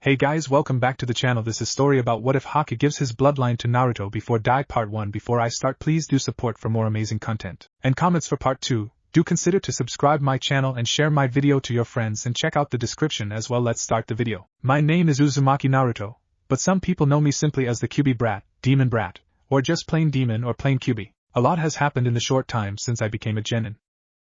Hey guys, welcome back to the channel. This is story about what if Haku gives his bloodline to Naruto before die part 1. Before I start, please do support for more amazing content and comments for part 2. Do consider to subscribe my channel and share my video to your friends and check out the description as well. Let's start the video. My name is Uzumaki Naruto, but some people know me simply as the Kyuubi brat, demon brat, or just plain demon or plain Kyuubi. A lot has happened in the short time since I became a genin.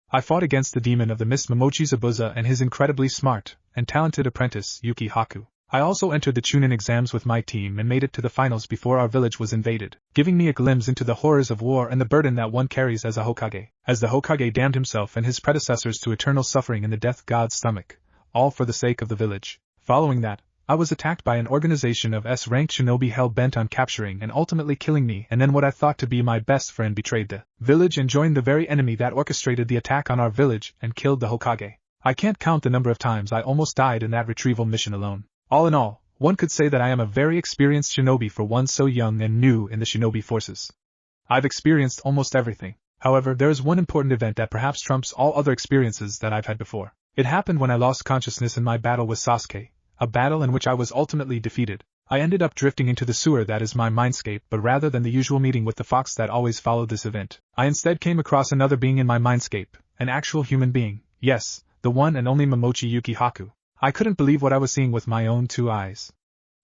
I fought against the demon of the mist Momochi Zabuza and his incredibly smart and talented apprentice Yuki Haku. I also entered the Chunin exams with my team and made it to the finals before our village was invaded, giving me a glimpse into the horrors of war and the burden that one carries as a Hokage. As the Hokage damned himself and his predecessors to eternal suffering in the death god's stomach, all for the sake of the village. Following that, I was attacked by an organization of S-ranked shinobi hell-bent on capturing and ultimately killing me, and then what I thought to be my best friend betrayed the village and joined the very enemy that orchestrated the attack on our village and killed the Hokage. I can't count the number of times I almost died in that retrieval mission alone. All in all, one could say that I am a very experienced shinobi for one so young and new in the shinobi forces. I've experienced almost everything. However, there is one important event that perhaps trumps all other experiences that I've had before. It happened when I lost consciousness in my battle with Sasuke, a battle in which I was ultimately defeated. I ended up drifting into the sewer that is my mindscape, but rather than the usual meeting with the fox that always followed this event, I instead came across another being in my mindscape, an actual human being, yes, the one and only Momochi Yuki Haku. I couldn't believe what I was seeing with my own two eyes.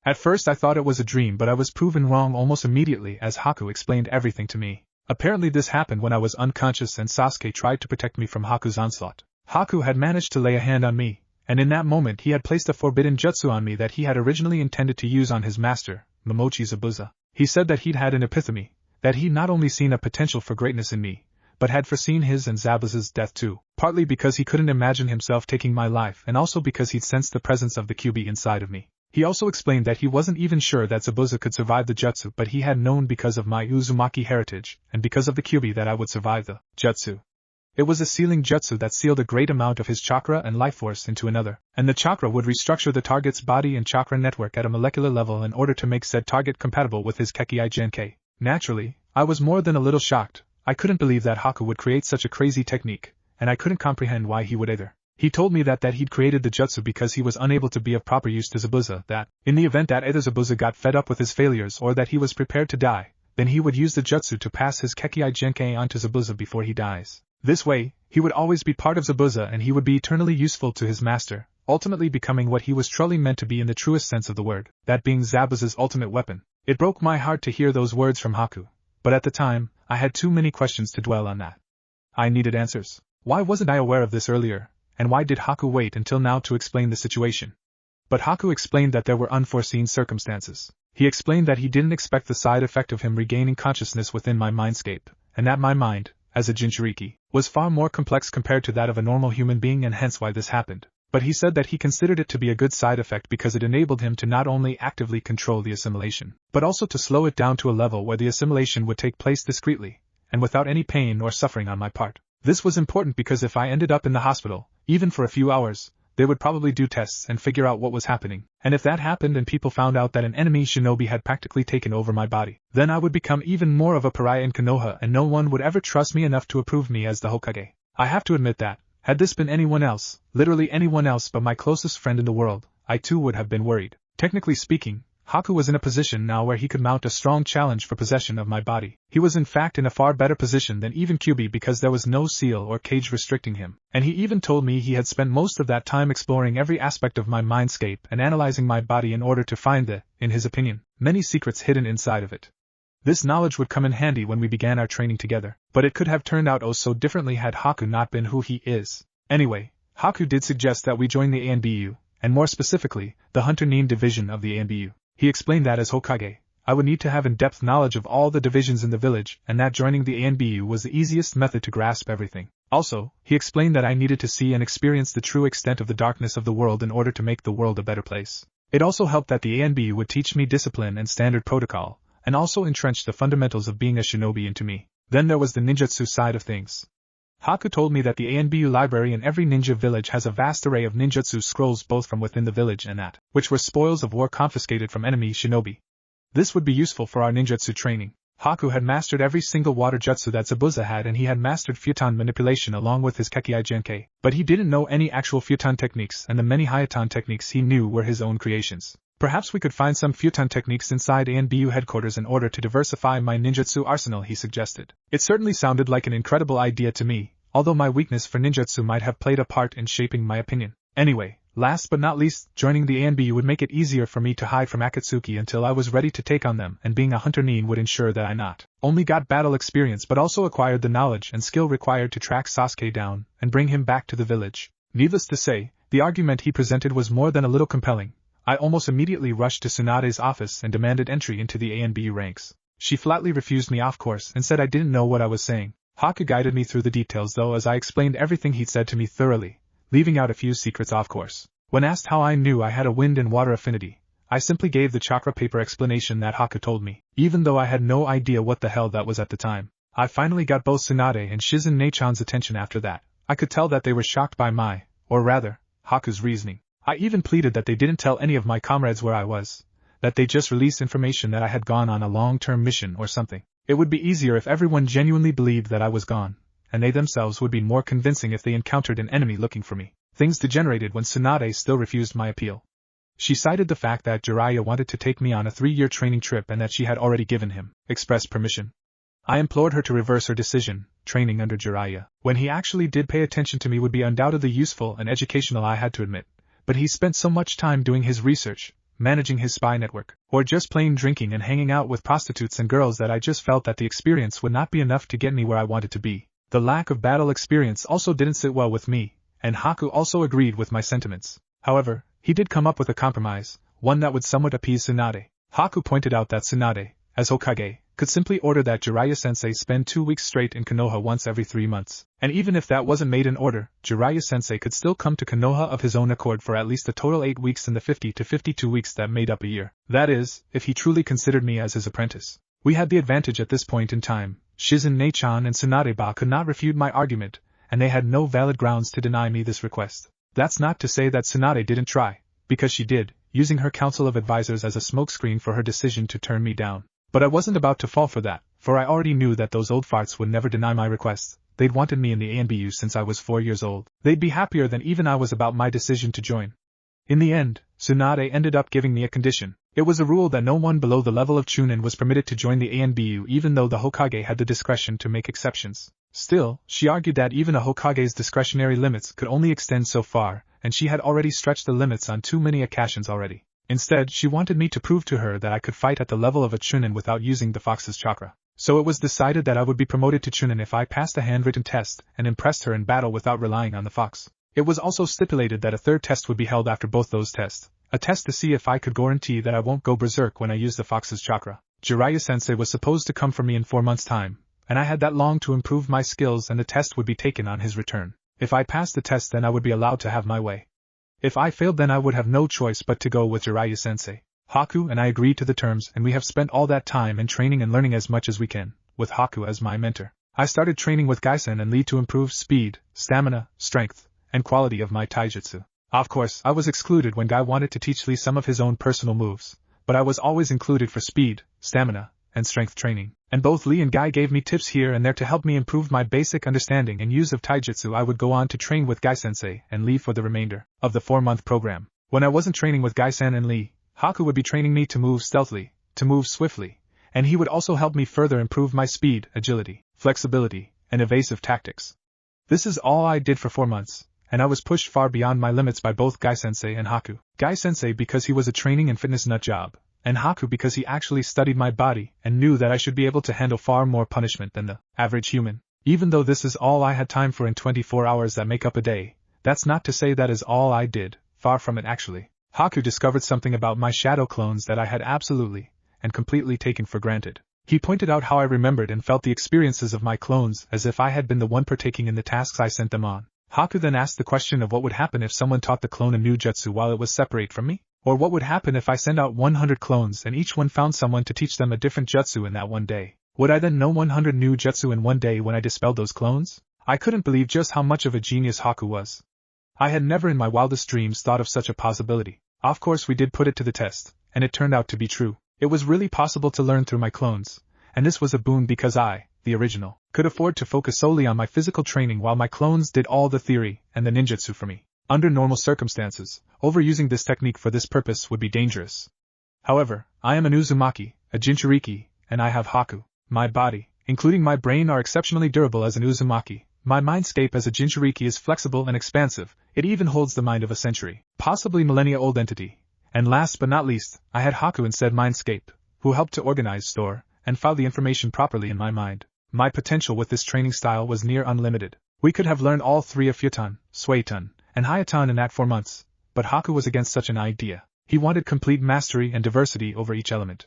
At first I thought it was a dream, but I was proven wrong almost immediately as Haku explained everything to me. Apparently this happened when I was unconscious and Sasuke tried to protect me from Haku's onslaught. Haku had managed to lay a hand on me, and in that moment he had placed a forbidden jutsu on me that he had originally intended to use on his master, Momochi Zabuza. He said that he'd had an epiphany, that he'd not only seen a potential for greatness in me, but had foreseen his and Zabuza's death too, partly because he couldn't imagine himself taking my life and also because he'd sensed the presence of the Kyuubi inside of me. He also explained that he wasn't even sure that Zabuza could survive the jutsu, but he had known because of my Uzumaki heritage and because of the Kyuubi that I would survive the jutsu. It was a sealing jutsu that sealed a great amount of his chakra and life force into another, and the chakra would restructure the target's body and chakra network at a molecular level in order to make said target compatible with his Kekkei Genkai. Naturally, I was more than a little shocked. I couldn't believe that Haku would create such a crazy technique, and I couldn't comprehend why he would either. He told me that he'd created the jutsu because he was unable to be of proper use to Zabuza, that, in the event that either Zabuza got fed up with his failures or that he was prepared to die, then he would use the jutsu to pass his Kekkei Genkai onto Zabuza before he dies. This way, he would always be part of Zabuza and he would be eternally useful to his master, ultimately becoming what he was truly meant to be in the truest sense of the word, that being Zabuza's ultimate weapon. It broke my heart to hear those words from Haku, but at the time, I had too many questions to dwell on that. I needed answers. Why wasn't I aware of this earlier, and why did Haku wait until now to explain the situation? But Haku explained that there were unforeseen circumstances. He explained that he didn't expect the side effect of him regaining consciousness within my mindscape, and that my mind, as a Jinchuriki, was far more complex compared to that of a normal human being, and hence why this happened. But he said that he considered it to be a good side effect because it enabled him to not only actively control the assimilation, but also to slow it down to a level where the assimilation would take place discreetly, and without any pain or suffering on my part. This was important because if I ended up in the hospital, even for a few hours, they would probably do tests and figure out what was happening, and if that happened and people found out that an enemy shinobi had practically taken over my body, then I would become even more of a pariah in Konoha and no one would ever trust me enough to approve me as the Hokage. I have to admit that, had this been anyone else, literally anyone else but my closest friend in the world, I too would have been worried. Technically speaking, Haku was in a position now where he could mount a strong challenge for possession of my body. He was in fact in a far better position than even Kyuubi because there was no seal or cage restricting him, and he even told me he had spent most of that time exploring every aspect of my mindscape and analyzing my body in order to find the, in his opinion, many secrets hidden inside of it. This knowledge would come in handy when we began our training together, but it could have turned out oh so differently had Haku not been who he is. Anyway, Haku did suggest that we join the ANBU, and more specifically, the Hunter Nin division of the ANBU. He explained that as Hokage, I would need to have in-depth knowledge of all the divisions in the village, and that joining the ANBU was the easiest method to grasp everything. Also, he explained that I needed to see and experience the true extent of the darkness of the world in order to make the world a better place. It also helped that the ANBU would teach me discipline and standard protocol, and also entrench the fundamentals of being a shinobi into me. Then there was the ninjutsu side of things. Haku told me that the ANBU library in every ninja village has a vast array of ninjutsu scrolls both from within the village and that, which were spoils of war confiscated from enemy shinobi. This would be useful for our ninjutsu training. Haku had mastered every single water jutsu that Zabuza had, and he had mastered futon manipulation along with his Kekkei Genkai, but he didn't know any actual futon techniques, and the many Hyuton techniques he knew were his own creations. Perhaps we could find some futon techniques inside ANBU headquarters in order to diversify my ninjutsu arsenal, he suggested. It certainly sounded like an incredible idea to me, although my weakness for ninjutsu might have played a part in shaping my opinion. Anyway, last but not least, joining the ANBU would make it easier for me to hide from Akatsuki until I was ready to take on them, and being a hunter nin would ensure that I not only got battle experience but also acquired the knowledge and skill required to track Sasuke down and bring him back to the village. Needless to say, the argument he presented was more than a little compelling. I almost immediately rushed to Tsunade's office and demanded entry into the ANBU ranks. She flatly refused me off course and said I didn't know what I was saying. Haku guided me through the details though, as I explained everything he'd said to me thoroughly, leaving out a few secrets off course. When asked how I knew I had a wind and water affinity, I simply gave the chakra paper explanation that Haku told me, even though I had no idea what the hell that was at the time. I finally got both Tsunade and Shizen Nechan's attention after that. I could tell that they were shocked by my, or rather, Haku's reasoning. I even pleaded that they didn't tell any of my comrades where I was, that they just released information that I had gone on a long-term mission or something. It would be easier if everyone genuinely believed that I was gone, and they themselves would be more convincing if they encountered an enemy looking for me. Things degenerated when Tsunade still refused my appeal. She cited the fact that Jiraiya wanted to take me on a 3-year training trip and that she had already given him express permission. I implored her to reverse her decision. Training under Jiraiya, when he actually did pay attention to me, would be undoubtedly useful and educational, I had to admit. But he spent so much time doing his research, managing his spy network, or just plain drinking and hanging out with prostitutes and girls that I just felt that the experience would not be enough to get me where I wanted to be. The lack of battle experience also didn't sit well with me, and Haku also agreed with my sentiments. However, he did come up with a compromise, one that would somewhat appease Tsunade. Haku pointed out that Tsunade, as Hokage, could simply order that Jiraiya-sensei spend 2 weeks straight in Konoha once every 3 months, and even if that wasn't made in order, Jiraiya-sensei could still come to Konoha of his own accord for at least a total 8 weeks in the 50 to 52 weeks that made up a year. That is, if he truly considered me as his apprentice. We had the advantage at this point in time. Shizen Nechan and Tsunade-ba could not refute my argument, and they had no valid grounds to deny me this request. That's not to say that Tsunade didn't try, because she did, using her council of advisors as a smokescreen for her decision to turn me down. But I wasn't about to fall for that, for I already knew that those old farts would never deny my request. They'd wanted me in the ANBU since I was 4 years old. They'd be happier than even I was about my decision to join. In the end, Tsunade ended up giving me a condition. It was a rule that no one below the level of Chunin was permitted to join the ANBU, even though the Hokage had the discretion to make exceptions. Still, she argued that even a Hokage's discretionary limits could only extend so far, and she had already stretched the limits on too many occasions already. Instead, she wanted me to prove to her that I could fight at the level of a Chunin without using the fox's chakra. So it was decided that I would be promoted to Chunin if I passed a handwritten test and impressed her in battle without relying on the fox. It was also stipulated that a third test would be held after both those tests, a test to see if I could guarantee that I won't go berserk when I use the fox's chakra. Jiraiya-sensei was supposed to come for me in 4 months' time, and I had that long to improve my skills, and the test would be taken on his return. If I passed the test, then I would be allowed to have my way. If I failed, then I would have no choice but to go with Jiraiya-sensei. Haku and I agreed to the terms, and we have spent all that time in training and learning as much as we can, with Haku as my mentor. I started training with Gaisen and Lee to improve speed, stamina, strength, and quality of my taijutsu. Of course, I was excluded when Guy wanted to teach Lee some of his own personal moves, but I was always included for speed, stamina, and strength training, and both Lee and Guy gave me tips here and there to help me improve my basic understanding and use of taijutsu. I would go on to train with Guy-sensei and Lee for the remainder of the 4-month program. When I wasn't training with Guy-san and Lee, Haku would be training me to move stealthily, to move swiftly, and he would also help me further improve my speed, agility, flexibility, and evasive tactics. This is all I did for 4 months, and I was pushed far beyond my limits by both Guy-sensei and Haku. Guy-sensei because he was a training and fitness nut job, and Haku because he actually studied my body and knew that I should be able to handle far more punishment than the average human. Even though this is all I had time for in 24 hours that make up a day, that's not to say that is all I did, far from it actually. Haku discovered something about my shadow clones that I had absolutely and completely taken for granted. He pointed out how I remembered and felt the experiences of my clones as if I had been the one partaking in the tasks I sent them on. Haku then asked the question of what would happen if someone taught the clone a new jutsu while it was separate from me? Or what would happen if I sent out 100 clones and each one found someone to teach them a different jutsu in that one day? Would I then know 100 new jutsu in one day when I dispelled those clones? I couldn't believe just how much of a genius Haku was. I had never in my wildest dreams thought of such a possibility. Of course we did put it to the test, and it turned out to be true. It was really possible to learn through my clones, and this was a boon because I, the original, could afford to focus solely on my physical training while my clones did all the theory and the ninjutsu for me. Under normal circumstances, overusing this technique for this purpose would be dangerous. However, I am an Uzumaki, a Jinchuriki, and I have Haku. My body, including my brain, are exceptionally durable as an Uzumaki. My mindscape as a Jinchuriki is flexible and expansive. It even holds the mind of a century, possibly millennia-old entity. And last but not least, I had Haku in said mindscape, who helped to organize, store, and file the information properly in my mind. My potential with this training style was near unlimited. We could have learned all three of Futon, Suiton, and Hyaton in that 4 months, but Haku was against such an idea. He wanted complete mastery and diversity over each element.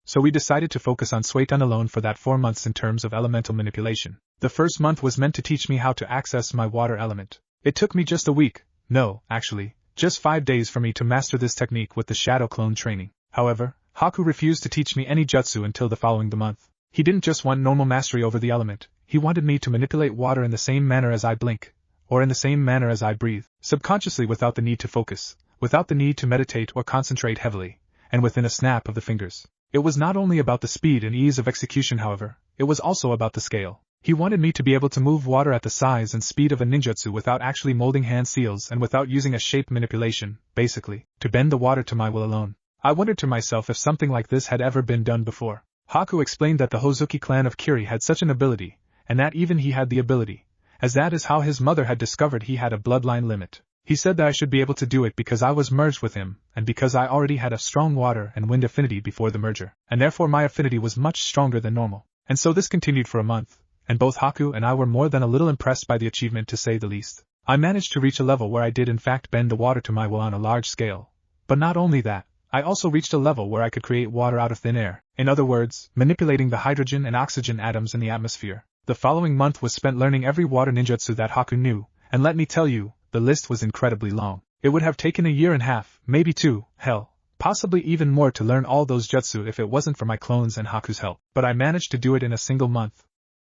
So we decided to focus on Suiton alone for that 4 months in terms of elemental manipulation. The first month was meant to teach me how to access my water element. It took me just a week, no, actually, just 5 days for me to master this technique with the shadow clone training. However, Haku refused to teach me any jutsu until the following month. He didn't just want normal mastery over the element, he wanted me to manipulate water in the same manner as I blink, or in the same manner as I breathe, subconsciously without the need to focus, without the need to meditate or concentrate heavily, and within a snap of the fingers. It was not only about the speed and ease of execution, however, it was also about the scale. He wanted me to be able to move water at the size and speed of a ninjutsu without actually molding hand seals and without using a shape manipulation, basically, to bend the water to my will alone. I wondered to myself if something like this had ever been done before. Haku explained that the Hozuki clan of Kiri had such an ability, and that even he had the ability, as that is how his mother had discovered he had a bloodline limit. He said that I should be able to do it because I was merged with him, and because I already had a strong water and wind affinity before the merger, and therefore my affinity was much stronger than normal. And so this continued for a month, and both Haku and I were more than a little impressed by the achievement, to say the least. I managed to reach a level where I did in fact bend the water to my will on a large scale. But not only that, I also reached a level where I could create water out of thin air, in other words, manipulating the hydrogen and oxygen atoms in the atmosphere. The following month was spent learning every water ninjutsu that Haku knew, and let me tell you, the list was incredibly long. It would have taken a year and a half, maybe 2, hell, possibly even more to learn all those jutsu if it wasn't for my clones and Haku's help, but I managed to do it in a single month.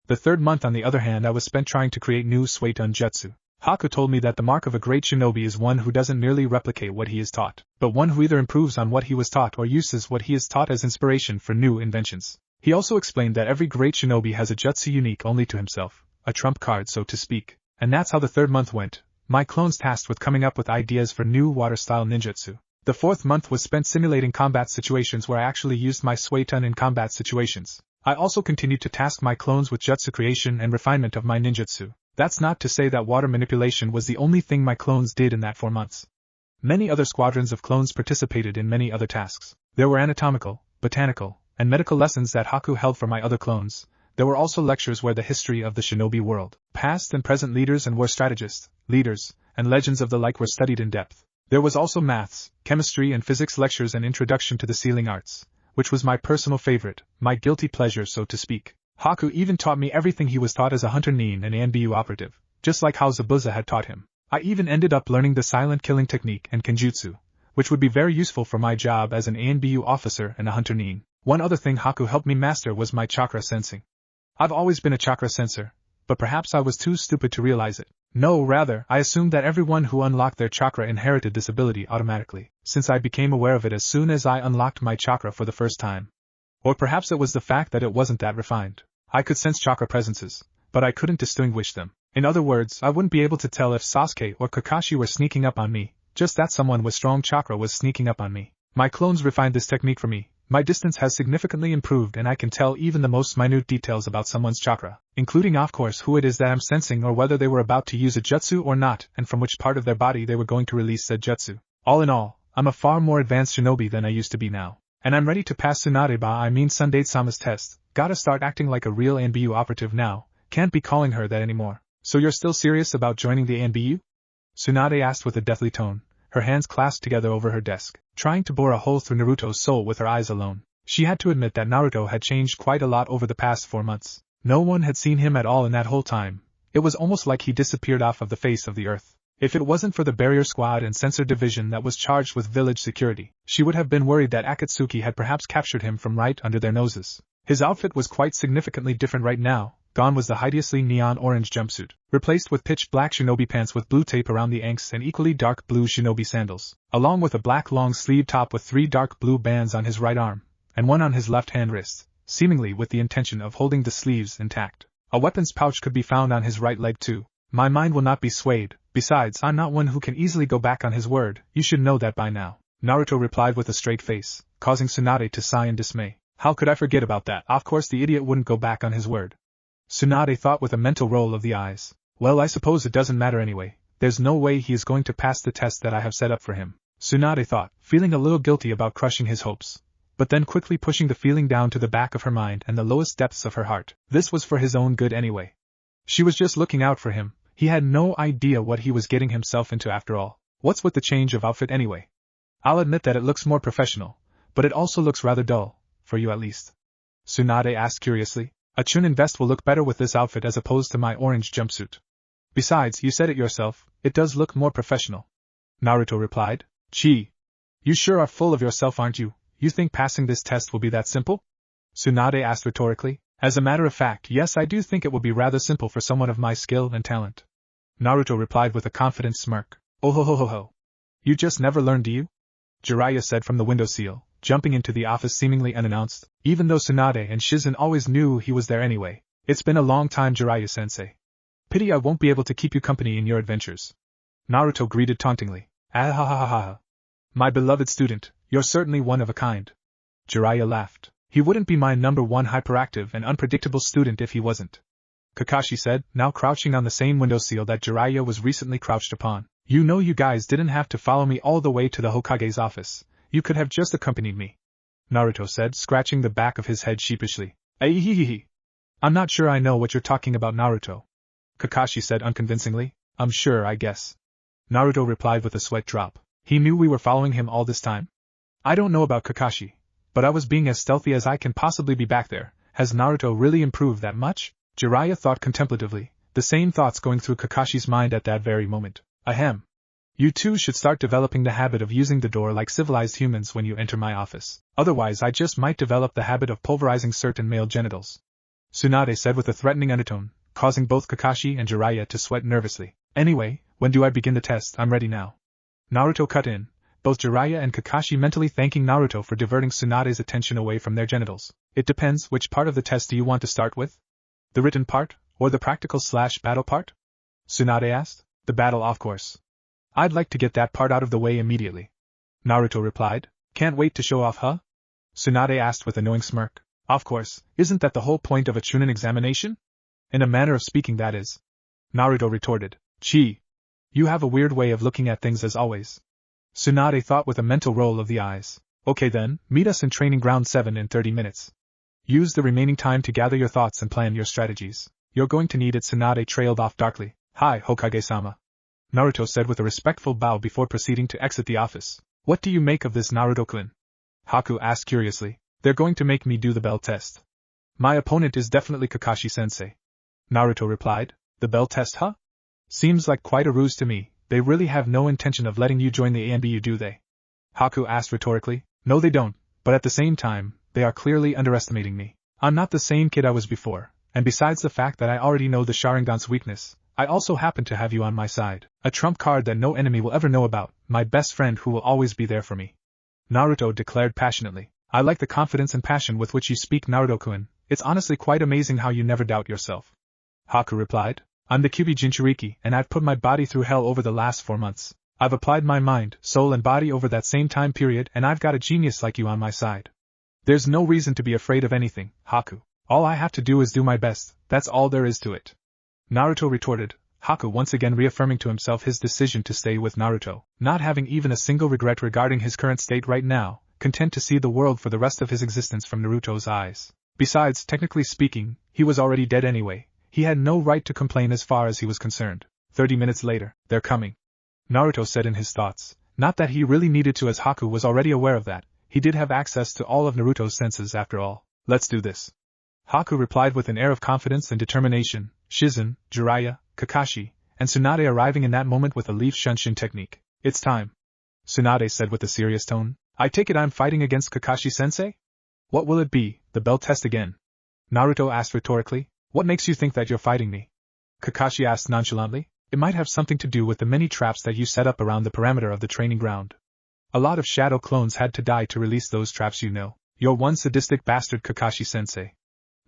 The third month, on the other hand, I was spent trying to create new Suiton jutsu. Haku told me that the mark of a great shinobi is one who doesn't merely replicate what he is taught, but one who either improves on what he was taught or uses what he is taught as inspiration for new inventions. He also explained that every great shinobi has a jutsu unique only to himself, a trump card so to speak, and that's how the third month went. My clones tasked with coming up with ideas for new water-style ninjutsu. The fourth month was spent simulating combat situations where I actually used my Suiton in combat situations. I also continued to task my clones with jutsu creation and refinement of my ninjutsu. That's not to say that water manipulation was the only thing my clones did in that 4 months. Many other squadrons of clones participated in many other tasks. There were anatomical, botanical, and medical lessons that Haku held for my other clones. There were also lectures where the history of the shinobi world, past and present leaders and war strategists, leaders, and legends of the like were studied in depth. There was also maths, chemistry and physics lectures and introduction to the sealing arts, which was my personal favorite, my guilty pleasure so to speak. Haku even taught me everything he was taught as a hunter nin and ANBU operative, just like how Zabuza had taught him. I even ended up learning the silent killing technique and kenjutsu, which would be very useful for my job as an ANBU officer and a hunter nin. One other thing Haku helped me master was my chakra sensing. I've always been a chakra sensor, but perhaps I was too stupid to realize it. No, rather, I assumed that everyone who unlocked their chakra inherited this ability automatically, since I became aware of it as soon as I unlocked my chakra for the first time. Or perhaps it was the fact that it wasn't that refined. I could sense chakra presences, but I couldn't distinguish them. In other words, I wouldn't be able to tell if Sasuke or Kakashi were sneaking up on me, just that someone with strong chakra was sneaking up on me. My clones refined this technique for me. My distance has significantly improved and I can tell even the most minute details about someone's chakra, including of course who it is that I'm sensing or whether they were about to use a jutsu or not and from which part of their body they were going to release said jutsu. All in all, I'm a far more advanced shinobi than I used to be now. And I'm ready to pass Tsunade Tsunade-sama's test. Gotta start acting like a real ANBU operative now, can't be calling her that anymore. So you're still serious about joining the ANBU? Tsunade asked with a deathly tone, her hands clasped together over her desk, trying to bore a hole through Naruto's soul with her eyes alone. She had to admit that Naruto had changed quite a lot over the past 4 months. No one had seen him at all in that whole time. It was almost like he disappeared off of the face of the earth. If it wasn't for the barrier squad and sensor division that was charged with village security, she would have been worried that Akatsuki had perhaps captured him from right under their noses. His outfit was quite significantly different right now. Gone was the hideously neon orange jumpsuit, replaced with pitch black shinobi pants with blue tape around the ankles and equally dark blue shinobi sandals, along with a black long-sleeve top with 3 dark blue bands on his right arm, and 1 on his left-hand wrist, seemingly with the intention of holding the sleeves intact. A weapons pouch could be found on his right leg too. My mind will not be swayed, Besides, I'm not one who can easily go back on his word, you should know that by now. Naruto replied with a straight face, causing Tsunade to sigh in dismay. How could I forget about that? Of course the idiot wouldn't go back on his word. Tsunade thought with a mental roll of the eyes. Well, I suppose it doesn't matter anyway. There's no way he is going to pass the test that I have set up for him. Tsunade thought, feeling a little guilty about crushing his hopes. But then quickly pushing the feeling down to the back of her mind and the lowest depths of her heart. This was for his own good anyway. She was just looking out for him. He had no idea what he was getting himself into after all. What's with the change of outfit anyway? I'll admit that it looks more professional, but it also looks rather dull, for you at least. Tsunade asked curiously. A Chunin vest will look better with this outfit as opposed to my orange jumpsuit. Besides, you said it yourself, it does look more professional. Naruto replied. Gee. You sure are full of yourself, aren't you? You think passing this test will be that simple? Tsunade asked rhetorically. As a matter of fact, yes, I do think it will be rather simple for someone of my skill and talent. Naruto replied with a confident smirk. Oh ho ho ho ho. You just never learn, do you? Jiraiya said from the windowsill, jumping into the office seemingly unannounced, even though Tsunade and Shizen always knew he was there anyway. It's been a long time, Jiraiya-sensei. Pity I won't be able to keep you company in your adventures. Naruto greeted tauntingly. Ah ha ha ha ha. My beloved student, you're certainly one of a kind. Jiraiya laughed. He wouldn't be my number one hyperactive and unpredictable student if he wasn't. Kakashi said, now crouching on the same windowsill that Jiraiya was recently crouched upon. You know, you guys didn't have to follow me all the way to the Hokage's office. You could have just accompanied me. Naruto said, scratching the back of his head sheepishly. Ahihihi. I'm not sure I know what you're talking about, Naruto. Kakashi said unconvincingly. I'm sure, I guess. Naruto replied with a sweat drop. He knew we were following him all this time? I don't know about Kakashi, but I was being as stealthy as I can possibly be back there. Has Naruto really improved that much? Jiraiya thought contemplatively, the same thoughts going through Kakashi's mind at that very moment. Ahem. You two should start developing the habit of using the door like civilized humans when you enter my office. Otherwise I just might develop the habit of pulverizing certain male genitals. Tsunade said with a threatening undertone, causing both Kakashi and Jiraiya to sweat nervously. Anyway, when do I begin the test? I'm ready now. Naruto cut in, both Jiraiya and Kakashi mentally thanking Naruto for diverting Tsunade's attention away from their genitals. It depends, which part of the test do you want to start with? The written part, or the practical/battle part? Tsunade asked. The battle, of course. I'd like to get that part out of the way immediately. Naruto replied. Can't wait to show off, huh? Tsunade asked with a knowing smirk. Of course, isn't that the whole point of a Chunin examination? In a manner of speaking, that is. Naruto retorted. Gee. You have a weird way of looking at things as always. Tsunade thought with a mental roll of the eyes. Okay then, meet us in Training Ground 7 in 30 minutes. Use the remaining time to gather your thoughts and plan your strategies. You're going to need it. Tsunade trailed off darkly. Hi, Hokage-sama. Naruto said with a respectful bow before proceeding to exit the office. What do you make of this, Naruto-kun? Haku asked curiously. They're going to make me do the bell test. My opponent is definitely Kakashi-sensei. Naruto replied. The bell test, huh? Seems like quite a ruse to me. They really have no intention of letting you join the ANBU, do they? Haku asked rhetorically. No, they don't, but at the same time, they are clearly underestimating me. I'm not the same kid I was before, and besides the fact that I already know the Sharingan's weakness, I also happen to have you on my side, a trump card that no enemy will ever know about, my best friend who will always be there for me. Naruto declared passionately. I like the confidence and passion with which you speak, Naruto-kun. It's honestly quite amazing how you never doubt yourself. Haku replied. I'm the Kyuubi Jinchuriki, and I've put my body through hell over the last 4 months. I've applied my mind, soul and body over that same time period, and I've got a genius like you on my side. There's no reason to be afraid of anything, Haku. All I have to do is do my best, that's all there is to it. Naruto retorted, Haku once again reaffirming to himself his decision to stay with Naruto, not having even a single regret regarding his current state right now, content to see the world for the rest of his existence from Naruto's eyes. Besides, technically speaking, he was already dead anyway. He had no right to complain as far as he was concerned. 30 minutes later, they're coming. Naruto said in his thoughts. Not that he really needed to, as Haku was already aware of that. He did have access to all of Naruto's senses after all. Let's do this. Haku replied with an air of confidence and determination. Shizen, Jiraiya, Kakashi, and Tsunade arriving in that moment with a leaf shunshin technique. It's time. Tsunade said with a serious tone. I take it I'm fighting against Kakashi-sensei? What will it be, the bell test again? Naruto asked rhetorically. What makes you think that you're fighting me? Kakashi asked nonchalantly. It might have something to do with the many traps that you set up around the perimeter of the training ground. A lot of shadow clones had to die to release those traps, you know. You're one sadistic bastard, Kakashi-sensei.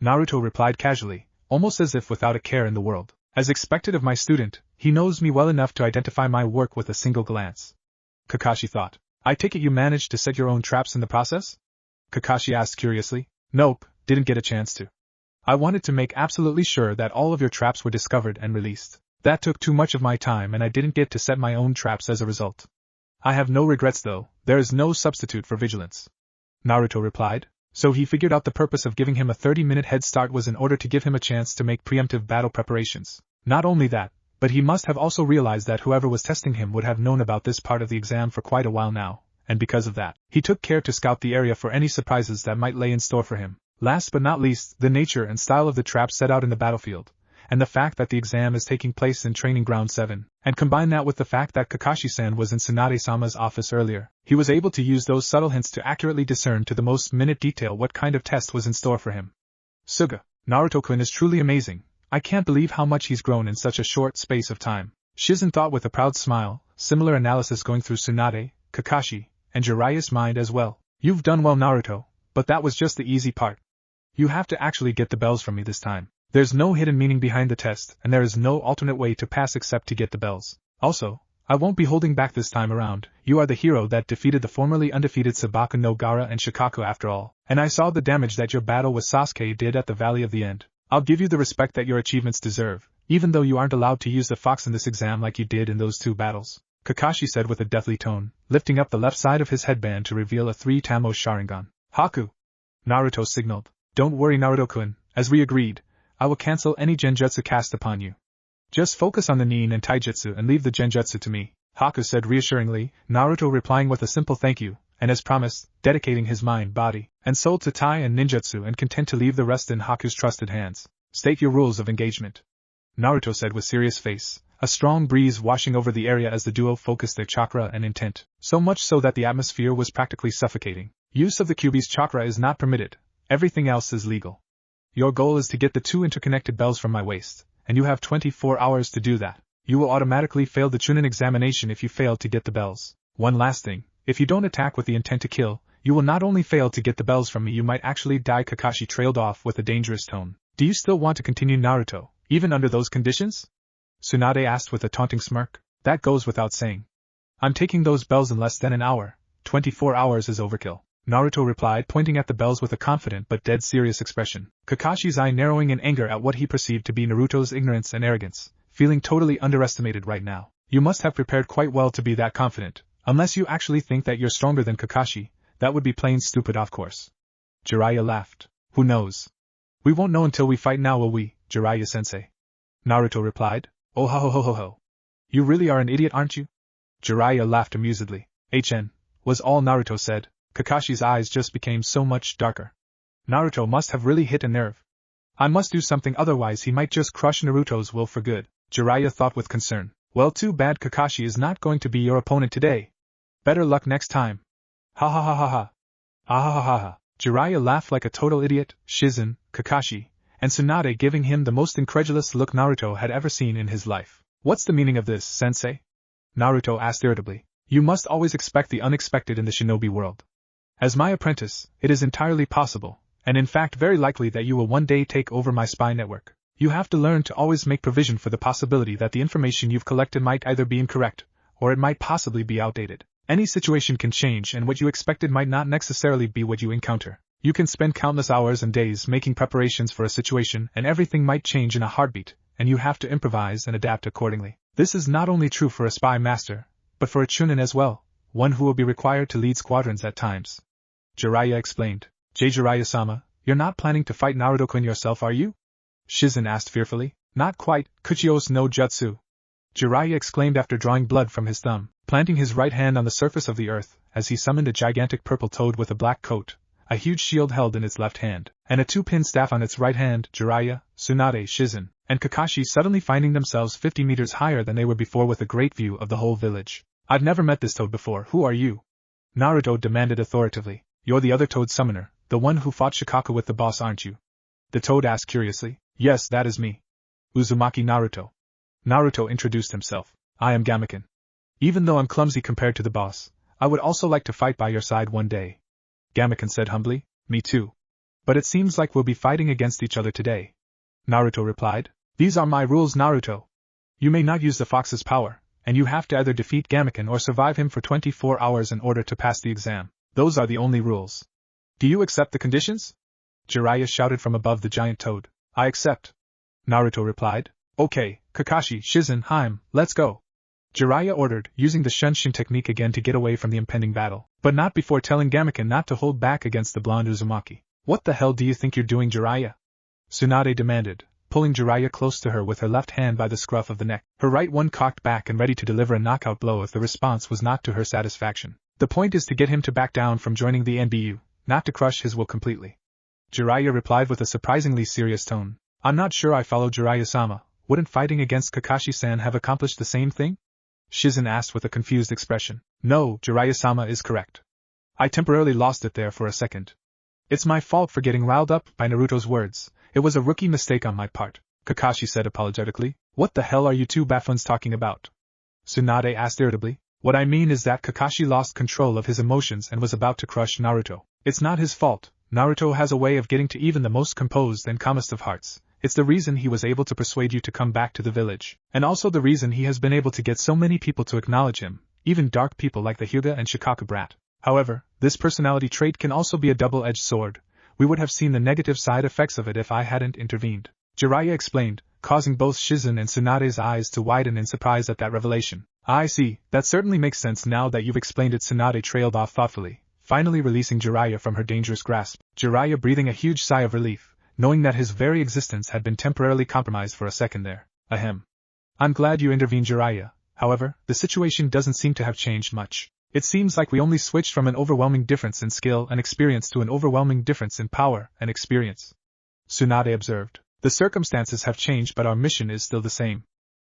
Naruto replied casually, almost as if without a care in the world. As expected of my student, he knows me well enough to identify my work with a single glance. Kakashi thought. I take it you managed to set your own traps in the process? Kakashi asked curiously. Nope, didn't get a chance to. I wanted to make absolutely sure that all of your traps were discovered and released. That took too much of my time and I didn't get to set my own traps as a result. I have no regrets though, there is no substitute for vigilance. Naruto replied. So he figured out the purpose of giving him a 30-minute head start was in order to give him a chance to make preemptive battle preparations. Not only that, but he must have also realized that whoever was testing him would have known about this part of the exam for quite a while now, and because of that, he took care to scout the area for any surprises that might lay in store for him. Last but not least, the nature and style of the traps set out in the battlefield, and the fact that the exam is taking place in Training Ground 7, and combine that with the fact that Kakashi-san was in Tsunade-sama's office earlier, he was able to use those subtle hints to accurately discern to the most minute detail what kind of test was in store for him. Suga, Naruto-kun is truly amazing. I can't believe how much he's grown in such a short space of time. Shizen thought with a proud smile, similar analysis going through Tsunade, Kakashi, and Jiraiya's mind as well. You've done well, Naruto, but that was just the easy part. You have to actually get the bells from me this time. There's no hidden meaning behind the test, and there is no alternate way to pass except to get the bells. Also, I won't be holding back this time around. You are the hero that defeated the formerly undefeated Sabaku no Gaara and Shikaku after all, and I saw the damage that your battle with Sasuke did at the Valley of the End. I'll give you the respect that your achievements deserve, even though you aren't allowed to use the fox in this exam like you did in those 2 battles, Kakashi said with a deathly tone, lifting up the left side of his headband to reveal a 3-Tamo Sharingan. Haku! Naruto signaled. Don't worry, Naruto-kun, as we agreed, I will cancel any genjutsu cast upon you. Just focus on the nin and taijutsu and leave the genjutsu to me, Haku said reassuringly, Naruto replying with a simple thank you, and as promised, dedicating his mind, body, and soul to Tai and ninjutsu and content to leave the rest in Haku's trusted hands. State your rules of engagement, Naruto said with serious face, a strong breeze washing over the area as the duo focused their chakra and intent, so much so that the atmosphere was practically suffocating. Use of the Kyuubi's chakra is not permitted, everything else is legal. Your goal is to get the 2 interconnected bells from my waist, and you have 24 hours to do that. You will automatically fail the Chunin examination if you fail to get the bells. One last thing, if you don't attack with the intent to kill, you will not only fail to get the bells from me, you might actually die. Kakashi trailed off with a dangerous tone. Do you still want to continue, Naruto, even under those conditions? Tsunade asked with a taunting smirk. That goes without saying. I'm taking those bells in less than an hour. 24 hours is overkill, Naruto replied, pointing at the bells with a confident but dead serious expression, Kakashi's eye narrowing in anger at what he perceived to be Naruto's ignorance and arrogance, feeling totally underestimated right now. You must have prepared quite well to be that confident, unless you actually think that you're stronger than Kakashi. That would be plain stupid, of course. Jiraiya laughed. Who knows? We won't know until we fight, now will we, Jiraiya-sensei? Naruto replied. Oh ho ho ho ho ho. You really are an idiot, aren't you? Jiraiya laughed amusedly. Was all Naruto said. Kakashi's eyes just became so much darker. Naruto must have really hit a nerve. I must do something, otherwise he might just crush Naruto's will for good, Jiraiya thought with concern. Well, too bad Kakashi is not going to be your opponent today. Better luck next time. Ha ha ha ha ha. Ah ha ha ha ha. Jiraiya laughed like a total idiot, Shizen, Kakashi, and Tsunade giving him the most incredulous look Naruto had ever seen in his life. What's the meaning of this, sensei? Naruto asked irritably. You must always expect the unexpected in the shinobi world. As my apprentice, it is entirely possible, and in fact very likely, that you will one day take over my spy network. You have to learn to always make provision for the possibility that the information you've collected might either be incorrect, or it might possibly be outdated. Any situation can change, and what you expected might not necessarily be what you encounter. You can spend countless hours and days making preparations for a situation, and everything might change in a heartbeat, and you have to improvise and adapt accordingly. This is not only true for a spy master, but for a chunin as well, one who will be required to lead squadrons at times. Jiraiya explained. Jiraiya-sama, you're not planning to fight Naruto-kun yourself, are you? Shizen asked fearfully. Not quite, Kuchios no Jutsu. Jiraiya exclaimed after drawing blood from his thumb, planting his right hand on the surface of the earth, as he summoned a gigantic purple toad with a black coat, a huge shield held in its left hand, and a 2-pin staff on its right hand. Jiraiya, Tsunade, Shizen, and Kakashi suddenly finding themselves 50 meters higher than they were before, with a great view of the whole village. I've never met this toad before. Who are you? Naruto demanded authoritatively. You're the other toad summoner, the one who fought Shikaku with the boss, aren't you? The toad asked curiously. Yes, that is me. Uzumaki Naruto. Naruto introduced himself. I am Gamaken. Even though I'm clumsy compared to the boss, I would also like to fight by your side one day. Gamaken said humbly. Me too. But it seems like we'll be fighting against each other today. Naruto replied. These are my rules, Naruto. You may not use the fox's power, and you have to either defeat Gamaken or survive him for 24 hours in order to pass the exam. Those are the only rules. Do you accept the conditions? Jiraiya shouted from above the giant toad. I accept. Naruto replied. Okay, Kakashi, Shizen, Haim, let's go. Jiraiya ordered, using the Shunshin technique again to get away from the impending battle, but not before telling Gamaken not to hold back against the blonde Uzumaki. What the hell do you think you're doing, Jiraiya? Tsunade demanded, pulling Jiraiya close to her with her left hand by the scruff of the neck, her right one cocked back and ready to deliver a knockout blow if the response was not to her satisfaction. The point is to get him to back down from joining the NBU, not to crush his will completely. Jiraiya replied with a surprisingly serious tone. I'm not sure I follow Jiraiya-sama. Wouldn't fighting against Kakashi-san have accomplished the same thing? Shizen asked with a confused expression. No, Jiraiya-sama is correct. I temporarily lost it there for a second. It's my fault for getting riled up by Naruto's words. It was a rookie mistake on my part, Kakashi said apologetically. What the hell are you two buffoons talking about? Tsunade asked irritably. What I mean is that Kakashi lost control of his emotions and was about to crush Naruto. It's not his fault. Naruto has a way of getting to even the most composed and calmest of hearts. It's the reason he was able to persuade you to come back to the village, and also the reason he has been able to get so many people to acknowledge him, even dark people like the Hyuga and Shikaku brat. However, this personality trait can also be a double-edged sword. We would have seen the negative side effects of it if I hadn't intervened. Jiraiya explained, causing both Shizen and Tsunade's eyes to widen in surprise at that revelation. I see, that certainly makes sense now that you've explained it. Tsunade trailed off thoughtfully, finally releasing Jiraiya from her dangerous grasp. Jiraiya breathing a huge sigh of relief, knowing that his very existence had been temporarily compromised for a second there. Ahem. I'm glad you intervened, Jiraiya. However, the situation doesn't seem to have changed much. It seems like we only switched from an overwhelming difference in skill and experience to an overwhelming difference in power and experience. Tsunade observed. The circumstances have changed, but our mission is still the same.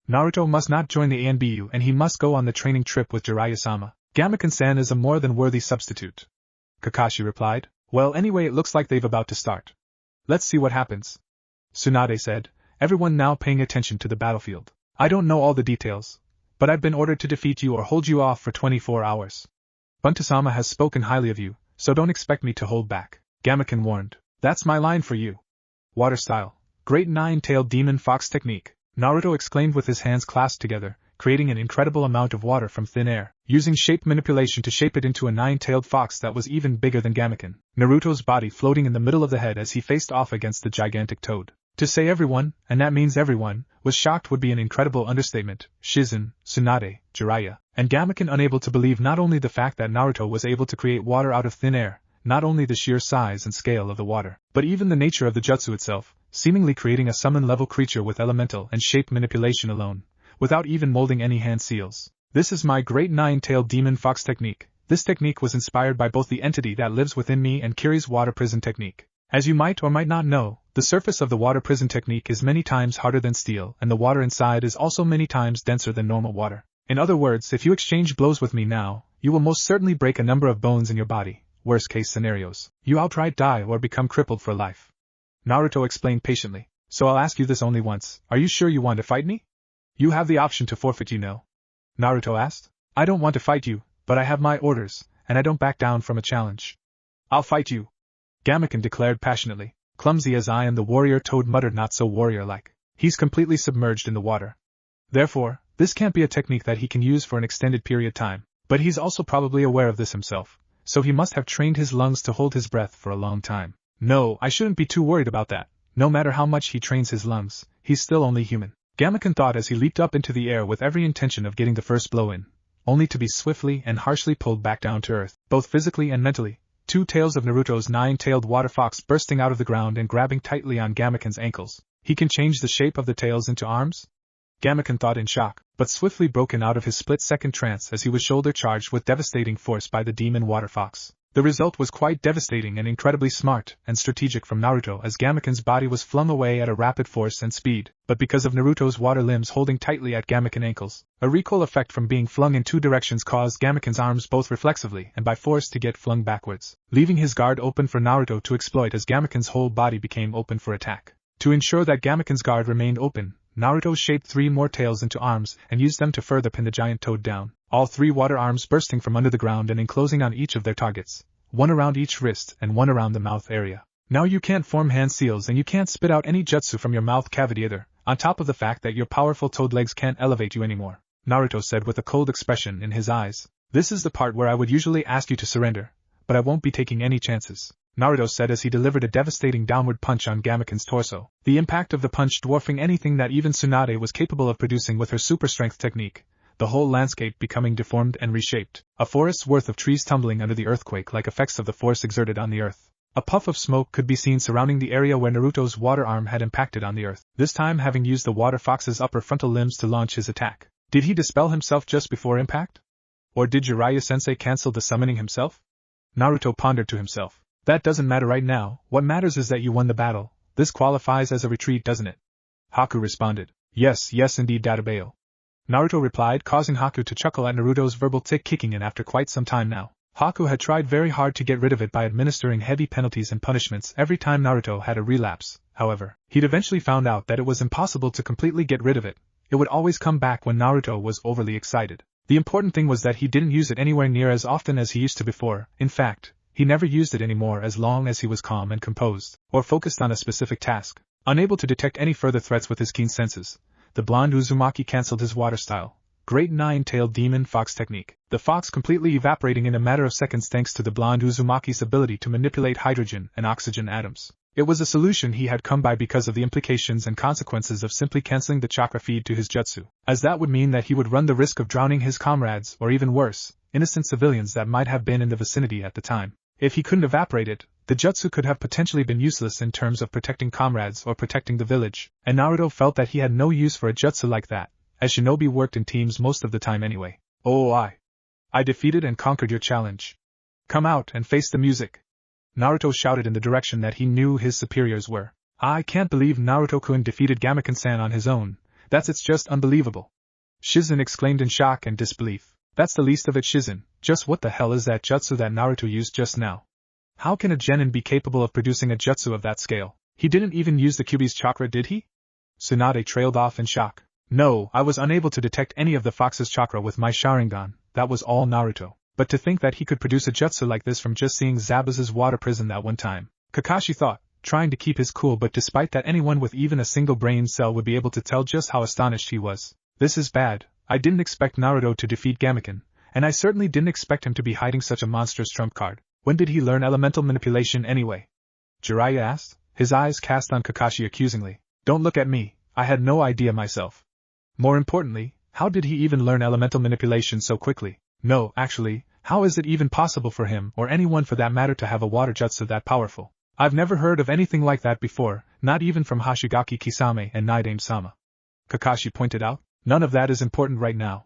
Naruto must not join the ANBU and he must go on the training trip with Jiraiya-sama. Gamaken-san is a more than worthy substitute. Kakashi replied. Well, anyway, it looks like they've about to start. Let's see what happens. Tsunade said, everyone now paying attention to the battlefield. I don't know all the details, but I've been ordered to defeat you or hold you off for 24 hours. Bunto-sama has spoken highly of you, so don't expect me to hold back. Gamaken warned. That's my line for you. Water style. Great nine-tailed demon fox technique. Naruto exclaimed with his hands clasped together, creating an incredible amount of water from thin air, using shape manipulation to shape it into a nine-tailed fox that was even bigger than Gamaken. Naruto's body floating in the middle of the head as he faced off against the gigantic toad. To say everyone, and that means everyone, was shocked would be an incredible understatement. Shizen, Tsunade, Jiraiya, and Gamaken unable to believe not only the fact that Naruto was able to create water out of thin air, not only the sheer size and scale of the water, but even the nature of the jutsu itself, seemingly creating a summon-level creature with elemental and shape manipulation alone, without even molding any hand seals. This is my great nine-tailed demon fox technique. This technique was inspired by both the entity that lives within me and Kiri's water prison technique. As you might or might not know, the surface of the water prison technique is many times harder than steel, and the water inside is also many times denser than normal water. In other words, if you exchange blows with me now, you will most certainly break a number of bones in your body. Worst case scenarios, you outright die or become crippled for life. Naruto explained patiently. So I'll ask you this only once. Are you sure you want to fight me? You have the option to forfeit, you know. Naruto asked. I don't want to fight you, but I have my orders, and I don't back down from a challenge. I'll fight you. Gamaken declared passionately. Clumsy as I am, the warrior toad muttered, not so warrior-like. He's completely submerged in the water. Therefore, this can't be a technique that he can use for an extended period of time, but he's also probably aware of this himself, so he must have trained his lungs to hold his breath for a long time. No, I shouldn't be too worried about that. No matter how much he trains his lungs, he's still only human. Gamaken thought as he leaped up into the air with every intention of getting the first blow in, only to be swiftly and harshly pulled back down to earth, both physically and mentally. Two tails of Naruto's nine-tailed water fox bursting out of the ground and grabbing tightly on Gamaken's ankles. He can change the shape of the tails into arms? Gamaken thought in shock, but swiftly broken out of his split-second trance as he was shoulder-charged with devastating force by the demon water fox. The result was quite devastating and incredibly smart and strategic from Naruto, as Gamaken's body was flung away at a rapid force and speed, but because of Naruto's water limbs holding tightly at Gamaken ankles, a recoil effect from being flung in two directions caused Gamaken's arms both reflexively and by force to get flung backwards, leaving his guard open for Naruto to exploit as Gamaken's whole body became open for attack. To ensure that Gamaken's guard remained open, Naruto shaped three more tails into arms and used them to further pin the giant toad down, all three water arms bursting from under the ground and enclosing on each of their targets, one around each wrist and one around the mouth area. Now you can't form hand seals and you can't spit out any jutsu from your mouth cavity either. On top of the fact that your powerful toad legs can't elevate you anymore, Naruto said with a cold expression in his eyes. This is the part where I would usually ask you to surrender, but I won't be taking any chances, Naruto said as he delivered a devastating downward punch on Gamaken's torso, the impact of the punch dwarfing anything that even Tsunade was capable of producing with her super strength technique, the whole landscape becoming deformed and reshaped, a forest's worth of trees tumbling under the earthquake-like effects of the force exerted on the earth. A puff of smoke could be seen surrounding the area where Naruto's water arm had impacted on the earth, this time having used the water fox's upper frontal limbs to launch his attack. Did he dispel himself just before impact? Or did Jiraiya-sensei cancel the summoning himself? Naruto pondered to himself. That doesn't matter right now, what matters is that you won the battle. This qualifies as a retreat, doesn't it? Haku responded. Yes indeed, Databayo. Naruto replied, causing Haku to chuckle at Naruto's verbal tick kicking in after quite some time now. Haku had tried very hard to get rid of it by administering heavy penalties and punishments every time Naruto had a relapse. However, he'd eventually found out that it was impossible to completely get rid of it. It would always come back when Naruto was overly excited. The important thing was that he didn't use it anywhere near as often as he used to before. In fact, he never used it anymore as long as he was calm and composed, or focused on a specific task. Unable to detect any further threats with his keen senses, the blonde Uzumaki cancelled his water style, great nine-tailed demon fox technique, the fox completely evaporating in a matter of seconds thanks to the blonde Uzumaki's ability to manipulate hydrogen and oxygen atoms. It was a solution he had come by because of the implications and consequences of simply cancelling the chakra feed to his jutsu, as that would mean that he would run the risk of drowning his comrades or even worse, innocent civilians that might have been in the vicinity at the time. If he couldn't evaporate it, the jutsu could have potentially been useless in terms of protecting comrades or protecting the village, and Naruto felt that he had no use for a jutsu like that, as shinobi worked in teams most of the time anyway. Oh, I defeated and conquered your challenge. Come out and face the music. Naruto shouted in the direction that he knew his superiors were. I can't believe Naruto-kun defeated Gamaken-san on his own. It's just unbelievable. Shizen exclaimed in shock and disbelief. That's the least of it, Shizen. Just what the hell is that jutsu that Naruto used just now? How can a genin be capable of producing a jutsu of that scale? He didn't even use the Kyuubi's chakra, did he? Tsunade trailed off in shock. No, I was unable to detect any of the fox's chakra with my Sharingan, that was all Naruto. But to think that he could produce a jutsu like this from just seeing Zabuza's water prison that one time, Kakashi thought, trying to keep his cool, but despite that anyone with even a single brain cell would be able to tell just how astonished he was. This is bad. I didn't expect Naruto to defeat Gamaken, and I certainly didn't expect him to be hiding such a monstrous trump card. When did he learn elemental manipulation anyway? Jiraiya asked, his eyes cast on Kakashi accusingly. Don't look at me, I had no idea myself. More importantly, how did he even learn elemental manipulation so quickly? No, actually, how is it even possible for him, or anyone for that matter, to have a water jutsu that powerful? I've never heard of anything like that before, not even from Hashigaki Kisame and Naidame-sama. Kakashi pointed out. None of that is important right now.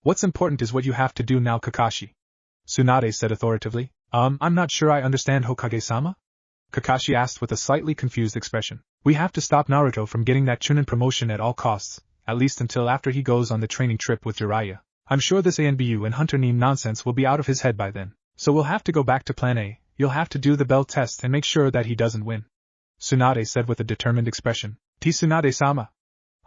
What's important is what you have to do now, Kakashi. Tsunade said authoritatively. I'm not sure I understand, Hokage-sama? Kakashi asked with a slightly confused expression. We have to stop Naruto from getting that Chunin promotion at all costs, at least until after he goes on the training trip with Jiraiya. I'm sure this ANBU and Hunter Neem nonsense will be out of his head by then, so we'll have to go back to Plan A. You'll have to do the bell test and make sure that he doesn't win. Tsunade said with a determined expression. Tsunade-sama.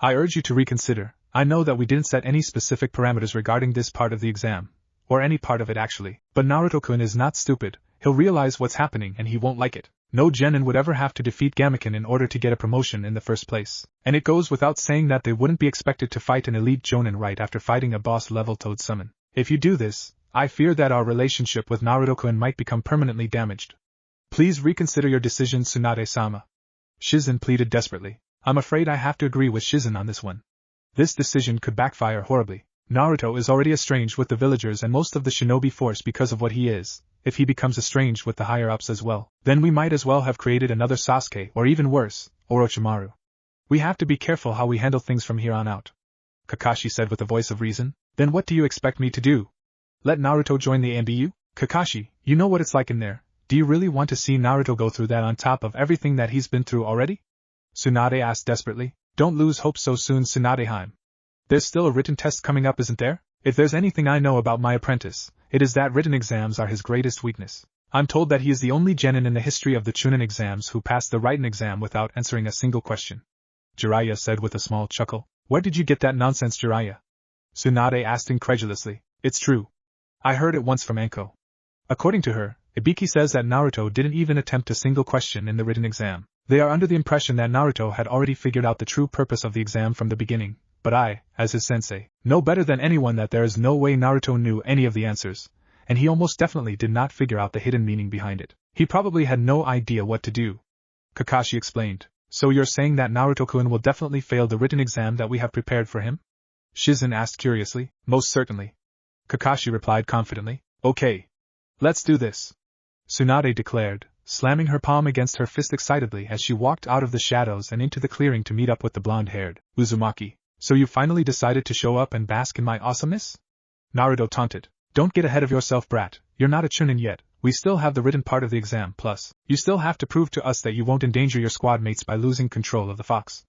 I urge you to reconsider. I know that we didn't set any specific parameters regarding this part of the exam, or any part of it actually, but Naruto-kun is not stupid. He'll realize what's happening and he won't like it. No genin would ever have to defeat Gamaken in order to get a promotion in the first place, and it goes without saying that they wouldn't be expected to fight an elite jonin right after fighting a boss-level Toad Summon. If you do this, I fear that our relationship with Naruto-kun might become permanently damaged. Please reconsider your decision, Tsunade-sama. Shizen pleaded desperately. I'm afraid I have to agree with Shizen on this one. This decision could backfire horribly. Naruto is already estranged with the villagers and most of the shinobi force because of what he is. If he becomes estranged with the higher-ups as well, then we might as well have created another Sasuke, or even worse, Orochimaru. We have to be careful how we handle things from here on out. Kakashi said with a voice of reason. Then what do you expect me to do? Let Naruto join the ANBU? Kakashi, you know what it's like in there. Do you really want to see Naruto go through that on top of everything that he's been through already? Tsunade asked desperately. Don't lose hope so soon, Tsunadeheim. There's still a written test coming up, isn't there? If there's anything I know about my apprentice, it is that written exams are his greatest weakness. I'm told that he is the only genin in the history of the Chunin exams who passed the written exam without answering a single question. Jiraiya said with a small chuckle. Where did you get that nonsense, Jiraiya? Tsunade asked incredulously. It's true. I heard it once from Anko. According to her, Ibiki says that Naruto didn't even attempt a single question in the written exam. They are under the impression that Naruto had already figured out the true purpose of the exam from the beginning, but I, as his sensei, know better than anyone that there is no way Naruto knew any of the answers, and he almost definitely did not figure out the hidden meaning behind it. He probably had no idea what to do. Kakashi explained. So you're saying that Naruto-kun will definitely fail the written exam that we have prepared for him? Shizen asked curiously. Most certainly. Kakashi replied confidently. Okay. Let's do this. Tsunade declared, slamming her palm against her fist excitedly as she walked out of the shadows and into the clearing to meet up with the blonde-haired Uzumaki. So you finally decided to show up and bask in my awesomeness? Naruto taunted. Don't get ahead of yourself, brat. You're not a chunin yet. We still have the written part of the exam, plus, you still have to prove to us that you won't endanger your squad mates by losing control of the fox.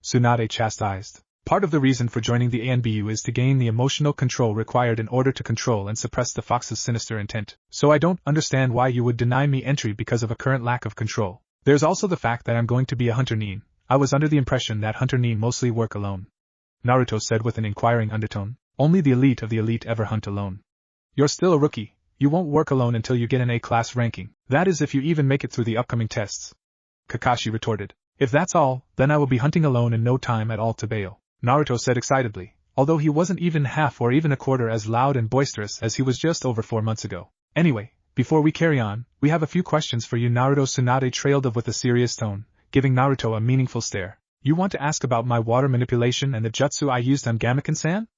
Tsunade chastised. Part of the reason for joining the ANBU is to gain the emotional control required in order to control and suppress the fox's sinister intent, so I don't understand why you would deny me entry because of a current lack of control. There's also the fact that I'm going to be a hunter nin. I was under the impression that hunter nin mostly work alone. Naruto said with an inquiring undertone. Only the elite of the elite ever hunt alone. You're still a rookie. You won't work alone until you get an A-class ranking. That is if you even make it through the upcoming tests. Kakashi retorted. If that's all, then I will be hunting alone in no time at all to bail. Naruto said excitedly, although he wasn't even half or even a quarter as loud and boisterous as he was just over 4 months ago. Anyway, before we carry on, we have a few questions for you. Naruto. Tsunade trailed off with a serious tone, giving Naruto a meaningful stare. You want to ask about my water manipulation and the jutsu I used on Gameken-san?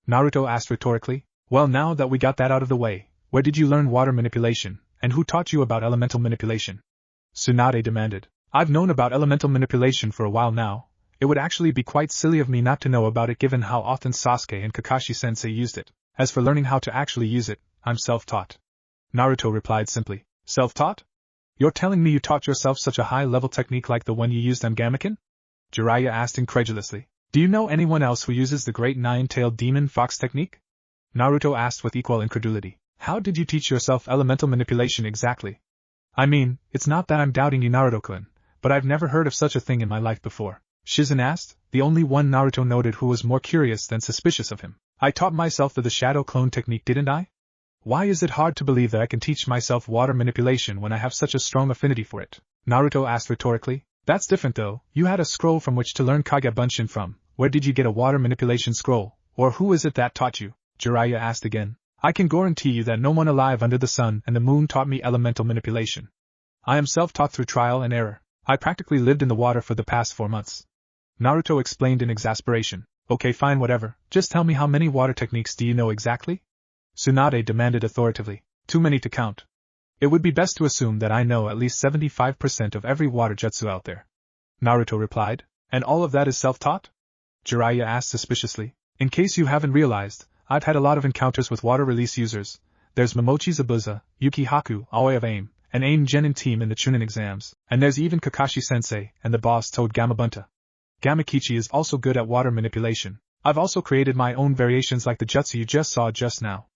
Naruto asked rhetorically. Well, now that we got that out of the way, where did you learn water manipulation, and who taught you about elemental manipulation? Tsunade demanded. I've known about elemental manipulation for a while now. It would actually be quite silly of me not to know about it given how often Sasuke and Kakashi-sensei used it. As for learning how to actually use it, I'm self-taught. Naruto replied simply. Self-taught? You're telling me you taught yourself such a high-level technique like the one you used on Gameken? Jiraiya asked incredulously. Do you know anyone else who uses the great nine-tailed demon fox technique? Naruto asked with equal incredulity. How did you teach yourself elemental manipulation exactly? I mean, it's not that I'm doubting you, Naruto-kun, but I've never heard of such a thing in my life before. Shizen asked, the only one Naruto noted who was more curious than suspicious of him. I taught myself the shadow clone technique, didn't I? Why is it hard to believe that I can teach myself water manipulation when I have such a strong affinity for it? Naruto asked rhetorically. That's different though. You had a scroll from which to learn Kage Bunshin from. Where did you get a water manipulation scroll? Or who is it that taught you? Jiraiya asked again. I can guarantee you that no one alive under the sun and the moon taught me elemental manipulation. I am self-taught through trial and error. I practically lived in the water for the past 4 months. Naruto explained in exasperation. Okay, fine, whatever. Just tell me how many water techniques do you know exactly? Tsunade demanded authoritatively. Too many to count. It would be best to assume that I know at least 75% of every water jutsu out there. Naruto replied. And all of that is self-taught? Jiraiya asked suspiciously. In case you haven't realized, I've had a lot of encounters with water release users. There's Momochi Zabuza, Yuki Haku, Aoi of AIM, and AIM Genin team in the Chunin exams, and there's even Kakashi-sensei and the boss Toad Gamabunta. Gamakichi is also good at water manipulation. I've also created my own variations like the jutsu you just saw just now.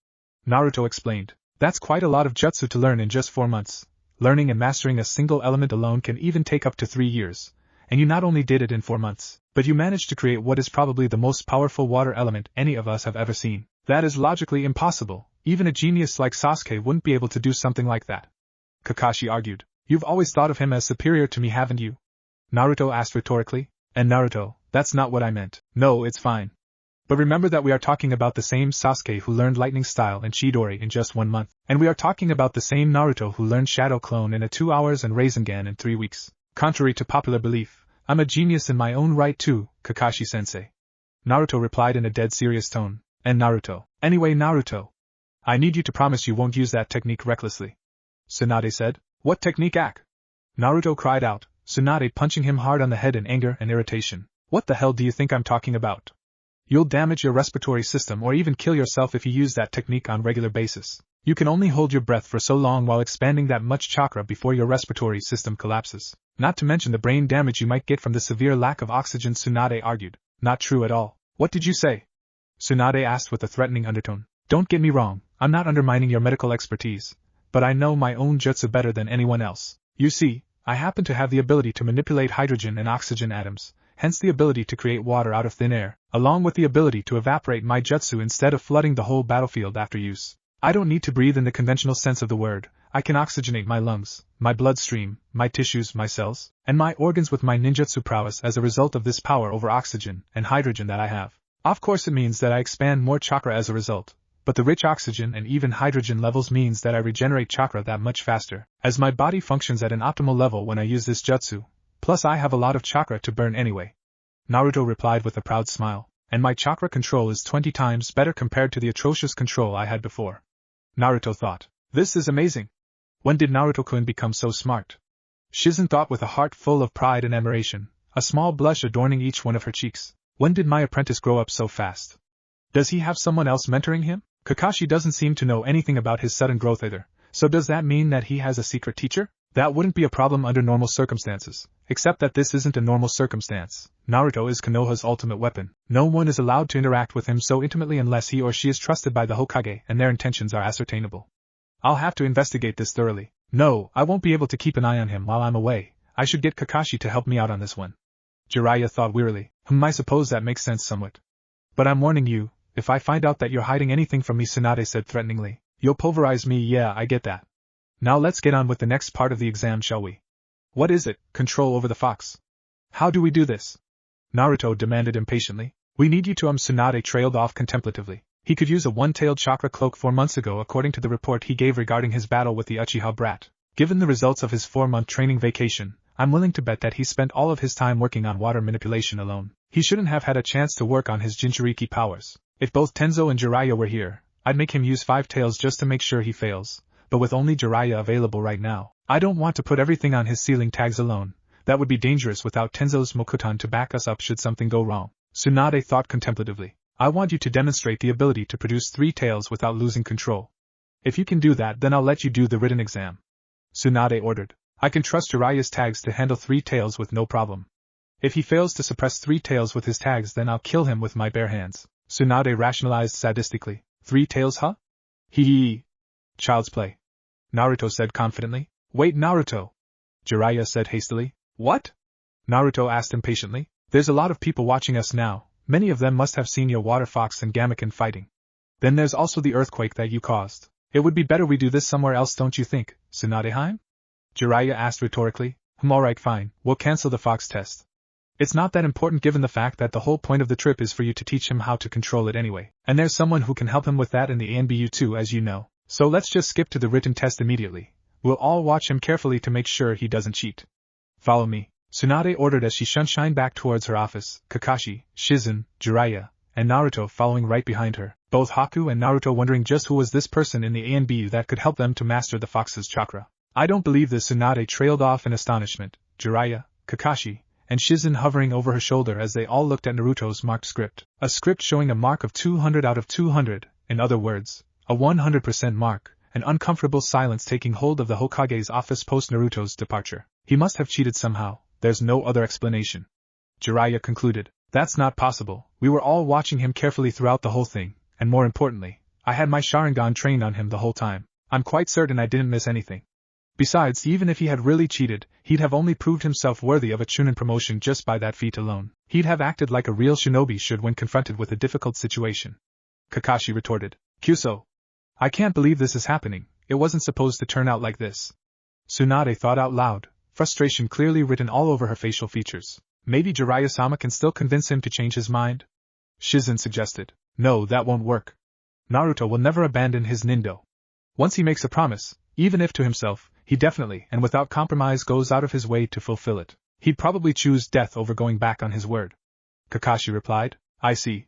Naruto explained. That's quite a lot of jutsu to learn in just 4 months. Learning and mastering a single element alone can even take up to 3 years. And you not only did it in 4 months, but you managed to create what is probably the most powerful water element any of us have ever seen. That is logically impossible. Even a genius like Sasuke wouldn't be able to do something like that. Kakashi argued. You've always thought of him as superior to me, haven't you? Naruto asked rhetorically. And Naruto, that's not what I meant. No, it's fine. But remember that we are talking about the same Sasuke who learned lightning style and Chidori in just 1 month. And we are talking about the same Naruto who learned shadow clone in 2 hours and Rasengan in 3 weeks. Contrary to popular belief, I'm a genius in my own right too, Kakashi-sensei. Naruto replied in a dead serious tone. And Naruto. Anyway, Naruto. I need you to promise you won't use that technique recklessly. Tsunade said. What technique, Ak? Naruto cried out, Tsunade punching him hard on the head in anger and irritation. What the hell do you think I'm talking about? You'll damage your respiratory system or even kill yourself if you use that technique on regular basis. You can only hold your breath for so long while expanding that much chakra before your respiratory system collapses. Not to mention the brain damage you might get from the severe lack of oxygen, Tsunade argued. Not true at all. What did you say? Tsunade asked with a threatening undertone. Don't get me wrong, I'm not undermining your medical expertise, but I know my own jutsu better than anyone else. You see, I happen to have the ability to manipulate hydrogen and oxygen atoms, hence the ability to create water out of thin air, along with the ability to evaporate my jutsu instead of flooding the whole battlefield after use. I don't need to breathe in the conventional sense of the word, I can oxygenate my lungs, my bloodstream, my tissues, my cells, and my organs with my ninjutsu prowess as a result of this power over oxygen and hydrogen that I have. Of course it means that I expand more chakra as a result, but the rich oxygen and even hydrogen levels means that I regenerate chakra that much faster, as my body functions at an optimal level when I use this jutsu, plus I have a lot of chakra to burn anyway. Naruto replied with a proud smile, and my chakra control is 20 times better compared to the atrocious control I had before. Naruto thought, this is amazing. When did Naruto-kun become so smart? Shizen thought with a heart full of pride and admiration, a small blush adorning each one of her cheeks. When did my apprentice grow up so fast? Does he have someone else mentoring him? Kakashi doesn't seem to know anything about his sudden growth either, so does that mean that he has a secret teacher? That wouldn't be a problem under normal circumstances, except that this isn't a normal circumstance. Naruto is Konoha's ultimate weapon. No one is allowed to interact with him so intimately unless he or she is trusted by the Hokage and their intentions are ascertainable. I'll have to investigate this thoroughly. No, I won't be able to keep an eye on him while I'm away. I should get Kakashi to help me out on this one. Jiraiya thought wearily. I suppose that makes sense somewhat. But I'm warning you, if I find out that you're hiding anything from me, Tsunade said threateningly. You'll pulverize me. Yeah, I get that. Now let's get on with the next part of the exam, shall we? What is it? Control over the fox. How do we do this? Naruto demanded impatiently. We need you to Tsunade trailed off contemplatively. He could use a one-tailed chakra cloak 4 months ago according to the report he gave regarding his battle with the Uchiha brat. Given the results of his 4-month training vacation, I'm willing to bet that he spent all of his time working on water manipulation alone. He shouldn't have had a chance to work on his Jinchuriki powers. If both Tenzo and Jiraiya were here, I'd make him use 5 tails just to make sure he fails. But with only Jiraiya available right now, I don't want to put everything on his ceiling tags alone. That would be dangerous without Tenzo's Mokutan to back us up should something go wrong. Tsunade thought contemplatively. I want you to demonstrate the ability to produce 3 tails without losing control. If you can do that, then I'll let you do the written exam. Tsunade ordered. I can trust Jiraiya's tags to handle 3 tails with no problem. If he fails to suppress 3 tails with his tags, then I'll kill him with my bare hands. Tsunade rationalized sadistically. 3 tails, huh? Hee. Child's play. Naruto said confidently. Wait, Naruto. Jiraiya said hastily. What? Naruto asked impatiently. There's a lot of people watching us now. Many of them must have seen your water fox and Gamaken fighting. Then there's also the earthquake that you caused. It would be better we do this somewhere else, don't you think, Tsunadeheim? Jiraiya asked rhetorically. Alright, fine, we'll cancel the fox test. It's not that important given the fact that the whole point of the trip is for you to teach him how to control it anyway. And there's someone who can help him with that in the ANBU too, as you know. So let's just skip to the written test immediately. We'll all watch him carefully to make sure he doesn't cheat. Follow me. Tsunade ordered as she shined back towards her office, Kakashi, Shizen, Jiraiya, and Naruto following right behind her, both Haku and Naruto wondering just who was this person in the ANBU that could help them to master the fox's chakra. I don't believe this. Tsunade trailed off in astonishment, Jiraiya, Kakashi, and Shizen hovering over her shoulder as they all looked at Naruto's marked script, a script showing a mark of 200 out of 200, in other words, a 100% mark, an uncomfortable silence taking hold of the Hokage's office post Naruto's departure. He must have cheated somehow. There's no other explanation. Jiraiya concluded. That's not possible. We were all watching him carefully throughout the whole thing, and more importantly, I had my Sharingan trained on him the whole time. I'm quite certain I didn't miss anything. Besides, even if he had really cheated, he'd have only proved himself worthy of a Chunin promotion just by that feat alone. He'd have acted like a real shinobi should when confronted with a difficult situation. Kakashi retorted. Kyuso. I can't believe this is happening. It wasn't supposed to turn out like this. Tsunade thought out loud, frustration clearly written all over her facial features. Maybe Jiraiya-sama can still convince him to change his mind? Shizen suggested. No, that won't work. Naruto will never abandon his nindo. Once he makes a promise, even if to himself, he definitely and without compromise goes out of his way to fulfill it. He'd probably choose death over going back on his word. Kakashi replied. I see.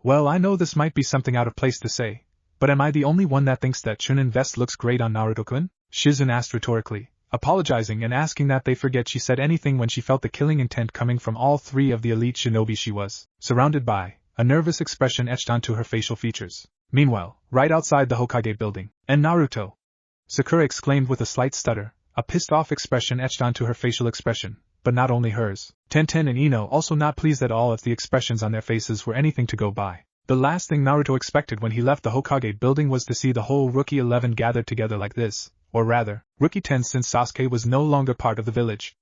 Well, I know this might be something out of place to say, but am I the only one that thinks that Chunin vest looks great on Naruto-kun? Shizen asked rhetorically, apologizing and asking that they forget she said anything when she felt the killing intent coming from all 3 of the elite shinobi she was surrounded by, a nervous expression etched onto her facial features. Meanwhile, right outside the Hokage building, and Naruto! Sakura exclaimed with a slight stutter, a pissed-off expression etched onto her facial expression, but not only hers. Tenten and Ino also not pleased at all if the expressions on their faces were anything to go by. The last thing Naruto expected when he left the Hokage building was to see the whole Rookie 11 gathered together like this, or rather, Rookie 10 since Sasuke was no longer part of the village.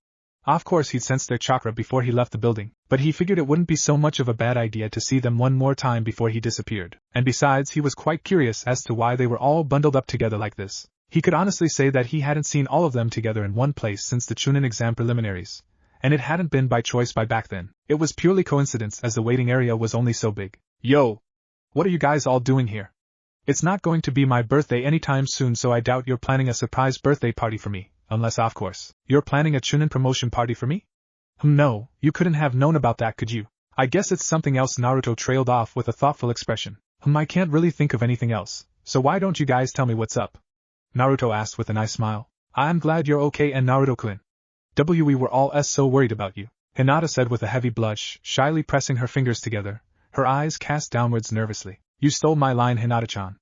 Of course he'd sensed their chakra before he left the building, but he figured it wouldn't be so much of a bad idea to see them one more time before he disappeared, and besides he was quite curious as to why they were all bundled up together like this. He could honestly say that he hadn't seen all of them together in one place since the Chunin exam preliminaries, and it hadn't been by choice by back then. It was purely coincidence as the waiting area was only so big. Yo! What are you guys all doing here? It's not going to be my birthday anytime soon, so I doubt you're planning a surprise birthday party for me, unless, of course, you're planning a Chunin promotion party for me? No, you couldn't have known about that, could you? I guess it's something else. Naruto trailed off with a thoughtful expression. I can't really think of anything else, so why don't you guys tell me what's up? Naruto asked with a nice smile. I'm glad you're okay, and Naruto-kun. We were all so worried about you, Hinata said with a heavy blush, shyly pressing her fingers together, her eyes cast downwards nervously. You stole my line, Hinata-chan.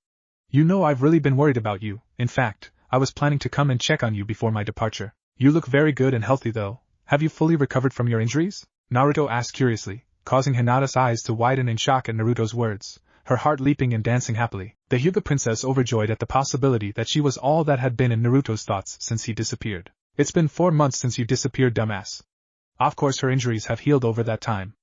You know I've really been worried about you. In fact, I was planning to come and check on you before my departure. You look very good and healthy though. Have you fully recovered from your injuries? Naruto asked curiously, causing Hinata's eyes to widen in shock at Naruto's words, her heart leaping and dancing happily. The Hyuga princess overjoyed at the possibility that she was all that had been in Naruto's thoughts since he disappeared. It's been 4 months since you disappeared, dumbass. Of course her injuries have healed over that time.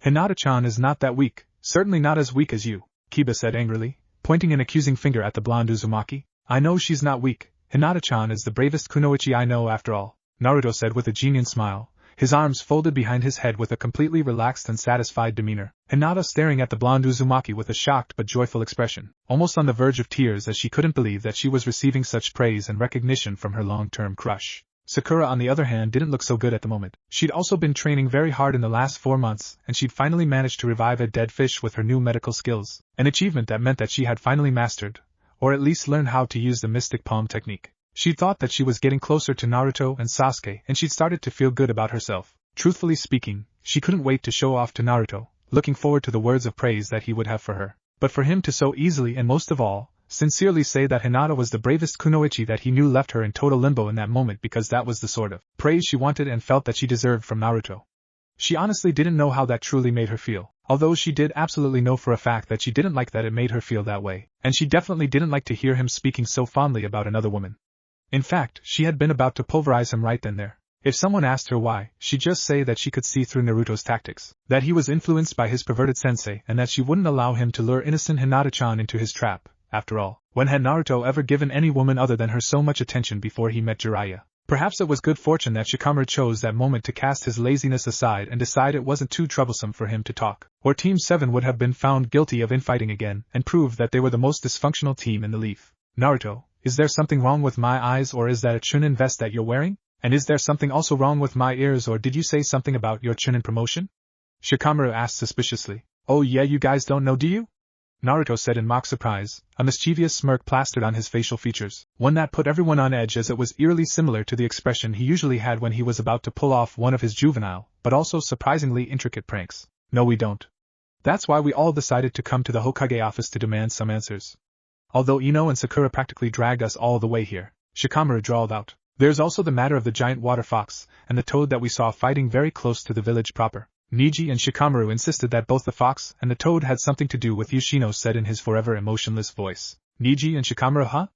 Hinata-chan is not that weak, certainly not as weak as you, Kiba said angrily, pointing an accusing finger at the blonde Uzumaki. I know she's not weak. Hinata-chan is the bravest kunoichi I know after all, Naruto said with a genial smile, his arms folded behind his head with a completely relaxed and satisfied demeanor. Hinata staring at the blonde Uzumaki with a shocked but joyful expression, almost on the verge of tears as she couldn't believe that she was receiving such praise and recognition from her long-term crush. Sakura, on the other hand, didn't look so good at the moment. She'd also been training very hard in the last 4 months, and she'd finally managed to revive a dead fish with her new medical skills, an achievement that meant that she had finally mastered, or at least learned how to use the mystic palm technique. She thought that she was getting closer to Naruto and Sasuke, and she'd started to feel good about herself. Truthfully speaking, she couldn't wait to show off to Naruto, looking forward to the words of praise that he would have for her. But for him to so easily and most of all, sincerely say that Hinata was the bravest kunoichi that he knew left her in total limbo in that moment, because that was the sort of praise she wanted and felt that she deserved from Naruto. She honestly didn't know how that truly made her feel, although she did absolutely know for a fact that she didn't like that it made her feel that way, and she definitely didn't like to hear him speaking so fondly about another woman. In fact, she had been about to pulverize him right then there. If someone asked her why, she'd just say that she could see through Naruto's tactics, that he was influenced by his perverted sensei, and that she wouldn't allow him to lure innocent Hinata-chan into his trap. After all, when had Naruto ever given any woman other than her so much attention before he met Jiraiya? Perhaps it was good fortune that Shikamaru chose that moment to cast his laziness aside and decide it wasn't too troublesome for him to talk, or Team 7 would have been found guilty of infighting again and prove that they were the most dysfunctional team in the leaf. Naruto, is there something wrong with my eyes, or is that a Chunin vest that you're wearing? And is there something also wrong with my ears, or did you say something about your Chunin promotion? Shikamaru asked suspiciously. Oh yeah, you guys don't know, do you? Naruto said in mock surprise, a mischievous smirk plastered on his facial features, one that put everyone on edge as it was eerily similar to the expression he usually had when he was about to pull off one of his juvenile, but also surprisingly intricate pranks. No, we don't. That's why we all decided to come to the Hokage office to demand some answers. Although Ino and Sakura practically dragged us all the way here, Shikamaru drawled out. There's also the matter of the giant water fox, and the toad that we saw fighting very close to the village proper. Niji and Shikamaru insisted that both the fox and the toad had something to do with Yoshino said in his forever emotionless voice. Niji and Shikamaru, huh?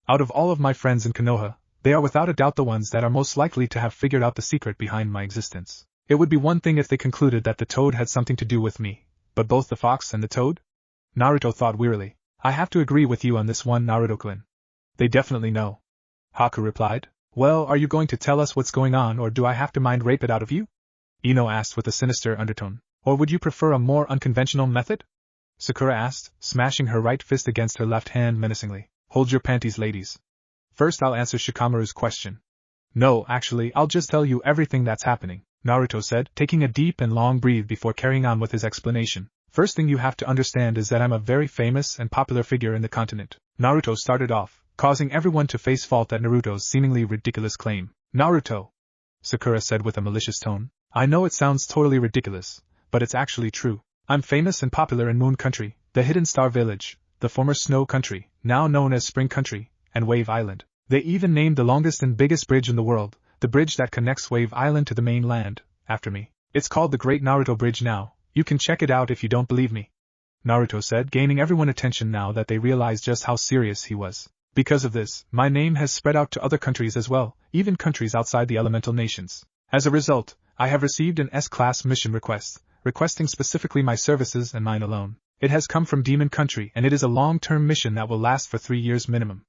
Out of all of my friends in Konoha, they are without a doubt the ones that are most likely to have figured out the secret behind my existence. It would be one thing if they concluded that the toad had something to do with me, but both the fox and the toad? Naruto thought wearily. I have to agree with you on this one, Naruto-kun. They definitely know. Haku replied. Well, are you going to tell us what's going on, or do I have to mind rape it out of you? Ino asked with a sinister undertone. Or would you prefer a more unconventional method? Sakura asked, smashing her right fist against her left hand menacingly. Hold your panties, ladies. First I'll answer Shikamaru's question. No, actually, I'll just tell you everything that's happening, Naruto said, taking a deep and long breath before carrying on with his explanation. First thing you have to understand is that I'm a very famous and popular figure in the continent. Naruto started off, causing everyone to face fault at Naruto's seemingly ridiculous claim. Naruto, Sakura said with a malicious tone. I know it sounds totally ridiculous, but it's actually true. I'm famous and popular in Moon Country, the Hidden Star Village, the former Snow Country, now known as Spring Country, and Wave Island. They even named the longest and biggest bridge in the world, the bridge that connects Wave Island to the mainland, after me. It's called the Great Naruto Bridge now. You can check it out if you don't believe me. Naruto said, gaining everyone's attention now that they realized just how serious he was. Because of this, my name has spread out to other countries as well, even countries outside the elemental nations. As a result, I have received an S-class mission request, requesting specifically my services and mine alone. It has come from Demon Country and it is a long-term mission that will last for 3 years minimum.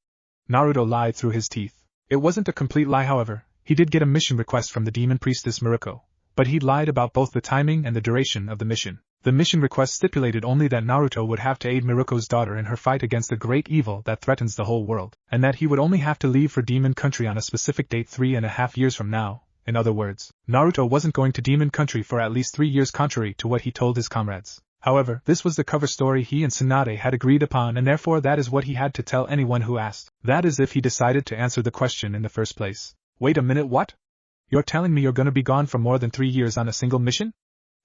Naruto lied through his teeth. It wasn't a complete lie, however. He did get a mission request from the demon priestess Miruko, but he'd lied about both the timing and the duration of the mission. The mission request stipulated only that Naruto would have to aid Miruko's daughter in her fight against the great evil that threatens the whole world, and that he would only have to leave for Demon Country on a specific date 3.5 years from now. In other words, Naruto wasn't going to Demon Country for at least 3 years, contrary to what he told his comrades. However, this was the cover story he and Tsunade had agreed upon, and therefore that is what he had to tell anyone who asked. That is if he decided to answer the question in the first place. Wait a minute, what? You're telling me you're gonna be gone for more than 3 years on a single mission?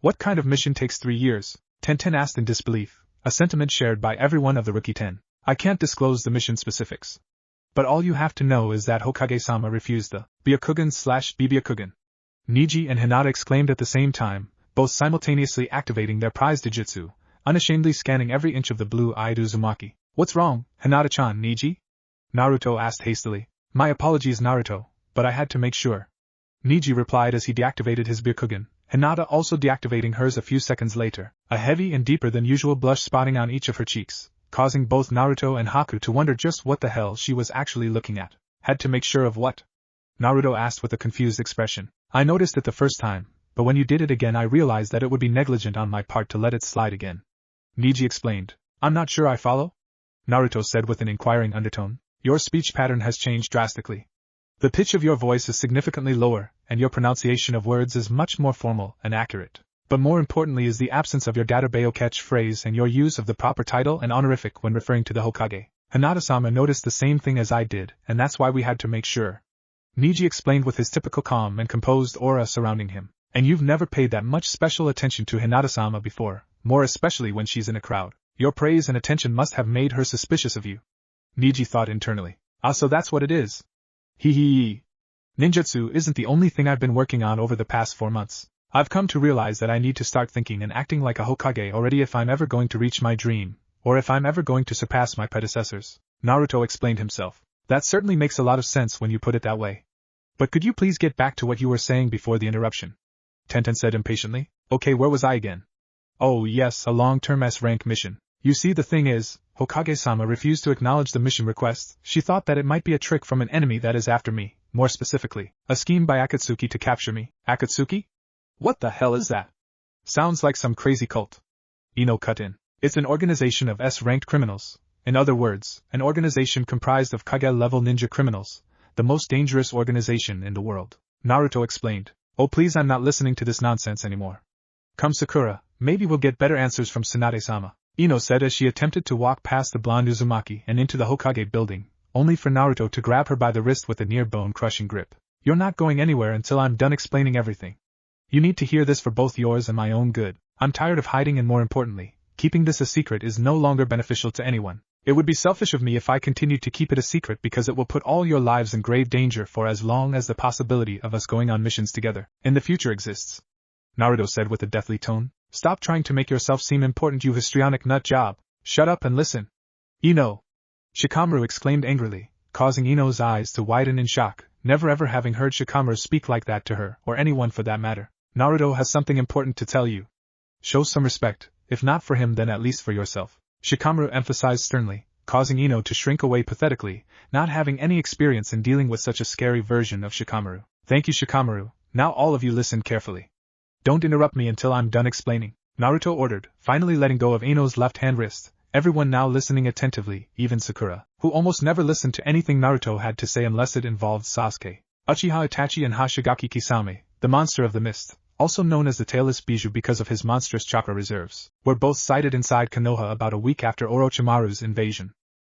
What kind of mission takes 3 years? Tenten asked in disbelief, a sentiment shared by everyone of the Rookie 10. I can't disclose the mission specifics. But all you have to know is that Hokage-sama refused the Byakugan/Byakugan. Niji and Hinata exclaimed at the same time, both simultaneously activating their prize Dijutsu, unashamedly scanning every inch of the blue-eyed Uzumaki. What's wrong, Hinata-chan? Niji? Naruto asked hastily. My apologies, Naruto, but I had to make sure. Niji replied as he deactivated his Byakugan, Hinata also deactivating hers a few seconds later, a heavy and deeper than usual blush spotting on each of her cheeks, causing both Naruto and Haku to wonder just what the hell she was actually looking at. Had to make sure of what? Naruto asked with a confused expression. I noticed it the first time, but when you did it again I realized that it would be negligent on my part to let it slide again. Niji explained. I'm not sure I follow? Naruto said with an inquiring undertone. Your speech pattern has changed drastically. The pitch of your voice is significantly lower, and your pronunciation of words is much more formal and accurate. But more importantly is the absence of your Databayo catchphrase and your use of the proper title and honorific when referring to the Hokage. Hinata-sama noticed the same thing as I did, and that's why we had to make sure. Niji explained with his typical calm and composed aura surrounding him. And you've never paid that much special attention to Hinata-sama before, more especially when she's in a crowd. Your praise and attention must have made her suspicious of you. Niji thought internally. Ah, so that's what it is. Hee. Ninjutsu isn't the only thing I've been working on over the past 4 months. I've come to realize that I need to start thinking and acting like a Hokage already if I'm ever going to reach my dream, or if I'm ever going to surpass my predecessors. Naruto explained himself. That certainly makes a lot of sense when you put it that way. But could you please get back to what you were saying before the interruption? Tenten said impatiently. Okay, where was I again? Oh yes, a long-term S-rank mission. You see, the thing is, Hokage-sama refused to acknowledge the mission request. She thought that it might be a trick from an enemy that is after me, more specifically, a scheme by Akatsuki to capture me. Akatsuki? What the hell is that? Sounds like some crazy cult. Ino cut in. It's an organization of S-ranked criminals. In other words, an organization comprised of Kage-level ninja criminals, the most dangerous organization in the world. Naruto explained. Oh please, I'm not listening to this nonsense anymore. Come Sakura, maybe we'll get better answers from Tsunade-sama. Ino said as she attempted to walk past the blonde Uzumaki and into the Hokage building, only for Naruto to grab her by the wrist with a near-bone-crushing grip. You're not going anywhere until I'm done explaining everything. You need to hear this for both yours and my own good. I'm tired of hiding, and more importantly, keeping this a secret is no longer beneficial to anyone. It would be selfish of me if I continued to keep it a secret because it will put all your lives in grave danger for as long as the possibility of us going on missions together in the future exists. Naruto said with a deathly tone. Stop trying to make yourself seem important, you histrionic nut job. Shut up and listen. Ino! Shikamaru exclaimed angrily, causing Ino's eyes to widen in shock, never ever having heard Shikamaru speak like that to her, or anyone for that matter. Naruto has something important to tell you. Show some respect, if not for him then at least for yourself. Shikamaru emphasized sternly, causing Ino to shrink away pathetically, not having any experience in dealing with such a scary version of Shikamaru. Thank you, Shikamaru. Now all of you listen carefully. Don't interrupt me until I'm done explaining, Naruto ordered, finally letting go of Ino's left-hand wrist, everyone now listening attentively, even Sakura, who almost never listened to anything Naruto had to say unless it involved Sasuke. Uchiha Itachi and Hashigaki Kisame, the monster of the mist, also known as the Tailless Bijou because of his monstrous chakra reserves, were both sighted inside Konoha about a week after Orochimaru's invasion.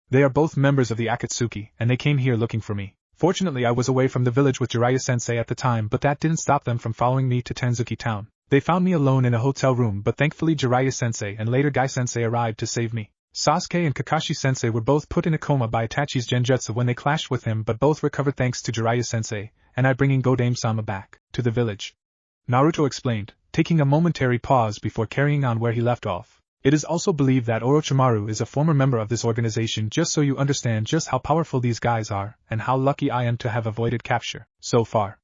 They are both members of the Akatsuki, and they came here looking for me. Fortunately I was away from the village with Jiraiya-sensei at the time, but that didn't stop them from following me to Tenzuki town. They found me alone in a hotel room, but thankfully Jiraiya-sensei and later Gai-sensei arrived to save me. Sasuke and Kakashi-sensei were both put in a coma by Itachi's genjutsu when they clashed with him, but both recovered thanks to Jiraiya-sensei, and I bringing Godame-sama back to the village. Naruto explained, taking a momentary pause before carrying on where he left off. It is also believed that Orochimaru is a former member of this organization, just so you understand just how powerful these guys are, and how lucky I am to have avoided capture so far.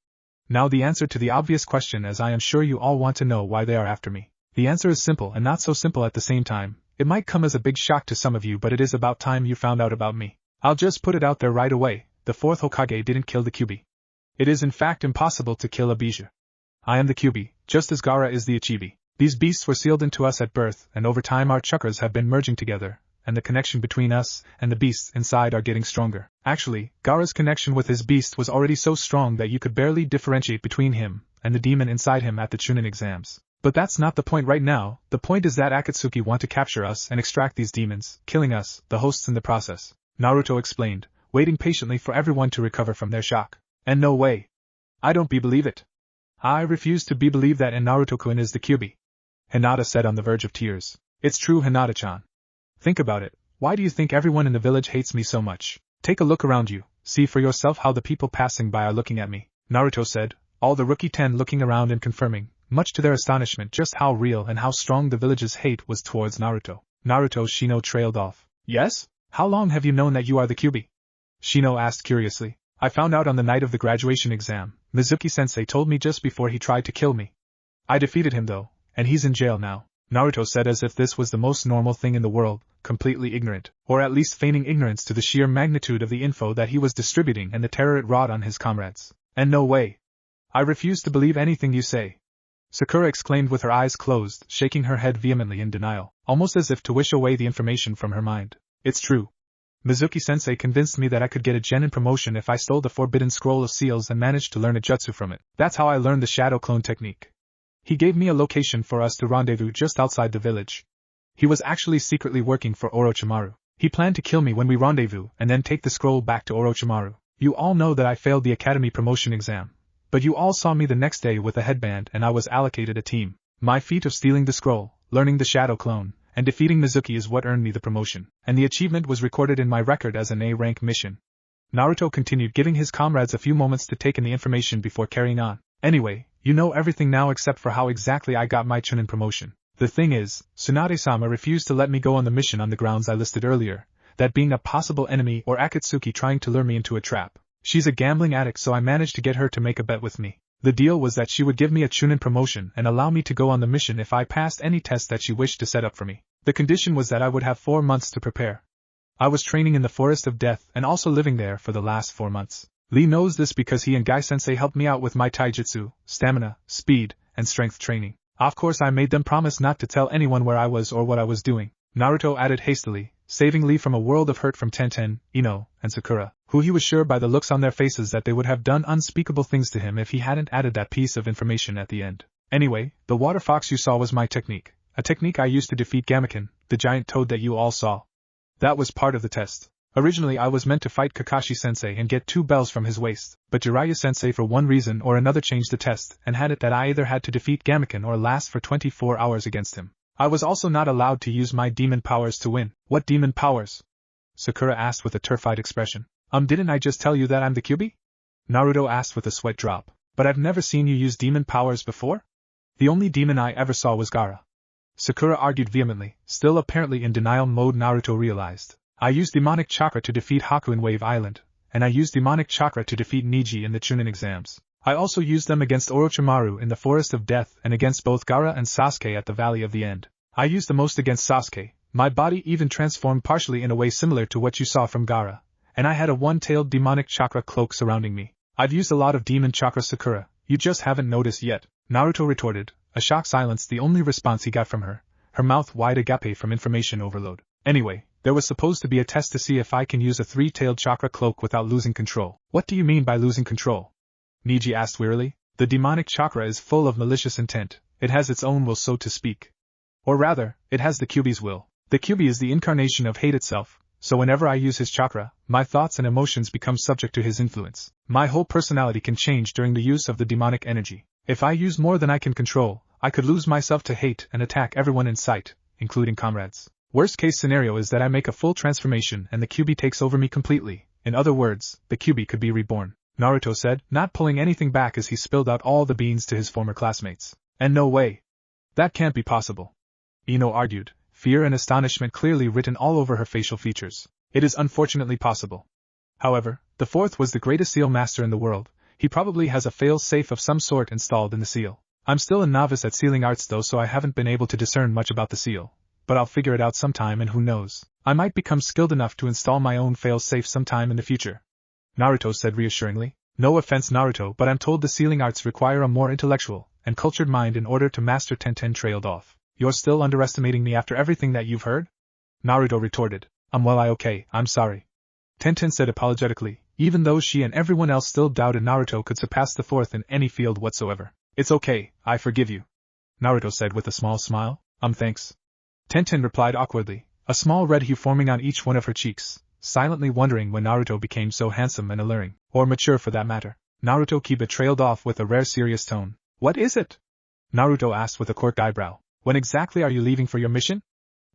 Now the answer to the obvious question, as I am sure you all want to know why they are after me. The answer is simple and not so simple at the same time. It might come as a big shock to some of you, but it is about time you found out about me. I'll just put it out there right away, the 4th Hokage didn't kill the Kyuubi. It is in fact impossible to kill a Bijou. I am the Kyuubi, just as Gaara is the Ichibi. These beasts were sealed into us at birth, and over time our chakras have been merging together, and the connection between us and the beasts inside are getting stronger. Actually, Gaara's connection with his beast was already so strong that you could barely differentiate between him and the demon inside him at the Chunin exams. But that's not the point right now. The point is that Akatsuki want to capture us and extract these demons, killing us, the hosts in the process. Naruto explained, waiting patiently for everyone to recover from their shock. And no way. I don't believe it. I refuse to believe that Naruto-kun is the Kyuubi. Hinata said on the verge of tears. It's true, Hinata-chan. Think about it. Why do you think everyone in the village hates me so much? Take a look around you, see for yourself how the people passing by are looking at me. Naruto said, all the rookie 10 looking around and confirming, much to their astonishment, just how real and how strong the village's hate was towards Naruto. Naruto Shino trailed off. Yes? How long have you known that you are the Kyuubi? Shino asked curiously. I found out on the night of the graduation exam. Mizuki-sensei told me just before he tried to kill me. I defeated him though, and he's in jail now. Naruto said as if this was the most normal thing in the world, completely ignorant, or at least feigning ignorance to the sheer magnitude of the info that he was distributing and the terror it wrought on his comrades. And no way. I refuse to believe anything you say. Sakura exclaimed with her eyes closed, shaking her head vehemently in denial, almost as if to wish away the information from her mind. It's true. Mizuki-sensei convinced me that I could get a genin promotion if I stole the forbidden scroll of seals and managed to learn a jutsu from it. That's how I learned the shadow clone technique. He gave me a location for us to rendezvous just outside the village. He was actually secretly working for Orochimaru. He planned to kill me when we rendezvous and then take the scroll back to Orochimaru. You all know that I failed the academy promotion exam. But you all saw me the next day with a headband and I was allocated a team. My feat of stealing the scroll, learning the shadow clone, and defeating Mizuki is what earned me the promotion, and the achievement was recorded in my record as an A-rank mission. Naruto continued, giving his comrades a few moments to take in the information before carrying on. Anyway, you know everything now except for how exactly I got my Chunin promotion. The thing is, Tsunade-sama refused to let me go on the mission on the grounds I listed earlier, that being a possible enemy or Akatsuki trying to lure me into a trap. She's a gambling addict, so I managed to get her to make a bet with me. The deal was that she would give me a Chunin promotion and allow me to go on the mission if I passed any test that she wished to set up for me. The condition was that I would have 4 months to prepare. I was training in the Forest of Death and also living there for the last 4 months. Lee knows this because he and Gai-sensei helped me out with my taijutsu, stamina, speed, and strength training. Of course I made them promise not to tell anyone where I was or what I was doing. Naruto added hastily, saving Lee from a world of hurt from Tenten, Ino, and Sakura, who he was sure by the looks on their faces that they would have done unspeakable things to him if he hadn't added that piece of information at the end. Anyway, the water fox you saw was my technique, a technique I used to defeat Gamaken, the giant toad that you all saw. That was part of the test. Originally I was meant to fight Kakashi-sensei and get 2 bells from his waist, but Jiraiya-sensei for one reason or another changed the test and had it that I either had to defeat Gamaken or last for 24 hours against him. I was also not allowed to use my demon powers to win. What demon powers? Sakura asked with a terrified expression. Didn't I just tell you that I'm the Kyuubi? Naruto asked with a sweat drop. But I've never seen you use demon powers before? The only demon I ever saw was Gaara. Sakura argued vehemently, still apparently in denial mode. Naruto realized. I used demonic chakra to defeat Haku in Wave Island, and I used demonic chakra to defeat Niji in the Chunin exams. I also used them against Orochimaru in the Forest of Death and against both Gaara and Sasuke at the Valley of the End. I used the most against Sasuke. My body even transformed partially in a way similar to what you saw from Gaara, and I had a one-tailed demonic chakra cloak surrounding me. I've used a lot of demon chakra, Sakura, you just haven't noticed yet, Naruto retorted, a shocked silence the only response he got from her, her mouth wide agape from information overload. Anyway, there was supposed to be a test to see if I can use a 3-tailed chakra cloak without losing control. What do you mean by losing control? Niji asked wearily. The demonic chakra is full of malicious intent, it has its own will, so to speak. Or rather, it has the Kyuubi's will. The Kyuubi is the incarnation of hate itself, so whenever I use his chakra, my thoughts and emotions become subject to his influence. My whole personality can change during the use of the demonic energy. If I use more than I can control, I could lose myself to hate and attack everyone in sight, including comrades. Worst case scenario is that I make a full transformation and the Kyuubi takes over me completely. In other words, the Kyuubi could be reborn, Naruto said, not pulling anything back as he spilled out all the beans to his former classmates. And no way. That can't be possible. Ino argued, fear and astonishment clearly written all over her facial features. It is unfortunately possible. However, the 4th was the greatest seal master in the world. He probably has a fail-safe of some sort installed in the seal. I'm still a novice at sealing arts though, so I haven't been able to discern much about the seal. but I'll figure it out sometime, and who knows, I might become skilled enough to install my own fail-safe sometime in the future," Naruto said reassuringly. "No offense, Naruto, but I'm told the sealing arts require a more intellectual and cultured mind in order to master." Tenten trailed off. "You're still underestimating me after everything that you've heard?" Naruto retorted. I'm sorry," Tenten said apologetically, even though she and everyone else still doubted Naruto could surpass the fourth in any field whatsoever. "It's okay, I forgive you," Naruto said with a small smile. Thanks," Tenten replied awkwardly, a small red hue forming on each one of her cheeks, silently wondering when Naruto became so handsome and alluring, or mature for that matter. Naruto Kiba trailed off with a rare serious tone. "What is it?" Naruto asked with a quirked eyebrow. "When exactly are you leaving for your mission?"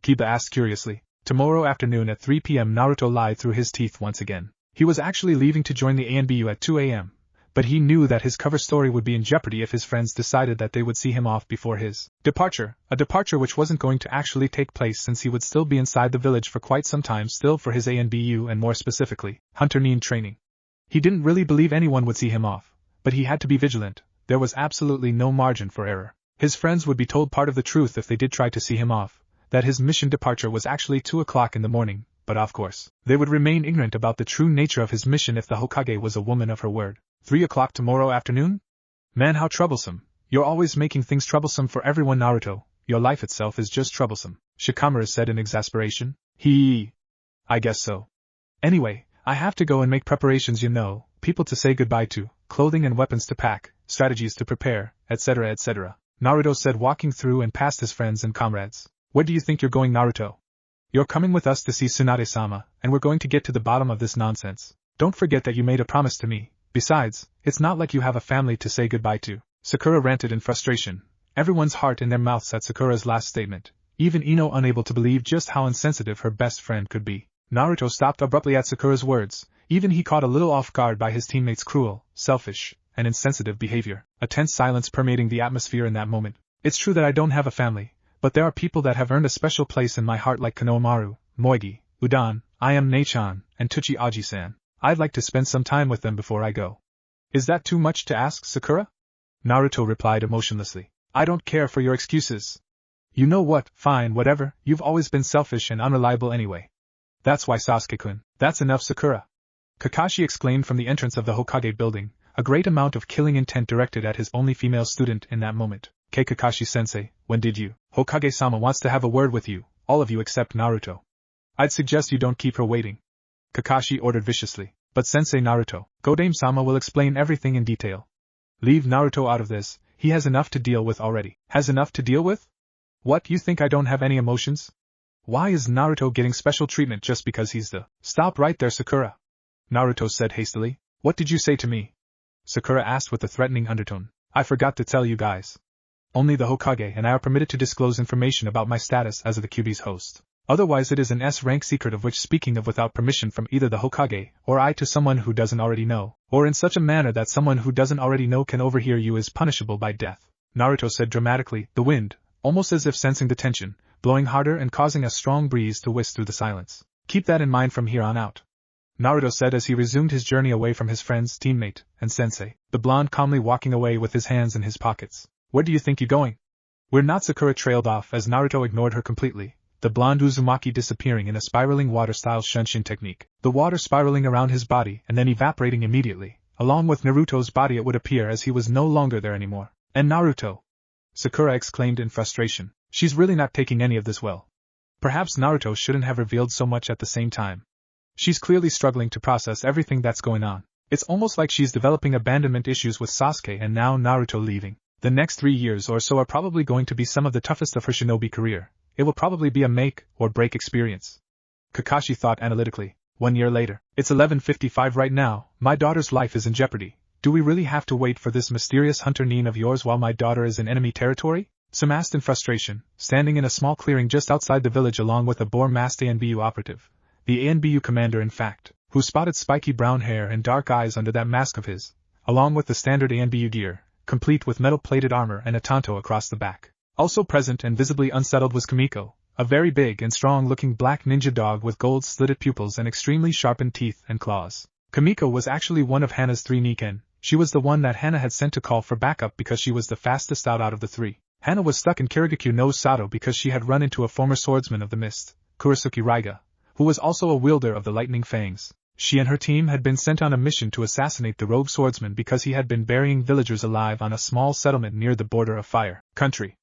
Kiba asked curiously. Tomorrow afternoon at 3 p.m. Naruto lied through his teeth once again. He was actually leaving to join the ANBU at 2 a.m., but he knew that his cover story would be in jeopardy if his friends decided that they would see him off before his departure, a departure which wasn't going to actually take place since he would still be inside the village for quite some time still for his ANBU and more specifically, Hunter Nin training. He didn't really believe anyone would see him off, but he had to be vigilant. There was absolutely no margin for error. His friends would be told part of the truth if they did try to see him off, that his mission departure was actually 2 o'clock in the morning, but of course, they would remain ignorant about the true nature of his mission if the Hokage was a woman of her word. 3 o'clock tomorrow afternoon? Man, how troublesome. You're always making things troublesome for everyone, Naruto. Your life itself is just troublesome, Shikamaru said in exasperation. I guess so. Anyway, I have to go and make preparations, people to say goodbye to, clothing and weapons to pack, strategies to prepare, etc., etc., Naruto said, walking through and past his friends and comrades. Where do you think you're going, Naruto? You're coming with us to see Tsunade-sama, and we're going to get to the bottom of this nonsense. Don't forget that you made a promise to me. Besides, it's not like you have a family to say goodbye to. Sakura ranted in frustration, everyone's heart in their mouths at Sakura's last statement, even Ino unable to believe just how insensitive her best friend could be. Naruto stopped abruptly at Sakura's words, even he caught a little off guard by his teammates' cruel, selfish, and insensitive behavior. A tense silence permeating the atmosphere in that moment. It's true that I don't have a family, but there are people that have earned a special place in my heart like Konohamaru, Moigi, Udan, Ayame Nei-chan, and Tuchi Aji-san. I'd like to spend some time with them before I go. Is that too much to ask, Sakura? Naruto replied emotionlessly. I don't care for your excuses. You know what, fine, whatever, you've always been selfish and unreliable anyway. That's why, Sasuke-kun. That's enough, Sakura. Kakashi exclaimed from the entrance of the Hokage building, a great amount of killing intent directed at his only female student in that moment. Kakashi-sensei, when did you? Hokage-sama wants to have a word with you, all of you except Naruto. I'd suggest you don't keep her waiting. Kakashi ordered viciously. But Sensei Naruto, Godame-sama will explain everything in detail. Leave Naruto out of this, he has enough to deal with already. Has enough to deal with? What, you think I don't have any emotions? Why is Naruto getting special treatment just because he's the— Stop right there, Sakura. Naruto said hastily. What did you say to me? Sakura asked with a threatening undertone. I forgot to tell you guys. Only the Hokage and I are permitted to disclose information about my status as the QB's host. Otherwise it is an S-rank secret of which speaking of without permission from either the Hokage or I to someone who doesn't already know, or in such a manner that someone who doesn't already know can overhear you is punishable by death. Naruto said dramatically, the wind, almost as if sensing the tension, blowing harder and causing a strong breeze to whisk through the silence. Keep that in mind from here on out. Naruto said as he resumed his journey away from his friend's teammate and sensei, the blonde calmly walking away with his hands in his pockets. Where do you think you're going? We're not. Sakura trailed off as Naruto ignored her completely, the blonde Uzumaki disappearing in a spiraling water-style Shunshin technique, the water spiraling around his body and then evaporating immediately, along with Naruto's body it would appear as he was no longer there anymore. And Naruto! Sakura exclaimed in frustration. She's really not taking any of this well. Perhaps Naruto shouldn't have revealed so much at the same time. She's clearly struggling to process everything that's going on. It's almost like she's developing abandonment issues with Sasuke and now Naruto leaving. The next 3 years or so are probably going to be some of the toughest of her shinobi career. It will probably be a make or break experience. Kakashi thought analytically. 1 year later. It's 11:55 right now. My daughter's life is in jeopardy. Do we really have to wait for this mysterious Hunter Nin of yours while my daughter is in enemy territory? Some asked in frustration, standing in a small clearing just outside the village along with a boar-masked ANBU operative. The ANBU commander, in fact, who spotted spiky brown hair and dark eyes under that mask of his, along with the standard ANBU gear, complete with metal-plated armor and a tanto across the back. Also present and visibly unsettled was Kimiko, a very big and strong-looking black ninja dog with gold-slitted pupils and extremely sharpened teeth and claws. Kimiko was actually one of Hana's 3 Niken. She was the one that Hana had sent to call for backup because she was the fastest out of the 3. Hana was stuck in Kirigakyu no Sato because she had run into a former swordsman of the mist, Kurasuki Raiga, who was also a wielder of the lightning fangs. She and her team had been sent on a mission to assassinate the rogue swordsman because he had been burying villagers alive on a small settlement near the border of Fire Country.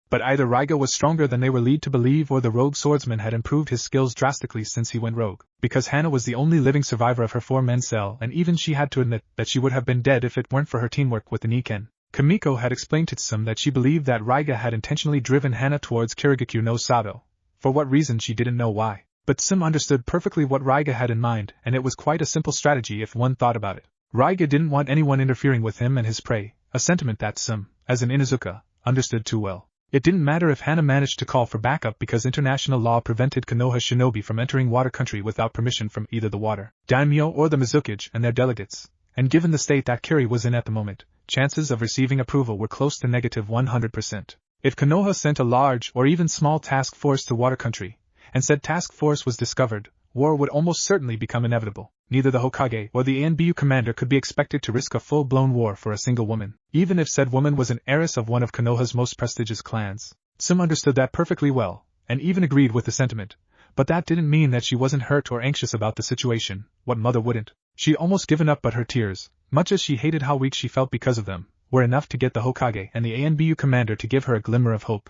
But either Raiga was stronger than they were led to believe or the rogue swordsman had improved his skills drastically since he went rogue, because Hana was the only living survivor of her four-man cell, and even she had to admit that she would have been dead if it weren't for her teamwork with the Niken. Kamiko had explained to Tsum that she believed that Raiga had intentionally driven Hana towards Kirigakyu no Sato. For what reason she didn't know why. But Tsum understood perfectly what Raiga had in mind, and it was quite a simple strategy if one thought about it. Raiga didn't want anyone interfering with him and his prey, a sentiment that Tsum, as an Inuzuka, understood too well. It didn't matter if Hana managed to call for backup because international law prevented Konoha shinobi from entering water country without permission from either the water daimyo or the Mizukage and their delegates, and given the state that Kiri was in at the moment, chances of receiving approval were close to negative 100%. If Konoha sent a large or even small task force to water country, and said task force was discovered, war would almost certainly become inevitable. Neither the Hokage or the ANBU commander could be expected to risk a full-blown war for a single woman, even if said woman was an heiress of one of Konoha's most prestigious clans. Tsum understood that perfectly well, and even agreed with the sentiment, but that didn't mean that she wasn't hurt or anxious about the situation. What mother wouldn't? She'd almost given up, but her tears, much as she hated how weak she felt because of them, were enough to get the Hokage and the ANBU commander to give her a glimmer of hope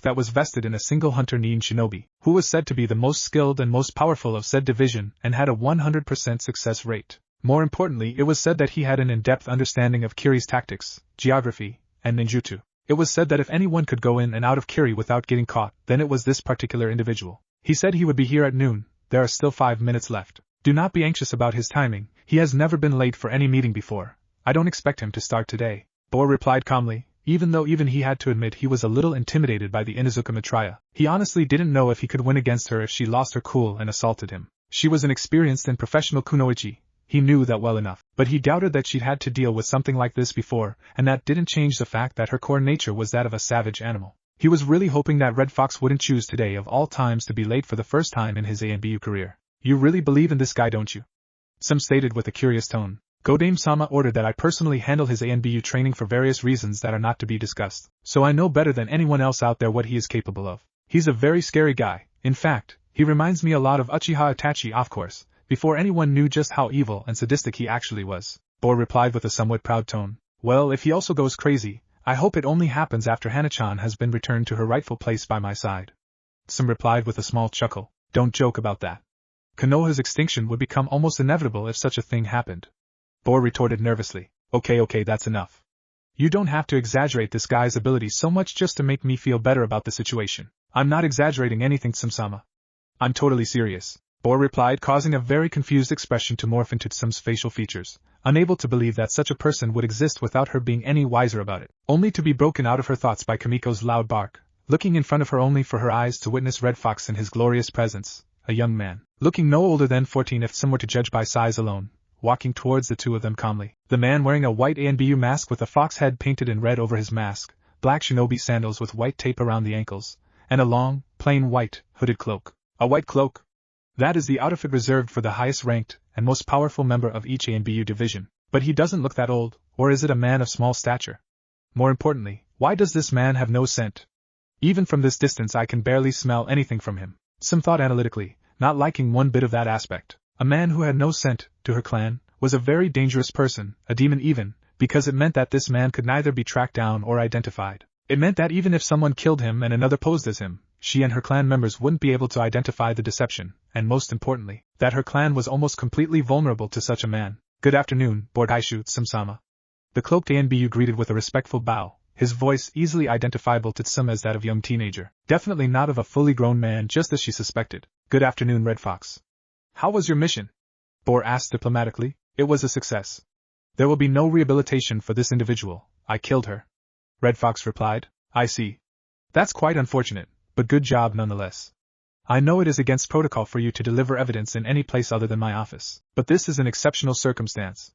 that was vested in a single hunter Nin shinobi, who was said to be the most skilled and most powerful of said division and had a 100% success rate. More importantly, it was said that he had an in-depth understanding of Kiri's tactics, geography, and ninjutsu. It was said that if anyone could go in and out of Kiri without getting caught, then it was this particular individual. He said he would be here at noon. There are still 5 minutes left. Do not be anxious about his timing. He has never been late for any meeting before. I don't expect him to start today, Bo replied calmly, even though even he had to admit he was a little intimidated by the Inuzuka Maitreya. He honestly didn't know if he could win against her if she lost her cool and assaulted him. She was an experienced and professional kunoichi, he knew that well enough, but he doubted that she'd had to deal with something like this before, and that didn't change the fact that her core nature was that of a savage animal. He was really hoping that Red Fox wouldn't choose today of all times to be late for the first time in his ANBU career. You really believe in this guy, don't you? Tsum stated with a curious tone. Godame-sama ordered that I personally handle his ANBU training for various reasons that are not to be discussed, so I know better than anyone else out there what he is capable of. He's a very scary guy. In fact, he reminds me a lot of Uchiha Itachi, of course, before anyone knew just how evil and sadistic he actually was. Bo replied with a somewhat proud tone. Well, if he also goes crazy, I hope it only happens after Hana-chan has been returned to her rightful place by my side. Tsum replied with a small chuckle. Don't joke about that. Konoha's extinction would become almost inevitable if such a thing happened. Bo retorted nervously. Okay, that's enough. You don't have to exaggerate this guy's abilities so much just to make me feel better about the situation. I'm not exaggerating anything, Tsum-sama. I'm totally serious, Bo replied, causing a very confused expression to morph into Tsum's facial features, unable to believe that such a person would exist without her being any wiser about it, only to be broken out of her thoughts by Kamiko's loud bark, looking in front of her only for her eyes to witness Red Fox in his glorious presence, a young man, looking no older than 14 if some were to judge by size alone, walking towards the two of them calmly. The man wearing a white ANBU mask with a fox head painted in red over his mask, black shinobi sandals with white tape around the ankles, and a long, plain white, hooded cloak. A white cloak? That is the outfit reserved for the highest ranked and most powerful member of each ANBU division. But he doesn't look that old, or is it a man of small stature? More importantly, why does this man have no scent? Even from this distance I can barely smell anything from him. Tsum thought analytically, not liking one bit of that aspect. A man who had no scent, to her clan, was a very dangerous person, a demon even, because it meant that this man could neither be tracked down or identified. It meant that even if someone killed him and another posed as him, she and her clan members wouldn't be able to identify the deception, and most importantly, that her clan was almost completely vulnerable to such a man. Good afternoon, Bordaishu Tsum-sama. The cloaked ANBU greeted with a respectful bow, his voice easily identifiable to Tsum as that of a young teenager, definitely not of a fully grown man just as she suspected. Good afternoon, Red Fox. How was your mission? Bor asked diplomatically. It was a success. There will be no rehabilitation for this individual. I killed her. Red Fox replied. I see. That's quite unfortunate, but good job nonetheless. I know it is against protocol for you to deliver evidence in any place other than my office, but this is an exceptional circumstance.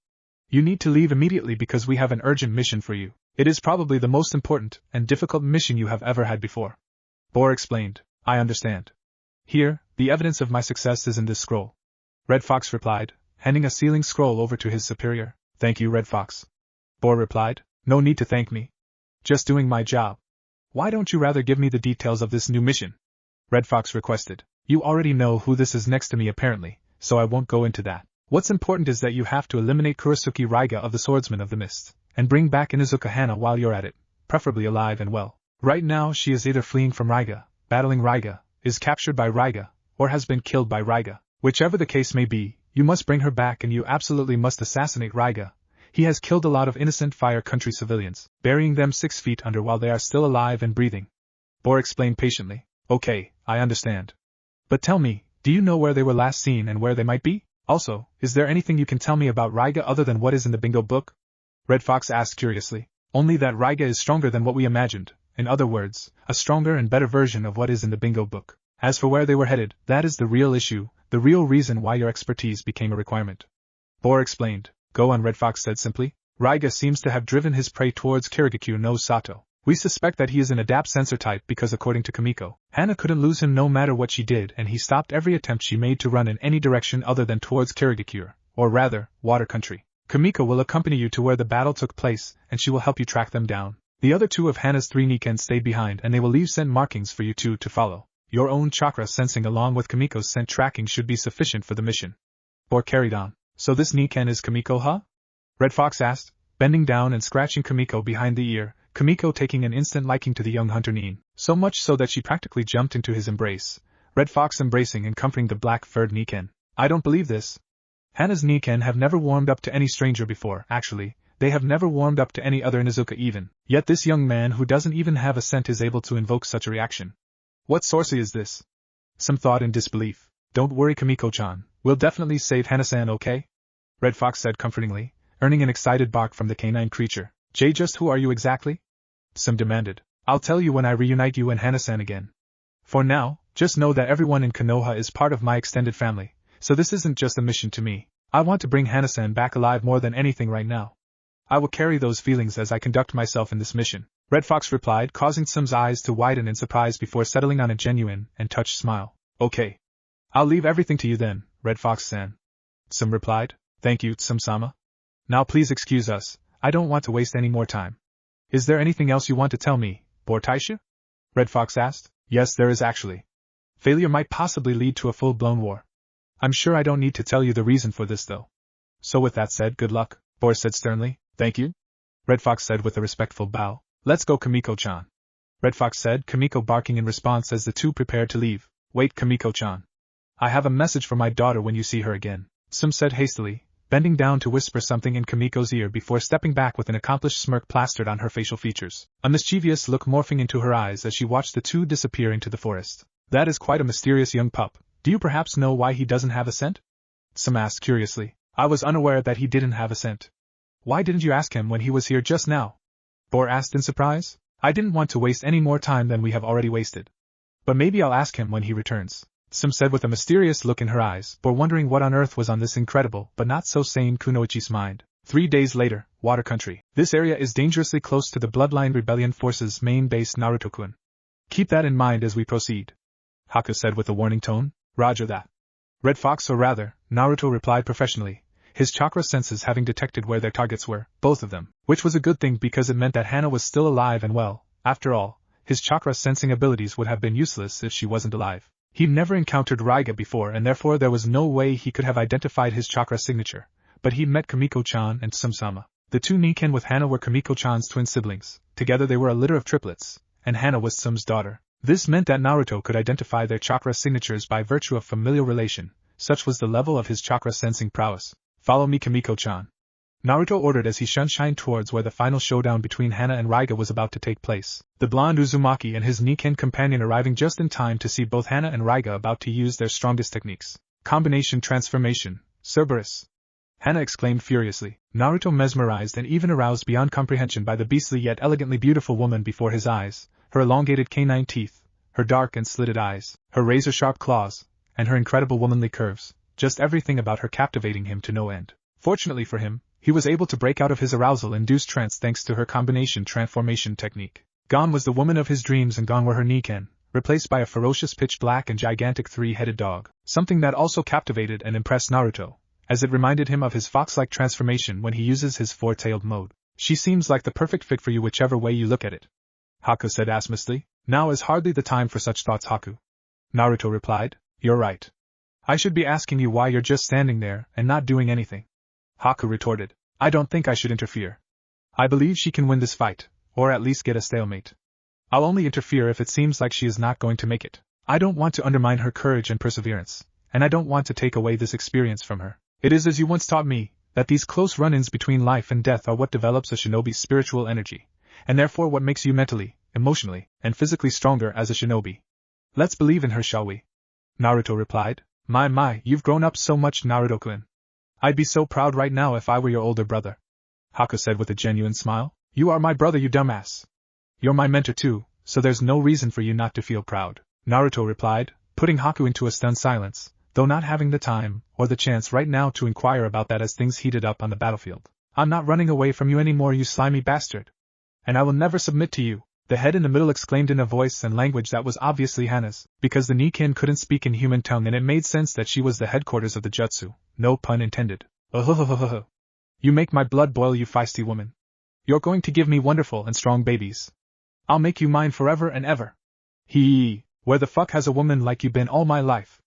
You need to leave immediately because we have an urgent mission for you. It is probably the most important and difficult mission you have ever had before. Bor explained. I understand. Here, the evidence of my success is in this scroll. Red Fox replied, handing a sealing scroll over to his superior. Thank you, Red Fox. Bor replied. No need to thank me. Just doing my job. Why don't you rather give me the details of this new mission? Red Fox requested. You already know who this is next to me apparently, so I won't go into that. What's important is that you have to eliminate Kurasuki Raiga of the Swordsman of the Mist, and bring back Inuzuka Hana while you're at it, preferably alive and well. Right now she is either fleeing from Raiga, battling Raiga, is captured by Raiga, or has been killed by Raiga. Whichever the case may be, you must bring her back and you absolutely must assassinate Raiga. He has killed a lot of innocent Fire Country civilians, burying them 6 feet under while they are still alive and breathing. Bor explained patiently. Okay, I understand. But tell me, do you know where they were last seen and where they might be? Also, is there anything you can tell me about Raiga other than what is in the bingo book? Red Fox asked curiously. Only that Raiga is stronger than what we imagined, in other words, a stronger and better version of what is in the bingo book. As for where they were headed, that is the real issue, the real reason why your expertise became a requirement. Bor explained. Go on, Red Fox said simply. Raiga seems to have driven his prey towards Kirigakure no Sato. We suspect that he is an adapt sensor type because according to Kamiko, Hana couldn't lose him no matter what she did and he stopped every attempt she made to run in any direction other than towards Kirigakure, or rather, Water Country. Kamiko will accompany you to where the battle took place and she will help you track them down. The other 2 of Hana's 3 Niken stayed behind and they will leave scent markings for you two to follow. Your own chakra sensing along with Kamiko's scent tracking should be sufficient for the mission. Bor carried on. So this Niken is Kamiko, huh? Red Fox asked, bending down and scratching Kamiko behind the ear, Kamiko taking an instant liking to the young hunter Nin, so much so that she practically jumped into his embrace. Red Fox embracing and comforting the black-furred Niken. I don't believe this. Hana's Niken have never warmed up to any stranger before, actually, they have never warmed up to any other Inuzuka even, yet this young man who doesn't even have a scent is able to invoke such a reaction. What sorcery is this? Some thought in disbelief. Don't worry Kamiko-chan, we'll definitely save Hana-san, okay? Red Fox said comfortingly, earning an excited bark from the canine creature. Jay, just who are you exactly? Some demanded. I'll tell you when I reunite you and Hana-san again. For now, just know that everyone in Konoha is part of my extended family, so this isn't just a mission to me. I want to bring Hana-san back alive more than anything right now. I will carry those feelings as I conduct myself in this mission, Red Fox replied, causing Tsum's eyes to widen in surprise before settling on a genuine and touched smile. Okay. I'll leave everything to you then, Red Fox-san. Tsum replied. Thank you, Tsum-sama. Now please excuse us, I don't want to waste any more time. Is there anything else you want to tell me, Bor Taisha? Red Fox asked. Yes, there is actually. Failure might possibly lead to a full-blown war. I'm sure I don't need to tell you the reason for this though. So with that said, good luck, Bor said sternly. Thank you. Red Fox said with a respectful bow. Let's go, Kamiko-chan. Red Fox said, Kamiko barking in response as the two prepared to leave. Wait, Kamiko-chan. I have a message for my daughter when you see her again, Tsum said hastily, bending down to whisper something in Kamiko's ear before stepping back with an accomplished smirk plastered on her facial features, a mischievous look morphing into her eyes as she watched the two disappear into the forest. That is quite a mysterious young pup. Do you perhaps know why he doesn't have a scent? Tsum asked curiously. I was unaware that he didn't have a scent. Why didn't you ask him when he was here just now? Bor asked in surprise. I didn't want to waste any more time than we have already wasted. But maybe I'll ask him when he returns, Tsum said with a mysterious look in her eyes, Bor wondering what on earth was on this incredible but not so sane Kunoichi's mind. 3 days later, Water Country. This area is dangerously close to the Bloodline Rebellion Force's main base Naruto-kun. Keep that in mind as we proceed, Haku said with a warning tone. Roger that. Red Fox, or rather, Naruto replied professionally, his chakra senses having detected where their targets were, both of them, which was a good thing because it meant that Hana was still alive and well. After all, his chakra sensing abilities would have been useless if she wasn't alive. He'd never encountered Raiga before and therefore there was no way he could have identified his chakra signature, but he'd met Kamiko-chan and Tsum-sama. The two Niken with Hana were Kamiko-chan's twin siblings, together they were a litter of triplets, and Hana was Tsum's daughter. This meant that Naruto could identify their chakra signatures by virtue of familial relation, such was the level of his chakra sensing prowess. Follow me, Kamiko-chan, Naruto ordered as he shined towards where the final showdown between Hana and Raiga was about to take place, the blonde Uzumaki and his Niken companion arriving just in time to see both Hana and Raiga about to use their strongest techniques. Combination transformation, Cerberus! Hana exclaimed furiously, Naruto mesmerized and even aroused beyond comprehension by the beastly yet elegantly beautiful woman before his eyes, her elongated canine teeth, her dark and slitted eyes, her razor-sharp claws, and her incredible womanly curves, just everything about her captivating him to no end. Fortunately for him, he was able to break out of his arousal-induced trance thanks to her combination transformation technique. Gone was the woman of his dreams and gone were her Niken, replaced by a ferocious pitch-black and gigantic three-headed dog, something that also captivated and impressed Naruto, as it reminded him of his fox-like transformation when he uses his four-tailed mode. She seems like the perfect fit for you whichever way you look at it. Haku said aimlessly. Now is hardly the time for such thoughts, Haku. Naruto replied. You're right. I should be asking you why you're just standing there and not doing anything. Haku retorted. I don't think I should interfere. I believe she can win this fight, or at least get a stalemate. I'll only interfere if it seems like she is not going to make it. I don't want to undermine her courage and perseverance, and I don't want to take away this experience from her. It is as you once taught me, that these close run-ins between life and death are what develops a shinobi's spiritual energy, and therefore what makes you mentally, emotionally, and physically stronger as a shinobi. Let's believe in her, shall we? Naruto replied. My, you've grown up so much, Naruto-kun. I'd be so proud right now if I were your older brother. Haku said with a genuine smile. You are my brother, you dumbass. You're my mentor too, so there's no reason for you not to feel proud. Naruto replied, putting Haku into a stunned silence, though not having the time or the chance right now to inquire about that as things heated up on the battlefield. I'm not running away from you anymore, you slimy bastard. And I will never submit to you, the head in the middle exclaimed in a voice and language that was obviously Hana's, because the Nikin couldn't speak in human tongue and it made sense that she was the headquarters of the jutsu, no pun intended. You make my blood boil, you feisty woman. You're going to give me wonderful and strong babies. I'll make you mine forever and ever. Where the fuck has a woman like you been all my life?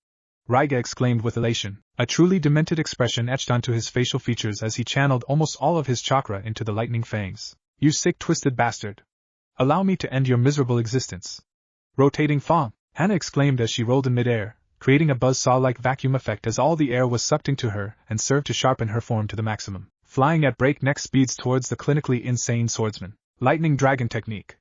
Raiga exclaimed with elation, a truly demented expression etched onto his facial features as he channeled almost all of his chakra into the lightning fangs. You sick, twisted bastard. Allow me to end your miserable existence. Rotating Fong, Hana exclaimed as she rolled in midair, creating a buzzsaw-like vacuum effect as all the air was sucked into her and served to sharpen her form to the maximum, flying at breakneck speeds towards the clinically insane swordsman. Lightning Dragon Technique.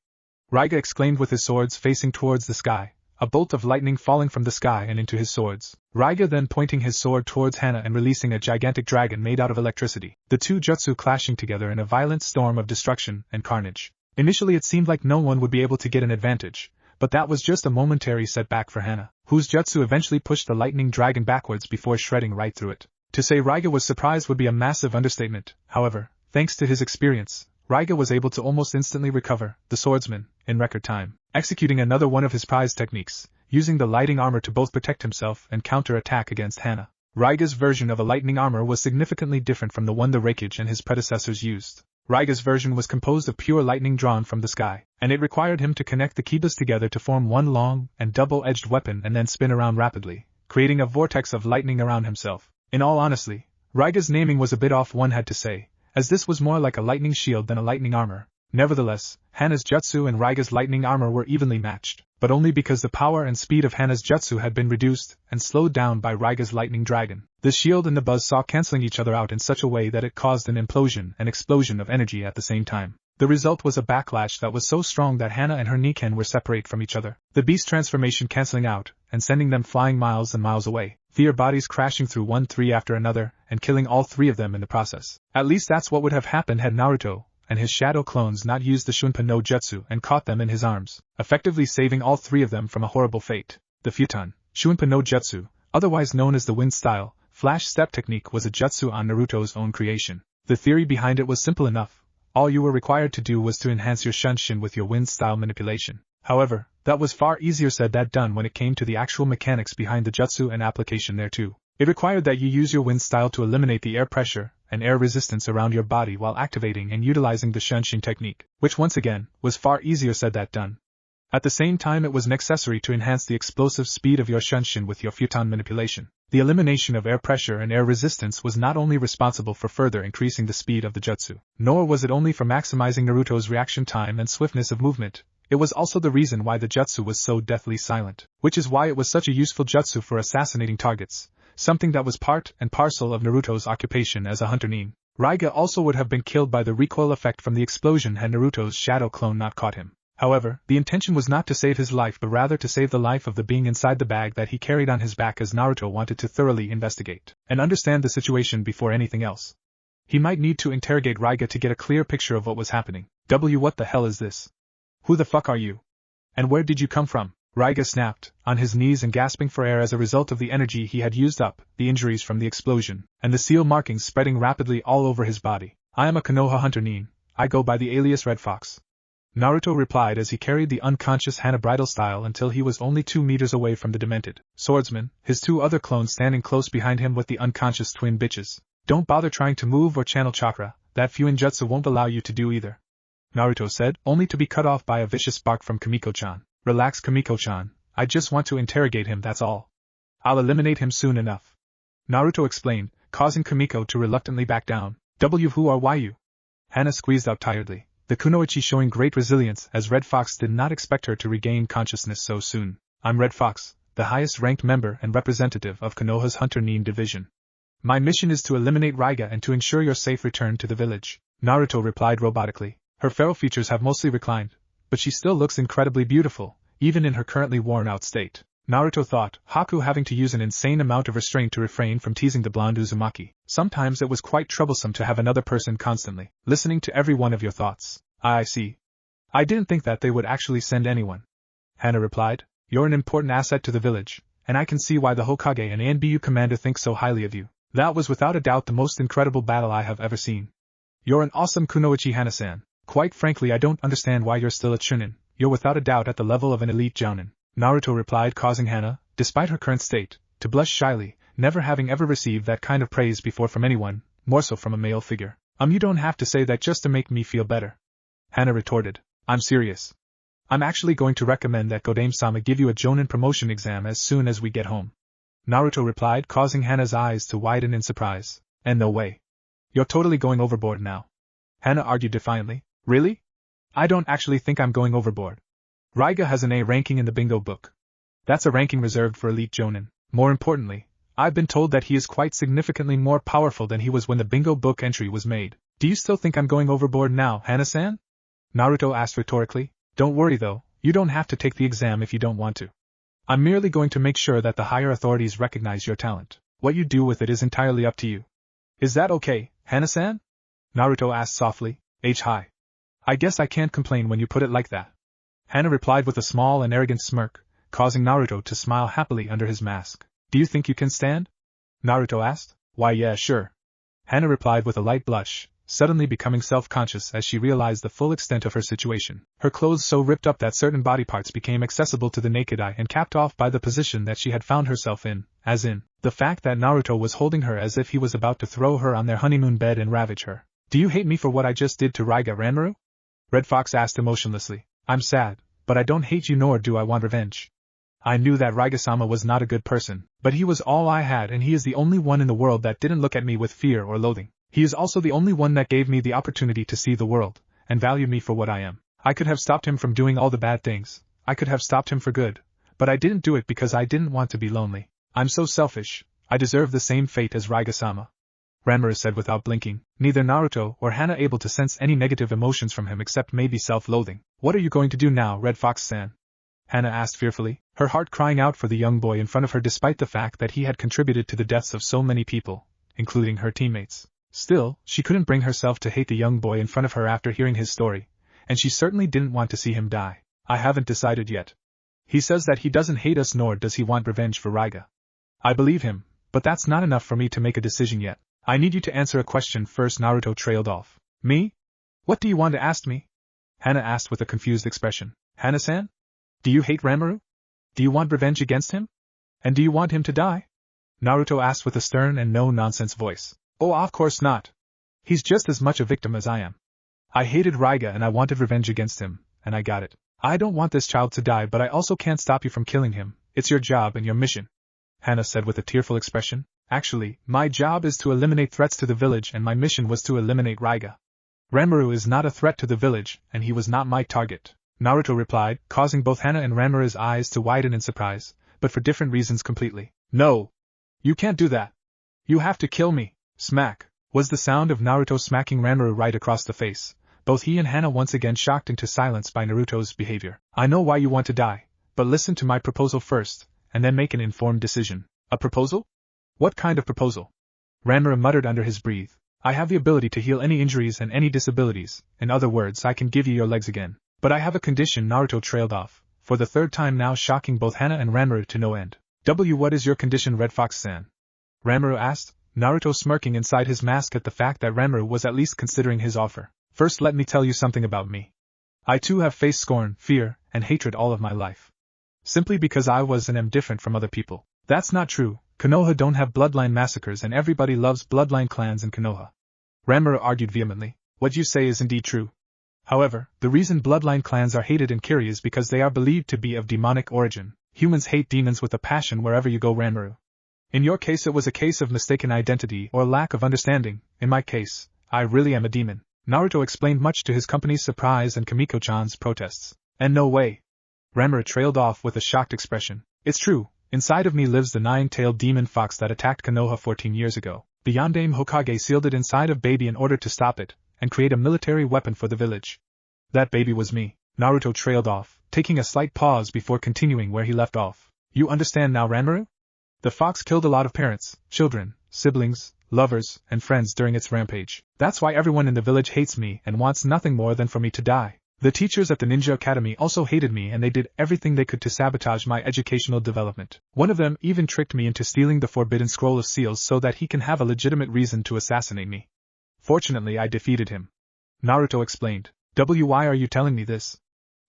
Raiga exclaimed with his swords facing towards the sky, a bolt of lightning falling from the sky and into his swords. Raiga then pointing his sword towards Hana and releasing a gigantic dragon made out of electricity, the two jutsu clashing together in a violent storm of destruction and carnage. Initially it seemed like no one would be able to get an advantage, but that was just a momentary setback for Hana, whose jutsu eventually pushed the lightning dragon backwards before shredding right through it. To say Raiga was surprised would be a massive understatement. However, thanks to his experience, Raiga was able to almost instantly recover the swordsman in record time, executing another one of his prized techniques, using the lighting armor to both protect himself and counter-attack against Hana. Raiga's version of a lightning armor was significantly different from the one the Reikage and his predecessors used. Raiga's version was composed of pure lightning drawn from the sky, and it required him to connect the kibas together to form one long and double-edged weapon and then spin around rapidly, creating a vortex of lightning around himself. In all honesty, Raiga's naming was a bit off, one had to say, as this was more like a lightning shield than a lightning armor. Nevertheless, Hana's jutsu and Raiga's lightning armor were evenly matched, but only because the power and speed of Hana's jutsu had been reduced and slowed down by Raiga's lightning dragon. The shield and the buzzsaw canceling each other out in such a way that it caused an implosion and explosion of energy at the same time. The result was a backlash that was so strong that Hana and her Niken were separate from each other, the beast transformation canceling out and sending them flying miles and miles away, their bodies crashing through one tree after another and killing all three of them in the process. At least that's what would have happened had Naruto and his shadow clones not used the Shunpa no Jutsu and caught them in his arms, effectively saving all three of them from a horrible fate. The Futon, Shunpa no Jutsu, otherwise known as the Wind Style, Flash Step Technique, was a jutsu on Naruto's own creation. The theory behind it was simple enough. All you were required to do was to enhance your Shunshin with your Wind Style manipulation. However, that was far easier said than done when it came to the actual mechanics behind the jutsu and application thereto. It required that you use your Wind Style to eliminate the air pressure and air resistance around your body while activating and utilizing the Shunshin technique, which once again, was far easier said than done. At the same time, it was necessary to enhance the explosive speed of your Shunshin with your Futon manipulation. The elimination of air pressure and air resistance was not only responsible for further increasing the speed of the jutsu, nor was it only for maximizing Naruto's reaction time and swiftness of movement. It was also the reason why the jutsu was so deathly silent, which is why it was such a useful jutsu for assassinating targets, something that was part and parcel of Naruto's occupation as a hunter nin. Raiga also would have been killed by the recoil effect from the explosion had Naruto's shadow clone not caught him. However, the intention was not to save his life but rather to save the life of the being inside the bag that he carried on his back, as Naruto wanted to thoroughly investigate and understand the situation before anything else. He might need to interrogate Raiga to get a clear picture of what was happening. What the hell is this? Who the fuck are you? And where did you come from? Raiga snapped, on his knees and gasping for air as a result of the energy he had used up, the injuries from the explosion, and the seal markings spreading rapidly all over his body. I am a Konoha hunter nin. I go by the alias Red Fox. Naruto replied as he carried the unconscious Hana bridal style until he was only 2 meters away from the demented swordsman, his 2 other clones standing close behind him with the unconscious twin bitches. Don't bother trying to move or channel chakra, that Fuin Jutsu won't allow you to do either. Naruto said, only to be cut off by a vicious bark from Kimiko-chan. Relax, Kimiko-chan, I just want to interrogate him, that's all. I'll eliminate him soon enough. Naruto explained, causing Kimiko to reluctantly back down. Who are you? Hana squeezed out tiredly, the kunoichi showing great resilience as Red Fox did not expect her to regain consciousness so soon. I'm Red Fox, the highest-ranked member and representative of Konoha's Hunter Nin division. My mission is to eliminate Raiga and to ensure your safe return to the village. Naruto replied robotically. Her feral features have mostly reclined, but she still looks incredibly beautiful, even in her currently worn-out state. Naruto thought, Haku having to use an insane amount of restraint to refrain from teasing the blonde Uzumaki. Sometimes it was quite troublesome to have another person constantly listening to every one of your thoughts. I see. I didn't think that they would actually send anyone. Hana replied, you're an important asset to the village, and I can see why the Hokage and ANBU commander think so highly of you. That was without a doubt the most incredible battle I have ever seen. You're an awesome kunoichi, Hana-san. Quite frankly, I don't understand why you're still a chunin. You're without a doubt at the level of an elite jounin. Naruto replied, causing Hana, despite her current state, to blush shyly, never having ever received that kind of praise before from anyone, more so from a male figure. You don't have to say that just to make me feel better. Hana retorted, I'm serious. I'm actually going to recommend that Godame-sama give you a jounin promotion exam as soon as we get home. Naruto replied, causing Hana's eyes to widen in surprise. And no way. You're totally going overboard now. Hana argued defiantly. Really? I don't actually think I'm going overboard. Raiga has an A ranking in the bingo book. That's a ranking reserved for elite jounin. More importantly, I've been told that he is quite significantly more powerful than he was when the bingo book entry was made. Do you still think I'm going overboard now, Hana-san? Naruto asked rhetorically. Don't worry though, you don't have to take the exam if you don't want to. I'm merely going to make sure that the higher authorities recognize your talent. What you do with it is entirely up to you. Is that okay, Hana-san? Naruto asked softly, H-high. I guess I can't complain when you put it like that. Hana replied with a small and arrogant smirk, causing Naruto to smile happily under his mask. Do you think you can stand? Naruto asked. Why yeah, sure. Hana replied with a light blush, suddenly becoming self-conscious as she realized the full extent of her situation. Her clothes so ripped up that certain body parts became accessible to the naked eye and capped off by the position that she had found herself in, as in, the fact that Naruto was holding her as if he was about to throw her on their honeymoon bed and ravage her. Do you hate me for what I just did to Raiga, Ranmaru? Red Fox asked emotionlessly. I'm sad, but I don't hate you nor do I want revenge. I knew that Raiga-sama was not a good person, but he was all I had and he is the only one in the world that didn't look at me with fear or loathing. He is also the only one that gave me the opportunity to see the world, and valued me for what I am. I could have stopped him from doing all the bad things, I could have stopped him for good, but I didn't do it because I didn't want to be lonely. I'm so selfish, I deserve the same fate as Raiga-sama. Ranmaru said without blinking, neither Naruto or Hana able to sense any negative emotions from him except maybe self-loathing. What are you going to do now, Red Fox-san? Hana asked fearfully, her heart crying out for the young boy in front of her despite the fact that he had contributed to the deaths of so many people, including her teammates. Still, she couldn't bring herself to hate the young boy in front of her after hearing his story, and she certainly didn't want to see him die. I haven't decided yet. He says that he doesn't hate us nor does he want revenge for Raiga. I believe him, but that's not enough for me to make a decision yet. I need you to answer a question first. Naruto trailed off. Me? What do you want to ask me? Hana asked with a confused expression. Hana-san? Do you hate Ranmaru? Do you want revenge against him? And do you want him to die? Naruto asked with a stern and no-nonsense voice. Oh, of course not. He's just as much a victim as I am. I hated Raiga and I wanted revenge against him, and I got it. I don't want this child to die, but I also can't stop you from killing him. It's your job and your mission. Hana said with a tearful expression. Actually, my job is to eliminate threats to the village and my mission was to eliminate Raiga. Ranmaru is not a threat to the village, and he was not my target. Naruto replied, causing both Hana and Ranmaru's eyes to widen in surprise, but for different reasons completely. No! You can't do that! You have to kill me! Smack! Was the sound of Naruto smacking Ranmaru right across the face, both he and Hana once again shocked into silence by Naruto's behavior. I know why you want to die, but listen to my proposal first, and then make an informed decision. A proposal? What kind of proposal? Ranmaru muttered under his breath. I have the ability to heal any injuries and any disabilities, in other words I can give you your legs again. But I have a condition. Naruto trailed off, for the third time now shocking both Hana and Ranmaru to no end. What is your condition, Red Fox-san? Ranmaru asked, Naruto smirking inside his mask at the fact that Ranmaru was at least considering his offer. First let me tell you something about me. I too have faced scorn, fear, and hatred all of my life. Simply because I was and am different from other people. That's not true. Konoha don't have bloodline massacres and everybody loves bloodline clans in Konoha. Ranmaru argued vehemently. What you say is indeed true. However, the reason bloodline clans are hated in Kiri is because they are believed to be of demonic origin. Humans hate demons with a passion wherever you go, Ranmaru. In your case it was a case of mistaken identity or lack of understanding. In my case, I really am a demon. Naruto explained, much to his company's surprise and Kimiko-chan's protests. And no way. Ranmaru trailed off with a shocked expression. It's true, inside of me lives the nine-tailed demon fox that attacked Konoha 14 years ago. The Yondaime Hokage sealed it inside of baby in order to stop it, and create a military weapon for the village. That baby was me. Naruto trailed off, taking a slight pause before continuing where he left off. You understand now, Ranmaru? The fox killed a lot of parents, children, siblings, lovers, and friends during its rampage. That's why everyone in the village hates me and wants nothing more than for me to die. The teachers at the Ninja Academy also hated me, and they did everything they could to sabotage my educational development. One of them even tricked me into stealing the Forbidden Scroll of Seals so that he can have a legitimate reason to assassinate me. Fortunately, I defeated him. Naruto explained. Why are you telling me this?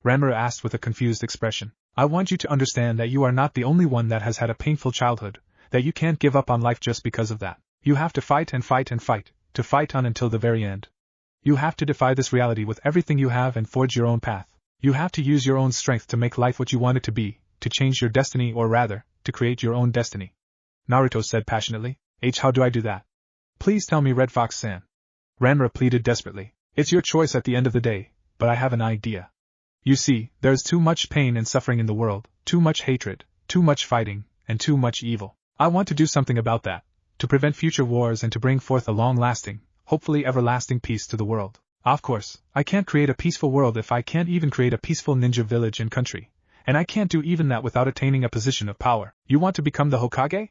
Ranmaru asked with a confused expression. I want you to understand that you are not the only one that has had a painful childhood, that you can't give up on life just because of that. You have to fight and fight and fight, to fight on until the very end. You have to defy this reality with everything you have and forge your own path. You have to use your own strength to make life what you want it to be, to change your destiny, or rather, to create your own destiny. Naruto said passionately. How do I do that? Please tell me, Red Fox-san. Ranmaru pleaded desperately. It's your choice at the end of the day, but I have an idea. You see, there is too much pain and suffering in the world, too much hatred, too much fighting, and too much evil. I want to do something about that, to prevent future wars and to bring forth a long-lasting, hopefully everlasting peace to the world. Of course, I can't create a peaceful world if I can't even create a peaceful ninja village and country, and I can't do even that without attaining a position of power. You want to become the Hokage?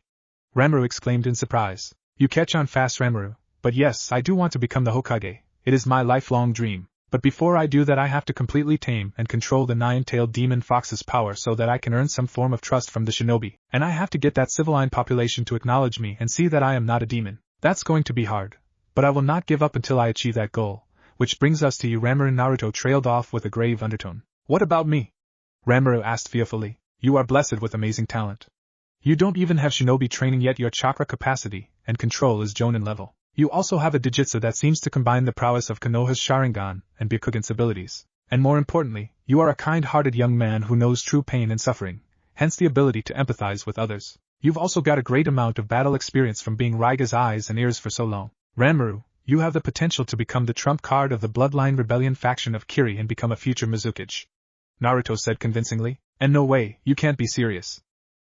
Ranmaru exclaimed in surprise. You catch on fast, Ranmaru, but yes, I do want to become the Hokage. It is my lifelong dream. But before I do that, I have to completely tame and control the nine-tailed demon fox's power so that I can earn some form of trust from the shinobi, and I have to get that civilized population to acknowledge me and see that I am not a demon. That's going to be hard, but I will not give up until I achieve that goal, which brings us to you. Ranmaru and Naruto trailed off with a grave undertone. What about me? Ranmaru asked fearfully. You are blessed with amazing talent. You don't even have shinobi training yet. Your chakra capacity and control is Jonin level. You also have a Dijitsu that seems to combine the prowess of Konoha's Sharingan and Byakugan's abilities. And more importantly, you are a kind-hearted young man who knows true pain and suffering, hence the ability to empathize with others. You've also got a great amount of battle experience from being Raiga's eyes and ears for so long. Ranmaru, you have the potential to become the trump card of the Bloodline Rebellion faction of Kiri and become a future Mizukage. Naruto said convincingly. And no way, you can't be serious.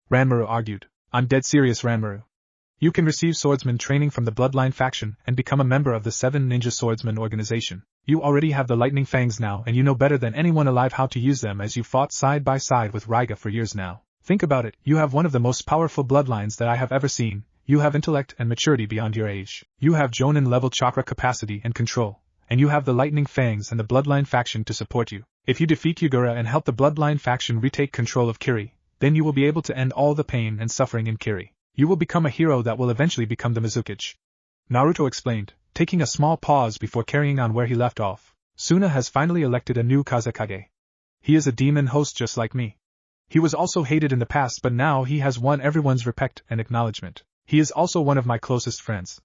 Ranmaru argued. I'm dead serious, Ranmaru. You can receive swordsman training from the Bloodline faction and become a member of the 7 Ninja Swordsman organization. You already have the lightning fangs now, and you know better than anyone alive how to use them, as you fought side by side with Raiga for years now. Think about it, you have one of the most powerful bloodlines that I have ever seen. You have intellect and maturity beyond your age. You have Jonin level chakra capacity and control, and you have the lightning fangs and the Bloodline faction to support you. If you defeat Yugura and help the Bloodline faction retake control of Kiri, then you will be able to end all the pain and suffering in Kiri. You will become a hero that will eventually become the Mizukage. Naruto explained, taking a small pause before carrying on where he left off. Suna has finally elected a new Kazekage. He is a demon host just like me. He was also hated in the past, but now he has won everyone's respect and acknowledgement. He is also one of my closest friends.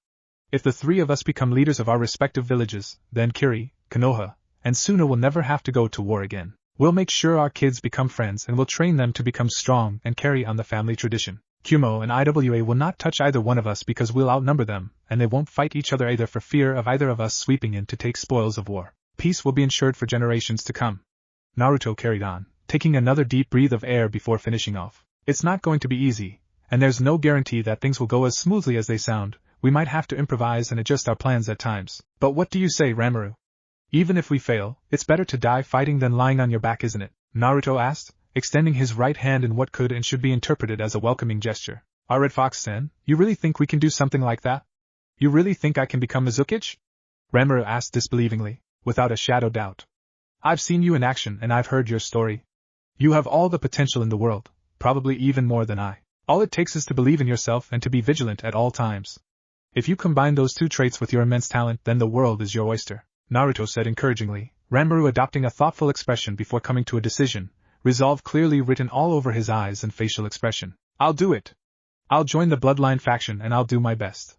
If the 3 of us become leaders of our respective villages, then Kiri, Konoha, and Suna will never have to go to war again. We'll make sure our kids become friends and will train them to become strong and carry on the family tradition. Kumo and Iwa will not touch either one of us because we'll outnumber them, and they won't fight each other either for fear of either of us sweeping in to take spoils of war. Peace will be ensured for generations to come. Naruto carried on, taking another deep breath of air before finishing off. It's not going to be easy, and there's no guarantee that things will go as smoothly as they sound. We might have to improvise and adjust our plans at times. But what do you say, Ranmaru? Even if we fail, it's better to die fighting than lying on your back, isn't it? Naruto asked, extending his right hand in what could and should be interpreted as a welcoming gesture. Red Fox-san, you really think we can do something like that? You really think I can become Mizukage? Ranmaru asked disbelievingly, without a shadow of doubt. I've seen you in action and I've heard your story. You have all the potential in the world, probably even more than I. All it takes is to believe in yourself and to be vigilant at all times. If you combine those 2 traits with your immense talent, then the world is your oyster, Naruto said encouragingly, Ranmaru adopting a thoughtful expression before coming to a decision. Resolve clearly written all over his eyes and facial expression. I'll do it. I'll join the Bloodline faction and I'll do my best.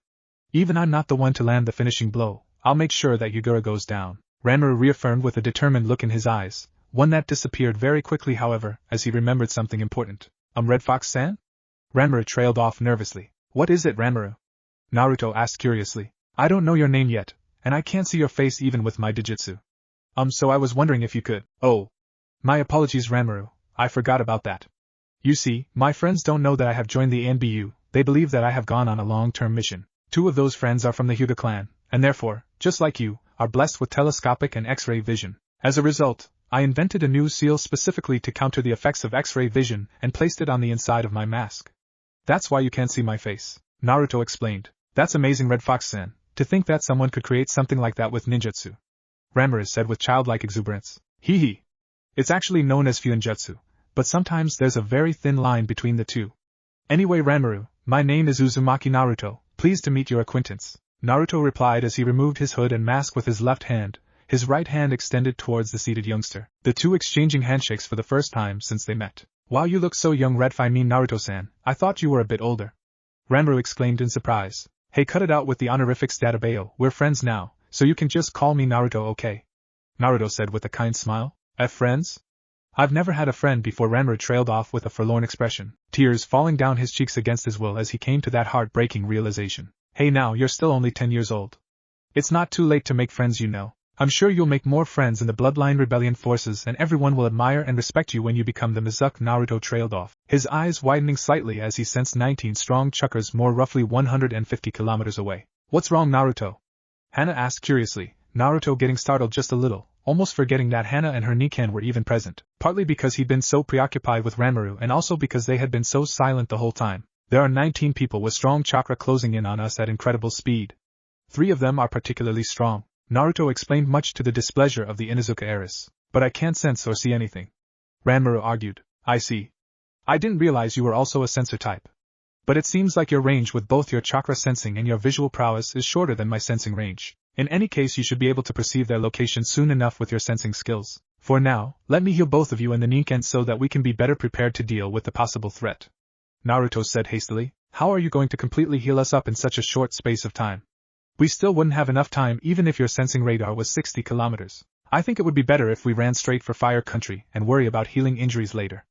Even I'm not the one to land the finishing blow, I'll make sure that Yugura goes down. Ranmaru reaffirmed with a determined look in his eyes, one that disappeared very quickly however, as he remembered something important. Red Fox-san? Ranmaru trailed off nervously. What is it, Ranmaru? Naruto asked curiously. I don't know your name yet, and I can't see your face even with my Dijitsu. So I was wondering if you could. Oh. My apologies, Ranmaru, I forgot about that. You see, my friends don't know that I have joined the ANBU, they believe that I have gone on a long-term mission. 2 of those friends are from the Hyuga clan, and therefore, just like you, are blessed with telescopic and X-ray vision. As a result, I invented a new seal specifically to counter the effects of X-ray vision and placed it on the inside of my mask. That's why you can't see my face, Naruto explained. That's amazing, Red Fox-san, to think that someone could create something like that with ninjutsu. Ranmaru said with childlike exuberance. Hee hee. It's actually known as Fuinjutsu, but sometimes there's a very thin line between the two. Anyway, Ranmaru, my name is Uzumaki Naruto, pleased to meet your acquaintance. Naruto replied as he removed his hood and mask with his left hand, his right hand extended towards the seated youngster, the two exchanging handshakes for the first time since they met. Wow, you look so young, Red. I mean Naruto-san, I thought you were a bit older. Ranmaru exclaimed in surprise. Hey, cut it out with the honorifics, Databeo, we're friends now, so you can just call me Naruto, okay? Naruto said with a kind smile. Friends? I've never had a friend before. Ranmaru trailed off with a forlorn expression, tears falling down his cheeks against his will as he came to that heartbreaking realization. Hey now, you're still only 10 years old. It's not too late to make friends, you know. I'm sure you'll make more friends in the Bloodline Rebellion forces and everyone will admire and respect you when you become the Mizuki. Naruto trailed off, his eyes widening slightly as he sensed 19 strong chakras more roughly 150 kilometers away. What's wrong, Naruto? Hana asked curiously, Naruto getting startled just a little, almost forgetting that Hana and her Nikan were even present, partly because he'd been so preoccupied with Ranmaru and also because they had been so silent the whole time. There are 19 people with strong chakra closing in on us at incredible speed. 3 of them are particularly strong. Naruto explained, much to the displeasure of the Inuzuka heiress. But I can't sense or see anything. Ranmaru argued. I see. I didn't realize you were also a sensor type. But it seems like your range with both your chakra sensing and your visual prowess is shorter than my sensing range. In any case, you should be able to perceive their location soon enough with your sensing skills. For now, let me heal both of you in the Nikan so that we can be better prepared to deal with the possible threat. Naruto said hastily. How are you going to completely heal us up in such a short space of time? We still wouldn't have enough time even if your sensing radar was 60 kilometers. I think it would be better if we ran straight for Fire Country and worry about healing injuries later.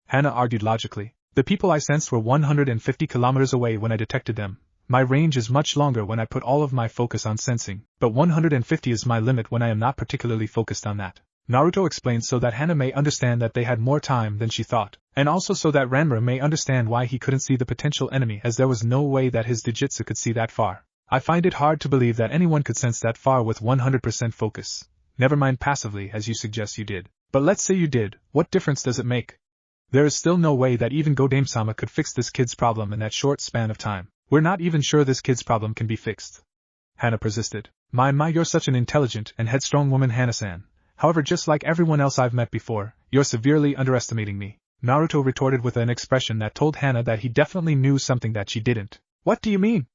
Hana argued logically. The people I sensed were 150 kilometers away when I detected them. My range is much longer when I put all of my focus on sensing, but 150 is my limit when I am not particularly focused on that. Naruto explained so that Hana may understand that they had more time than she thought, and also so that Ranmaru may understand why he couldn't see the potential enemy, as there was no way that his Dijitsu could see that far. I find it hard to believe that anyone could sense that far with 100% focus. Never mind passively as you suggest you did. But let's say you did, what difference does it make? There is still no way that even Godame-sama could fix this kid's problem in that short span of time. We're not even sure this kid's problem can be fixed. Hana persisted. My, you're such an intelligent and headstrong woman, Hana-san. However, just like everyone else I've met before, you're severely underestimating me. Naruto retorted with an expression that told Hana that he definitely knew something that she didn't. What do you mean?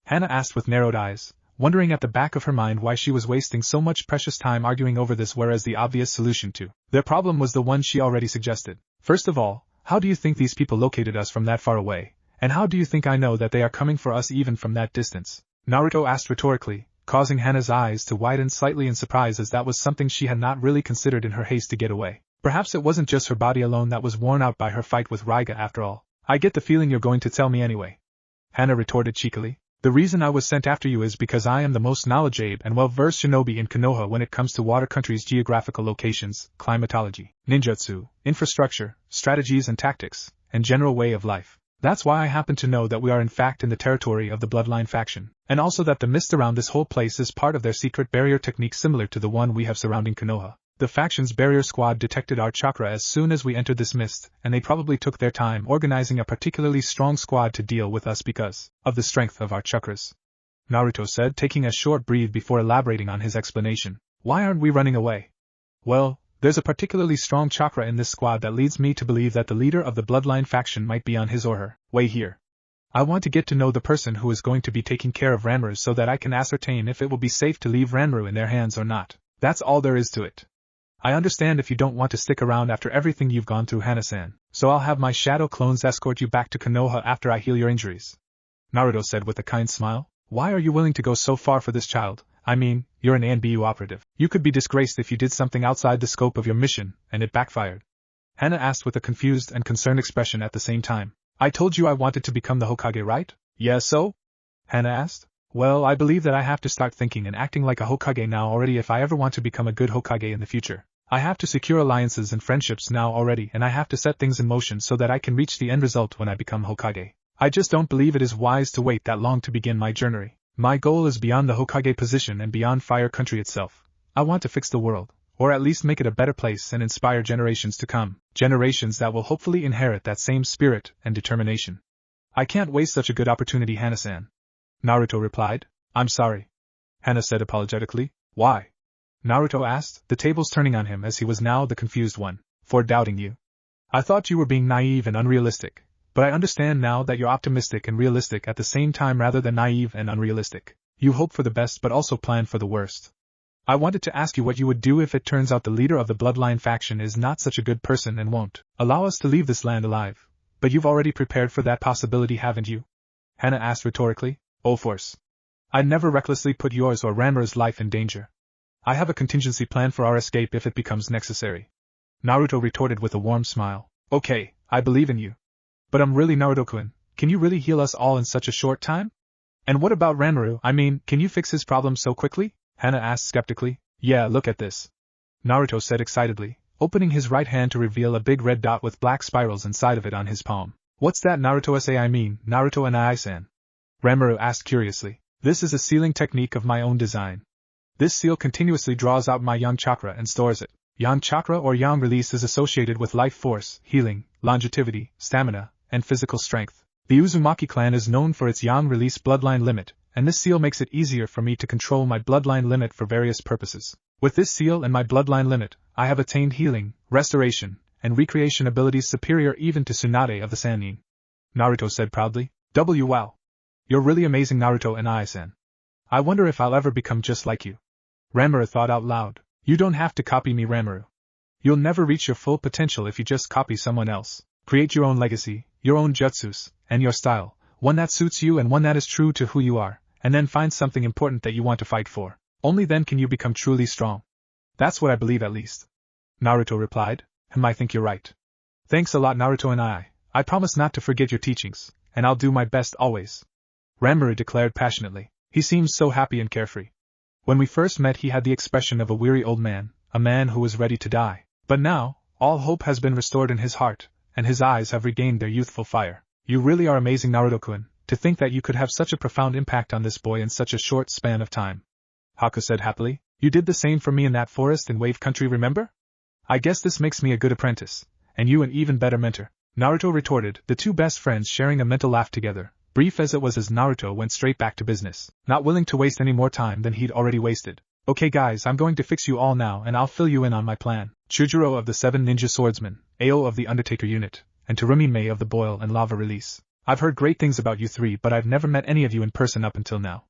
Hana asked with narrowed eyes, wondering at the back of her mind why she was wasting so much precious time arguing over this, whereas the obvious solution to their problem was the one she already suggested. First of all, how do you think these people located us from that far away? And how do you think I know that they are coming for us even from that distance? Naruto asked rhetorically, causing Hana's eyes to widen slightly in surprise, as that was something she had not really considered in her haste to get away. Perhaps it wasn't just her body alone that was worn out by her fight with Raiga after all. I get the feeling you're going to tell me anyway. Hana retorted cheekily. The reason I was sent after you is because I am the most knowledgeable and well-versed shinobi in Konoha when it comes to water country's geographical locations, climatology, ninjutsu, infrastructure, strategies and tactics, and general way of life. That's why I happen to know that we are in fact in the territory of the Bloodline faction, and also that the mist around this whole place is part of their secret barrier technique similar to the one we have surrounding Konoha. The faction's barrier squad detected our chakra as soon as we entered this mist, and they probably took their time organizing a particularly strong squad to deal with us because of the strength of our chakras. Naruto said, taking a short breath before elaborating on his explanation. Why aren't we running away? Well, there's a particularly strong chakra in this squad that leads me to believe that the leader of the Bloodline faction might be on his or her way here. I want to get to know the person who is going to be taking care of Ranmaru so that I can ascertain if it will be safe to leave Ranmaru in their hands or not. That's all there is to it. I understand if you don't want to stick around after everything you've gone through, Hana-san, so I'll have my shadow clones escort you back to Konoha after I heal your injuries. Naruto said with a kind smile. Why are you willing to go so far for this child? I mean, you're an ANBU operative. You could be disgraced if you did something outside the scope of your mission, and it backfired. Hana asked with a confused and concerned expression at the same time. I told you I wanted to become the Hokage, right? Yeah, so? Hana asked. Well, I believe that I have to start thinking and acting like a Hokage now already if I ever want to become a good Hokage in the future. I have to secure alliances and friendships now already, and I have to set things in motion so that I can reach the end result when I become Hokage. I just don't believe it is wise to wait that long to begin my journey. My goal is beyond the Hokage position and beyond Fire Country itself. I want to fix the world, or at least make it a better place and inspire generations to come, generations that will hopefully inherit that same spirit and determination. I can't waste such a good opportunity, Hana-san. Naruto replied. I'm sorry. Hana said apologetically. Why? Naruto asked, the tables turning on him as he was now the confused one. For doubting you. I thought you were being naive and unrealistic, but I understand now that you're optimistic and realistic at the same time rather than naive and unrealistic. You hope for the best but also plan for the worst. I wanted to ask you what you would do if it turns out the leader of the Bloodline faction is not such a good person and won't allow us to leave this land alive. But you've already prepared for that possibility, haven't you? Hana asked rhetorically. Oh, force. I'd never recklessly put yours or Ranmaru's life in danger. I have a contingency plan for our escape if it becomes necessary. Naruto retorted with a warm smile. Okay, I believe in you. But really, Naruto-kun, can you really heal us all in such a short time? And what about Ranmaru? I mean, can you fix his problems so quickly? Hana asked skeptically. Yeah, look at this. Naruto said excitedly, opening his right hand to reveal a big red dot with black spirals inside of it on his palm. What's that, Naruto-san? I mean, Naruto and I-san. Ranmaru asked curiously. This is a sealing technique of my own design. This seal continuously draws out my yang chakra and stores it. Yang chakra or yang release is associated with life force, healing, longevity, stamina, and physical strength. The Uzumaki clan is known for its yang release bloodline limit, and this seal makes it easier for me to control my bloodline limit for various purposes. With this seal and my bloodline limit, I have attained healing, restoration, and recreation abilities superior even to Tsunade of the Sannin. Naruto said proudly. Wow. You're really amazing, Naruto and I-san. I wonder if I'll ever become just like you. Ranmaru thought out loud. You don't have to copy me, Ranmaru. You'll never reach your full potential if you just copy someone else. Create your own legacy, your own jutsus, and your style, one that suits you and one that is true to who you are, and then find something important that you want to fight for. Only then can you become truly strong. That's what I believe, at least. Naruto replied. I think you're right. Thanks a lot, Naruto and I promise not to forget your teachings, and I'll do my best always. Ranmaru declared passionately. He seemed so happy and carefree. When we first met he had the expression of a weary old man, a man who was ready to die. But now, all hope has been restored in his heart, and his eyes have regained their youthful fire. You really are amazing, Naruto-kun, to think that you could have such a profound impact on this boy in such a short span of time. Haku said happily. You did the same for me in that forest in Wave Country, remember? I guess this makes me a good apprentice, and you an even better mentor. Naruto retorted, the two best friends sharing a mental laugh together. Brief as it was as Naruto went straight back to business, not willing to waste any more time than he'd already wasted. Okay guys, I'm going to fix you all now and I'll fill you in on my plan. Chujiro of the 7 Ninja Swordsmen, Ao of the Undertaker unit, and Terumi Mei of the Boil and Lava Release. I've heard great things about you three, but I've never met any of you in person up until now.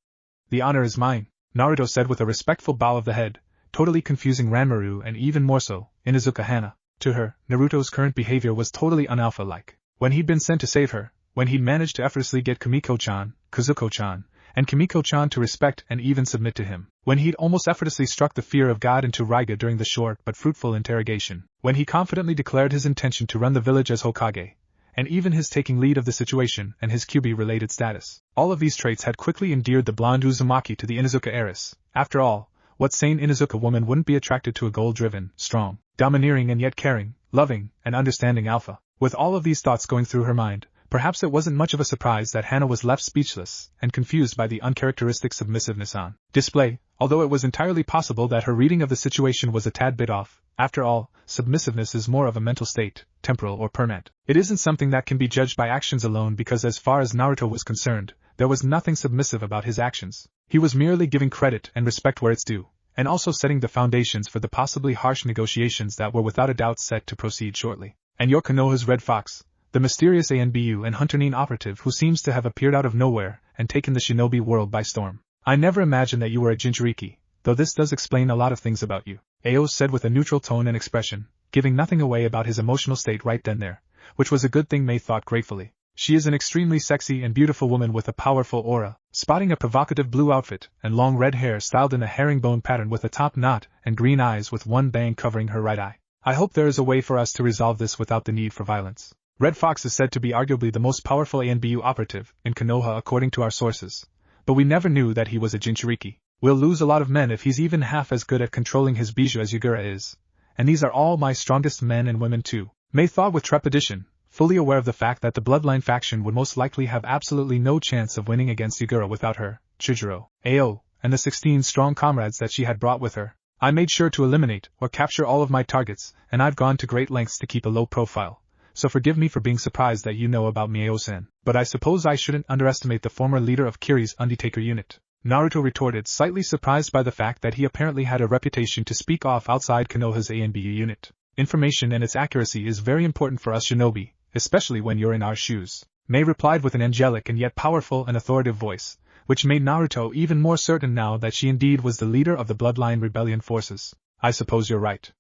The honor is mine, Naruto said with a respectful bow of the head, totally confusing Ranmaru and even more so, Inuzuka Hana. To her, Naruto's current behavior was totally un-alpha-like. When he'd been sent to save her, when he'd managed to effortlessly get Kumiko-chan, Kazuko-chan, and Kimiko-chan to respect and even submit to him, when he'd almost effortlessly struck the fear of God into Raiga during the short but fruitful interrogation, when he confidently declared his intention to run the village as Hokage, and even his taking lead of the situation and his Kyuubi-related status. All of these traits had quickly endeared the blonde Uzumaki to the Inuzuka heiress. After all, what sane Inuzuka woman wouldn't be attracted to a goal-driven, strong, domineering and yet caring, loving, and understanding alpha? With all of these thoughts going through her mind, perhaps it wasn't much of a surprise that Hana was left speechless and confused by the uncharacteristic submissiveness on display, although it was entirely possible that her reading of the situation was a tad bit off. After all, submissiveness is more of a mental state, temporal or permanent. It isn't something that can be judged by actions alone because as far as Naruto was concerned, there was nothing submissive about his actions. He was merely giving credit and respect where it's due, and also setting the foundations for the possibly harsh negotiations that were without a doubt set to proceed shortly. And your Konoha's Red Fox, the mysterious ANBU and Hunter-nin operative who seems to have appeared out of nowhere and taken the shinobi world by storm. I never imagined that you were a Jinchuriki, though this does explain a lot of things about you, Ao said with a neutral tone and expression, giving nothing away about his emotional state right then there, which was a good thing Mei thought gratefully. She is an extremely sexy and beautiful woman with a powerful aura, spotting a provocative blue outfit and long red hair styled in a herringbone pattern with a top knot and green eyes with one bang covering her right eye. I hope there is a way for us to resolve this without the need for violence. Red Fox is said to be arguably the most powerful ANBU operative in Konoha according to our sources, but we never knew that he was a Jinchuriki. We'll lose a lot of men if he's even half as good at controlling his bijou as Yagura is, and these are all my strongest men and women too. May thought with trepidation, fully aware of the fact that the Bloodline faction would most likely have absolutely no chance of winning against Yagura without her, Chujiro, Ao, and the 16 strong comrades that she had brought with her. I made sure to eliminate or capture all of my targets, and I've gone to great lengths to keep a low profile. So forgive me for being surprised that you know about Mio-san, but I suppose I shouldn't underestimate the former leader of Kiri's Undertaker unit. Naruto retorted, slightly surprised by the fact that he apparently had a reputation to speak off outside Konoha's ANBU unit. Information and its accuracy is very important for us shinobi, especially when you're in our shoes. Mei replied with an angelic and yet powerful and authoritative voice, which made Naruto even more certain now that she indeed was the leader of the Bloodline rebellion forces. I suppose you're right.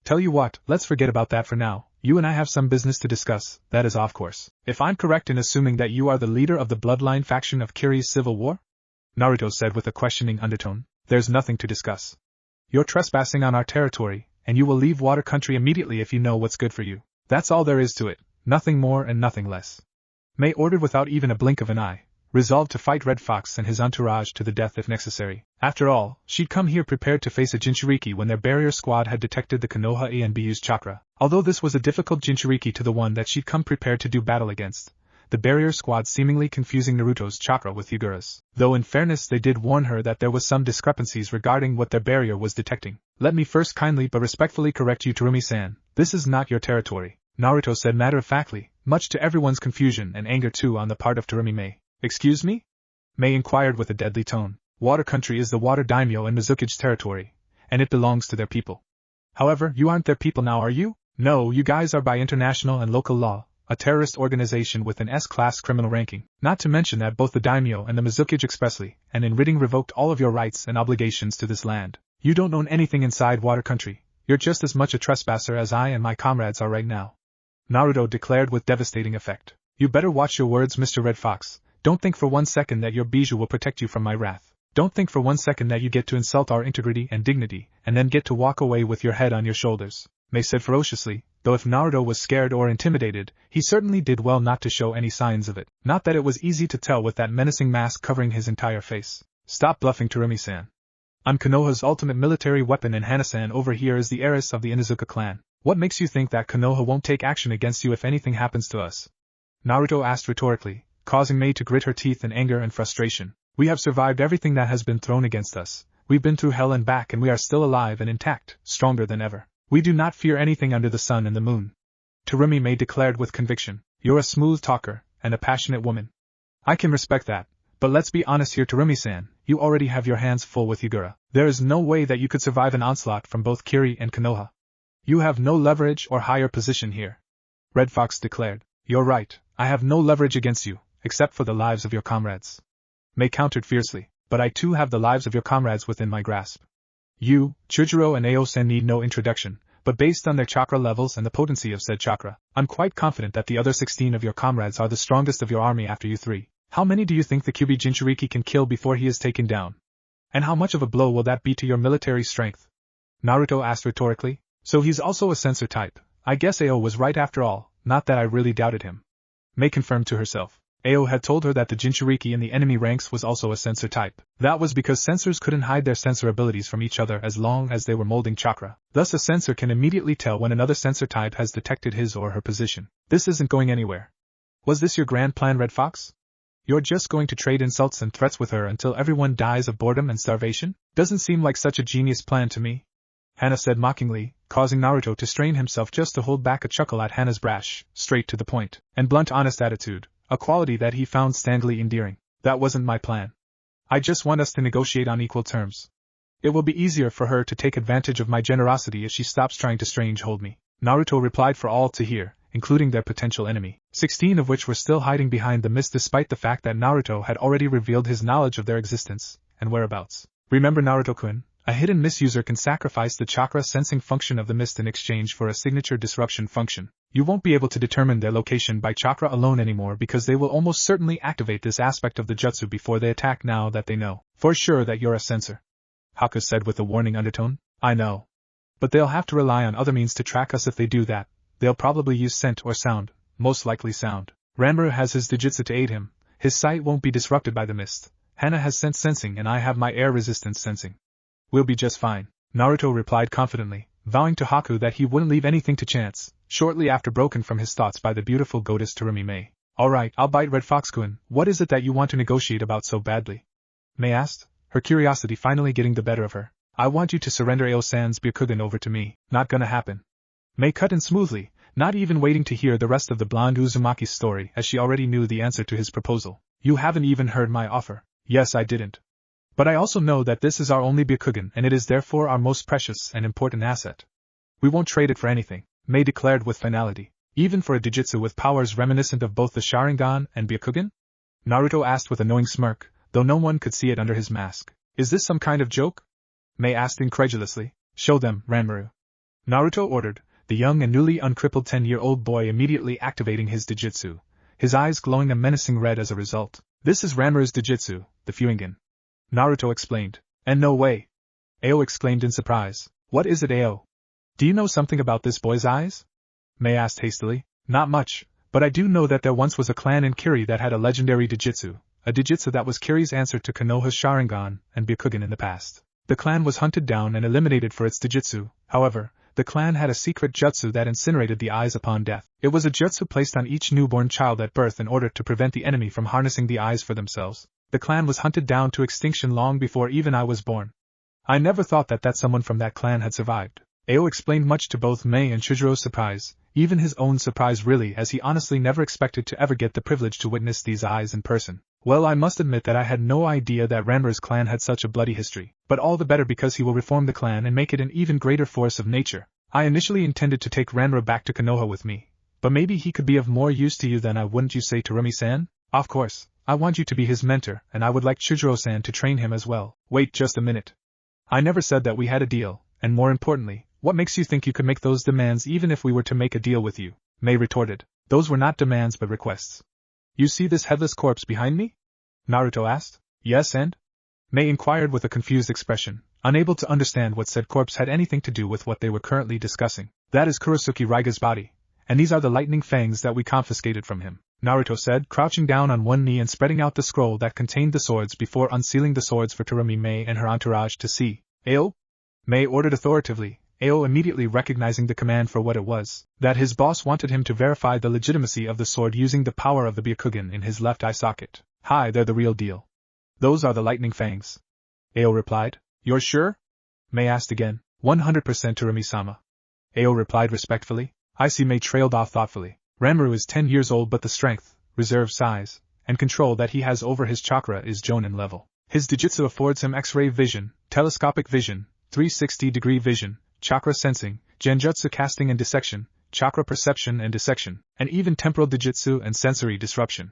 Tell you what, let's forget about that for now. You and I have some business to discuss, that is off course. If I'm correct in assuming that you are the leader of the Bloodline faction of Kiri's civil war? Naruto said with a questioning undertone. There's nothing to discuss. You're trespassing on our territory, and you will leave Water Country immediately if you know what's good for you. That's all there is to it, nothing more and nothing less. Mei ordered without even a blink of an eye, resolved to fight Red Fox and his entourage to the death if necessary. After all, she'd come here prepared to face a Jinchuriki when their barrier squad had detected the Konoha ANBU's chakra. Although this was a difficult Jinchuriki to the one that she'd come prepared to do battle against, the barrier squad seemingly confusing Naruto's chakra with Yagura's. Though in fairness they did warn her that there was some discrepancies regarding what their barrier was detecting. Let me first kindly but respectfully correct you, Terumi-san. This is not your territory, Naruto said matter-of-factly, much to everyone's confusion and anger too on the part of Terumi Mei. Excuse me? Mei inquired with a deadly tone. Water Country is the Water Daimyo and Mizuki's territory, and it belongs to their people. However, you aren't their people now, are you? No, you guys are by international and local law, a terrorist organization with an S-class criminal ranking, not to mention that both the Daimyo and the Mizuki expressly, and in writing revoked all of your rights and obligations to this land. You don't own anything inside Water Country, you're just as much a trespasser as I and my comrades are right now. Naruto declared with devastating effect. You better watch your words, Mr. Red Fox. Don't think for one second that your bijou will protect you from my wrath. Don't think for one second that you get to insult our integrity and dignity, and then get to walk away with your head on your shoulders, Mei said ferociously, though if Naruto was scared or intimidated, he certainly did well not to show any signs of it. Not that it was easy to tell with that menacing mask covering his entire face. Stop bluffing, Terumi-san. I'm Konoha's ultimate military weapon and Hana-san over here is the heiress of the Inuzuka clan. What makes you think that Konoha won't take action against you if anything happens to us? Naruto asked rhetorically, causing Mei to grit her teeth in anger and frustration. We have survived everything that has been thrown against us. We've been through hell and back and we are still alive and intact, stronger than ever. We do not fear anything under the sun and the moon. Terumi Mei declared with conviction. You're a smooth talker, and a passionate woman. I can respect that, but let's be honest here, Terumi-san, you already have your hands full with Yagura. There is no way that you could survive an onslaught from both Kiri and Konoha. You have no leverage or higher position here. Red Fox declared. You're right, I have no leverage against you, except for the lives of your comrades. Mei countered fiercely, but I too have the lives of your comrades within my grasp. You, Chujiro and Ao-sen need no introduction, but based on their chakra levels and the potency of said chakra, I'm quite confident that the other 16 of your comrades are the strongest of your army after you three. How many do you think the Kyuubi Jinchuriki can kill before he is taken down? And how much of a blow will that be to your military strength? Naruto asked rhetorically. So he's also a sensor type. I guess Ao was right after all, not that I really doubted him. Mei confirmed to herself. Ao had told her that the Jinchuriki in the enemy ranks was also a sensor type. That was because sensors couldn't hide their sensor abilities from each other as long as they were molding chakra. Thus a sensor can immediately tell when another sensor type has detected his or her position. This isn't going anywhere. Was this your grand plan, Red Fox? You're just going to trade insults and threats with her until everyone dies of boredom and starvation? Doesn't seem like such a genius plan to me. Hana said mockingly, causing Naruto to strain himself just to hold back a chuckle at Hana's brash, straight to the point, and blunt honest attitude, a quality that he found strangely endearing. That wasn't my plan. I just want us to negotiate on equal terms. It will be easier for her to take advantage of my generosity if she stops trying to strange-hold me. Naruto replied for all to hear, including their potential enemy, 16 of which were still hiding behind the mist despite the fact that Naruto had already revealed his knowledge of their existence and whereabouts. Remember, Naruto-kun, a hidden mist user can sacrifice the chakra sensing function of the mist in exchange for a signature disruption function. You won't be able to determine their location by chakra alone anymore because they will almost certainly activate this aspect of the jutsu before they attack now that they know for sure that you're a censor. Haku said with a warning undertone. I know. But they'll have to rely on other means to track us if they do that. They'll probably use scent or sound, most likely sound. Ranmaru has his Jujutsu to aid him. His sight won't be disrupted by the mist. Hana has scent sensing and I have my air resistance sensing. We'll be just fine, Naruto replied confidently, vowing to Haku that he wouldn't leave anything to chance, shortly after broken from his thoughts by the beautiful goddess Terumi Mei. Alright, I'll bite Red Fox-kun. What is it that you want to negotiate about so badly? Mei asked, her curiosity finally getting the better of her. I want you to surrender Ao-san's Byakugan over to me. Not gonna happen. Mei cut in smoothly, not even waiting to hear the rest of the blonde Uzumaki's story as she already knew the answer to his proposal. You haven't even heard my offer. Yes, I didn't. But I also know that this is our only Byakugan and it is therefore our most precious and important asset. We won't trade it for anything, Mei declared with finality. Even for a Jujutsu with powers reminiscent of both the Sharingan and Byakugan? Naruto asked with a knowing smirk, though no one could see it under his mask. Is this some kind of joke? Mei asked incredulously. Show them, Ranmaru. Naruto ordered, the young and newly uncrippled 10-year-old boy immediately activating his Jujutsu, his eyes glowing a menacing red as a result. This is Ranmaru's Jujutsu, the Fuingen. Naruto explained. And no way. Ao exclaimed in surprise. What is it, Ao? Do you know something about this boy's eyes? Mei asked hastily. Not much, but I do know that there once was a clan in Kiri that had a legendary Jujutsu, a Jujutsu that was Kiri's answer to Konoha's Sharingan and Byakugan in the past. The clan was hunted down and eliminated for its Jujutsu. However, the clan had a secret jutsu that incinerated the eyes upon death. It was a jutsu placed on each newborn child at birth in order to prevent the enemy from harnessing the eyes for themselves. The clan was hunted down to extinction long before even I was born. I never thought that someone from that clan had survived. Ao explained, much to both Mei and Chujiro's surprise, even his own surprise really, as he honestly never expected to ever get the privilege to witness these eyes in person. Well, I must admit that I had no idea that Ranmaru's clan had such a bloody history, but all the better because he will reform the clan and make it an even greater force of nature. I initially intended to take Ranmaru back to Konoha with me, but maybe he could be of more use to you than I, wouldn't you say, Terumi-san? Of course, I want you to be his mentor, and I would like Chujiro-san to train him as well. Wait just a minute. I never said that we had a deal, and more importantly, what makes you think you could make those demands even if we were to make a deal with you? Mei retorted. Those were not demands but requests. You see this headless corpse behind me? Naruto asked. Yes, and? Mei inquired with a confused expression, unable to understand what said corpse had anything to do with what they were currently discussing. That is Kurasuke Raiga's body, and these are the lightning fangs that we confiscated from him, Naruto said, crouching down on one knee and spreading out the scroll that contained the swords before unsealing the swords for Terumi Mei and her entourage to see. Ao? Mei ordered authoritatively, Ao immediately recognizing the command for what it was, that his boss wanted him to verify the legitimacy of the sword using the power of the Byakugan in his left eye socket. Hi, they're the real deal. Those are the lightning fangs. Ao replied. You're sure? Mei asked again. 100% Terumi-sama. Ao replied respectfully. I see. Mei trailed off thoughtfully. Ranmaru is 10 years old, but the strength, reserve size, and control that he has over his chakra is Jonin level. His Jujutsu affords him X-ray vision, telescopic vision, 360-degree vision, chakra sensing, genjutsu casting and dissection, chakra perception and dissection, and even temporal Jujutsu and sensory disruption.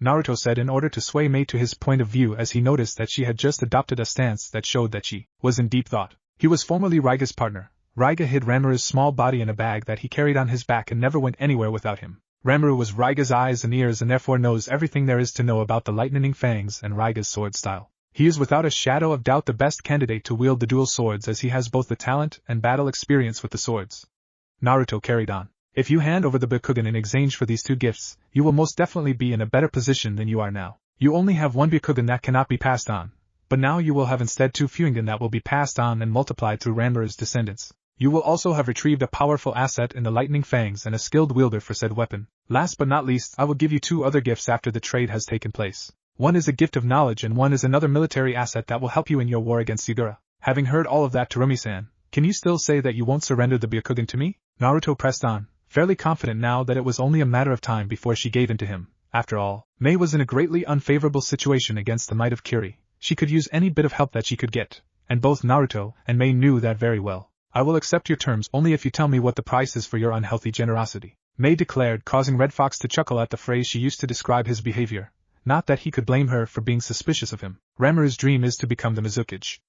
Naruto said in order to sway Mei to his point of view as he noticed that she had just adopted a stance that showed that she was in deep thought. He was formerly Raiga's partner. Raiga hid Ranmaru's small body in a bag that he carried on his back and never went anywhere without him. Ranmaru was Raiga's eyes and ears and therefore knows everything there is to know about the lightning fangs and Raiga's sword style. He is without a shadow of doubt the best candidate to wield the dual swords as he has both the talent and battle experience with the swords. Naruto carried on. If you hand over the Byakugan in exchange for these two gifts, you will most definitely be in a better position than you are now. You only have one Byakugan that cannot be passed on, but now you will have instead two Fuingen that will be passed on and multiplied through Ranmaru's descendants. You will also have retrieved a powerful asset in the lightning fangs and a skilled wielder for said weapon. Last but not least, I will give you two other gifts after the trade has taken place. One is a gift of knowledge and one is another military asset that will help you in your war against Yagura. Having heard all of that, Terumi-san, can you still say that you won't surrender the Byakugan to me? Naruto pressed on, fairly confident now that it was only a matter of time before she gave in to him. After all, Mei was in a greatly unfavorable situation against the might of Kiri. She could use any bit of help that she could get, and both Naruto and Mei knew that very well. I will accept your terms only if you tell me what the price is for your unhealthy generosity, Mei declared, causing Red Fox to chuckle at the phrase she used to describe his behavior. Not that he could blame her for being suspicious of him. Ranmaru's dream is to become the Mizukage.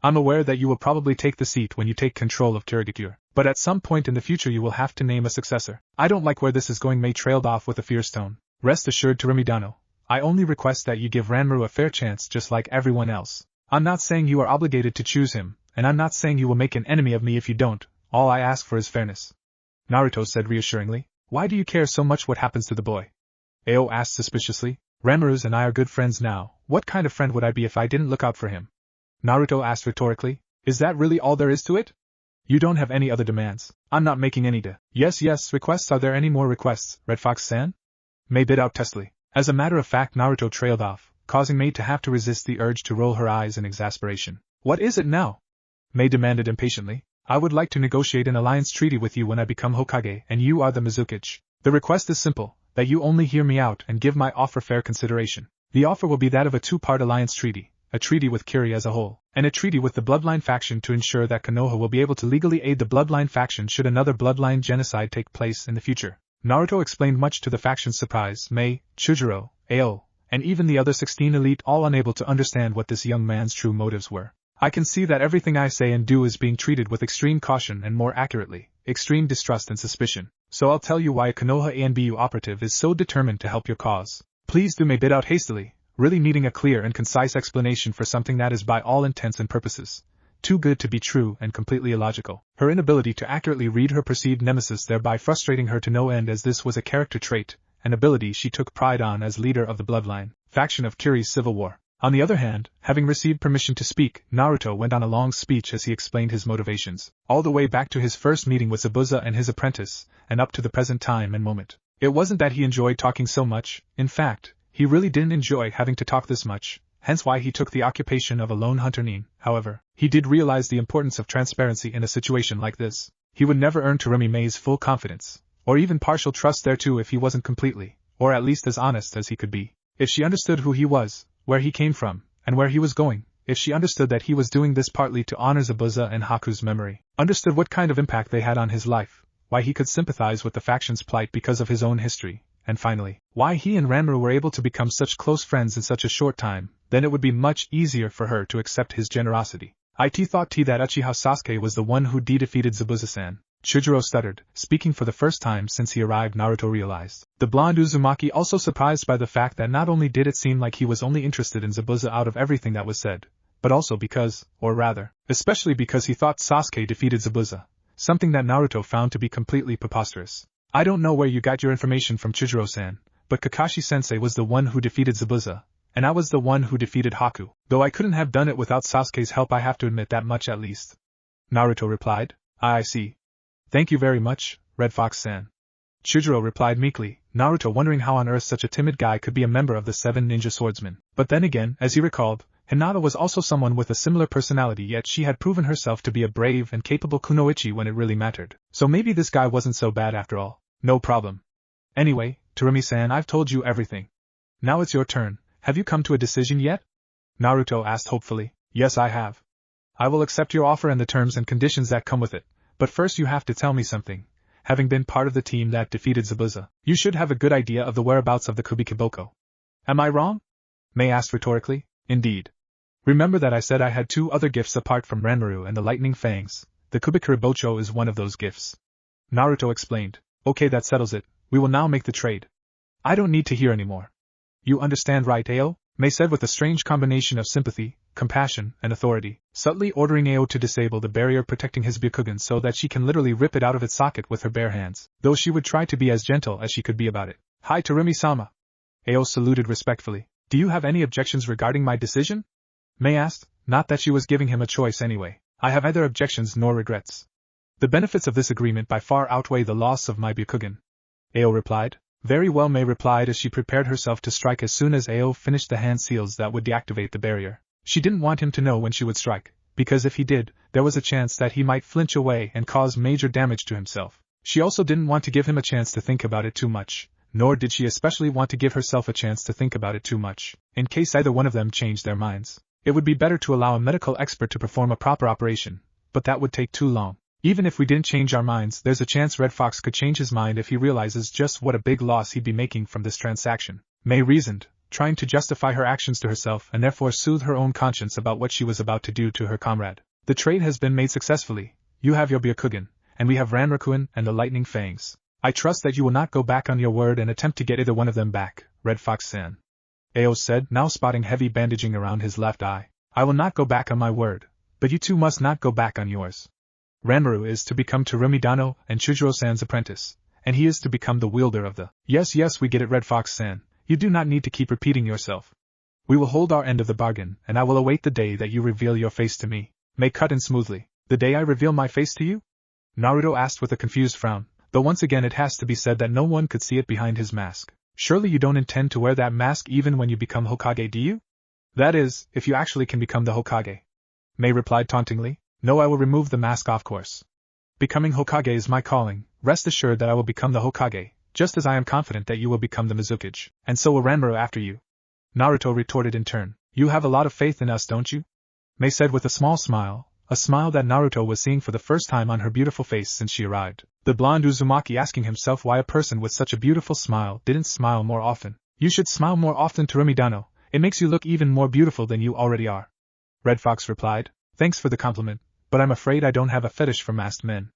I'm aware that you will probably take the seat when you take control of Interrogating, but at some point in the future you will have to name a successor. I don't like where this is going. May trailed off with a fierce tone. Rest assured, Tarimidano, I only request that you give Ranmaru a fair chance just like everyone else. I'm not saying you are obligated to choose him, and I'm not saying you will make an enemy of me if you don't. All I ask for is fairness. Naruto said reassuringly. Why do you care so much what happens to the boy? Ao asked suspiciously. Ranmaru and I are good friends now. What kind of friend would I be if I didn't look out for him? Naruto asked rhetorically. Is that really all there is to it? You don't have any other demands. I'm not making any Yes, requests. Are there any more requests, Red Fox-san? May bid out testily. As a matter of fact, Naruto trailed off, causing May to have to resist the urge to roll her eyes in exasperation. What is it now? May demanded impatiently. I would like to negotiate an alliance treaty with you when I become Hokage and you are the Mizukage. The request is simple, that you only hear me out and give my offer fair consideration. The offer will be that of a two-part alliance treaty, a treaty with Kiri as a whole, and a treaty with the Bloodline faction to ensure that Konoha will be able to legally aid the Bloodline faction should another Bloodline genocide take place in the future. Naruto explained, much to the faction's surprise. May, Chujiro, Ao, and even the other 16 elite all unable to understand what this young man's true motives were. I can see that everything I say and do is being treated with extreme caution and, more accurately, extreme distrust and suspicion. So I'll tell you why a Konoha ANBU operative is so determined to help your cause. Please do. May bid out hastily, really needing a clear and concise explanation for something that is by all intents and purposes too good to be true and completely illogical. Her inability to accurately read her perceived nemesis, thereby frustrating her to no end, as this was a character trait, an ability she took pride on as leader of the Bloodline faction of Kiri's civil war. On the other hand, having received permission to speak, Naruto went on a long speech as he explained his motivations, all the way back to his first meeting with Zabuza and his apprentice, and up to the present time and moment. It wasn't that he enjoyed talking so much. In fact, he really didn't enjoy having to talk this much, hence why he took the occupation of a lone hunter. However, he did realize the importance of transparency in a situation like this. He would never earn Terumi May's full confidence, or even partial trust thereto, if he wasn't completely, or at least as honest as he could be. If she understood who he was, where he came from, and where he was going, if she understood that he was doing this partly to honor Zabuza and Haku's memory, understood what kind of impact they had on his life, why he could sympathize with the faction's plight because of his own history, and finally, why he and Ranmaru were able to become such close friends in such a short time, then it would be much easier for her to accept his generosity. I thought that Uchiha Sasuke was the one who defeated Zabuza-san. Chujiro stuttered, speaking for the first time since he arrived. Naruto realized. The blonde Uzumaki also surprised by the fact that not only did it seem like he was only interested in Zabuza out of everything that was said, but also because, or rather, especially because he thought Sasuke defeated Zabuza, something that Naruto found to be completely preposterous. I don't know where you got your information from, Chujiro-san, but Kakashi-sensei was the one who defeated Zabuza, and I was the one who defeated Haku, though I couldn't have done it without Sasuke's help. I have to admit that much at least. Naruto replied. I see. Thank you very much, Red Fox-san. Chujiro replied meekly, Naruto wondering how on earth such a timid guy could be a member of the 7 ninja swordsmen. But then again, as he recalled, Hinata was also someone with a similar personality, yet she had proven herself to be a brave and capable kunoichi when it really mattered. So maybe this guy wasn't so bad after all. No problem. Anyway, Terumi-san, I've told you everything. Now it's your turn. Have you come to a decision yet? Naruto asked hopefully. Yes, I have. I will accept your offer and the terms and conditions that come with it. But first you have to tell me something. Having been part of the team that defeated Zabuza, you should have a good idea of the whereabouts of the Kubikiboko. Am I wrong? May asked rhetorically. Indeed. Remember that I said I had 2 other gifts apart from Ranmaru and the Lightning Fangs. The Kubikiribocho is one of those gifts. Naruto explained. Okay, that settles it. We will now make the trade. I don't need to hear anymore. You understand, right, Ao? May said with a strange combination of sympathy, compassion, and authority, subtly ordering Ao to disable the barrier protecting his Byakugan so that she can literally rip it out of its socket with her bare hands, though she would try to be as gentle as she could be about it. Hi, Terumi-sama. Ao saluted respectfully. Do you have any objections regarding my decision? May asked, not that she was giving him a choice anyway. I have neither objections nor regrets. The benefits of this agreement by far outweigh the loss of my Byakugan. Ao replied. Very well, May replied as she prepared herself to strike as soon as Ao finished the hand seals that would deactivate the barrier. She didn't want him to know when she would strike, because if he did, there was a chance that he might flinch away and cause major damage to himself. She also didn't want to give him a chance to think about it too much, nor did she especially want to give herself a chance to think about it too much, in case either one of them changed their minds. It would be better to allow a medical expert to perform a proper operation, but that would take too long. Even if we didn't change our minds, there's a chance Red Fox could change his mind if he realizes just what a big loss he'd be making from this transaction. May reasoned, trying to justify her actions to herself and therefore soothe her own conscience about what she was about to do to her comrade. The trade has been made successfully. You have your Byakugan, and we have Ranrakuin and the Lightning Fangs. I trust that you will not go back on your word and attempt to get either one of them back, Red Fox-san. Ao said, now spotting heavy bandaging around his left eye. I will not go back on my word, but you two must not go back on yours. Ranmaru is to become Terumi Dano and Chujiro-san's apprentice, and he is to become the wielder of the— Yes, we get it, Red Fox-san. You do not need to keep repeating yourself. We will hold our end of the bargain, and I will await the day that you reveal your face to me. May cut in smoothly. The day I reveal my face to you? Naruto asked with a confused frown, though once again it has to be said that no one could see it behind his mask. Surely you don't intend to wear that mask even when you become Hokage, do you? That is, if you actually can become the Hokage. May replied tauntingly. No, I will remove the mask, of course. Becoming Hokage is my calling. Rest assured that I will become the Hokage, just as I am confident that you will become the Mizukage, and so will Ranmaru after you. Naruto retorted in turn. You have a lot of faith in us, don't you? May said with a small smile, a smile that Naruto was seeing for the first time on her beautiful face since she arrived. The blonde Uzumaki asking himself why a person with such a beautiful smile didn't smile more often. You should smile more often, Terumi Dano. It makes you look even more beautiful than you already are. Red Fox replied. Thanks for the compliment, but I'm afraid I don't have a fetish for masked men.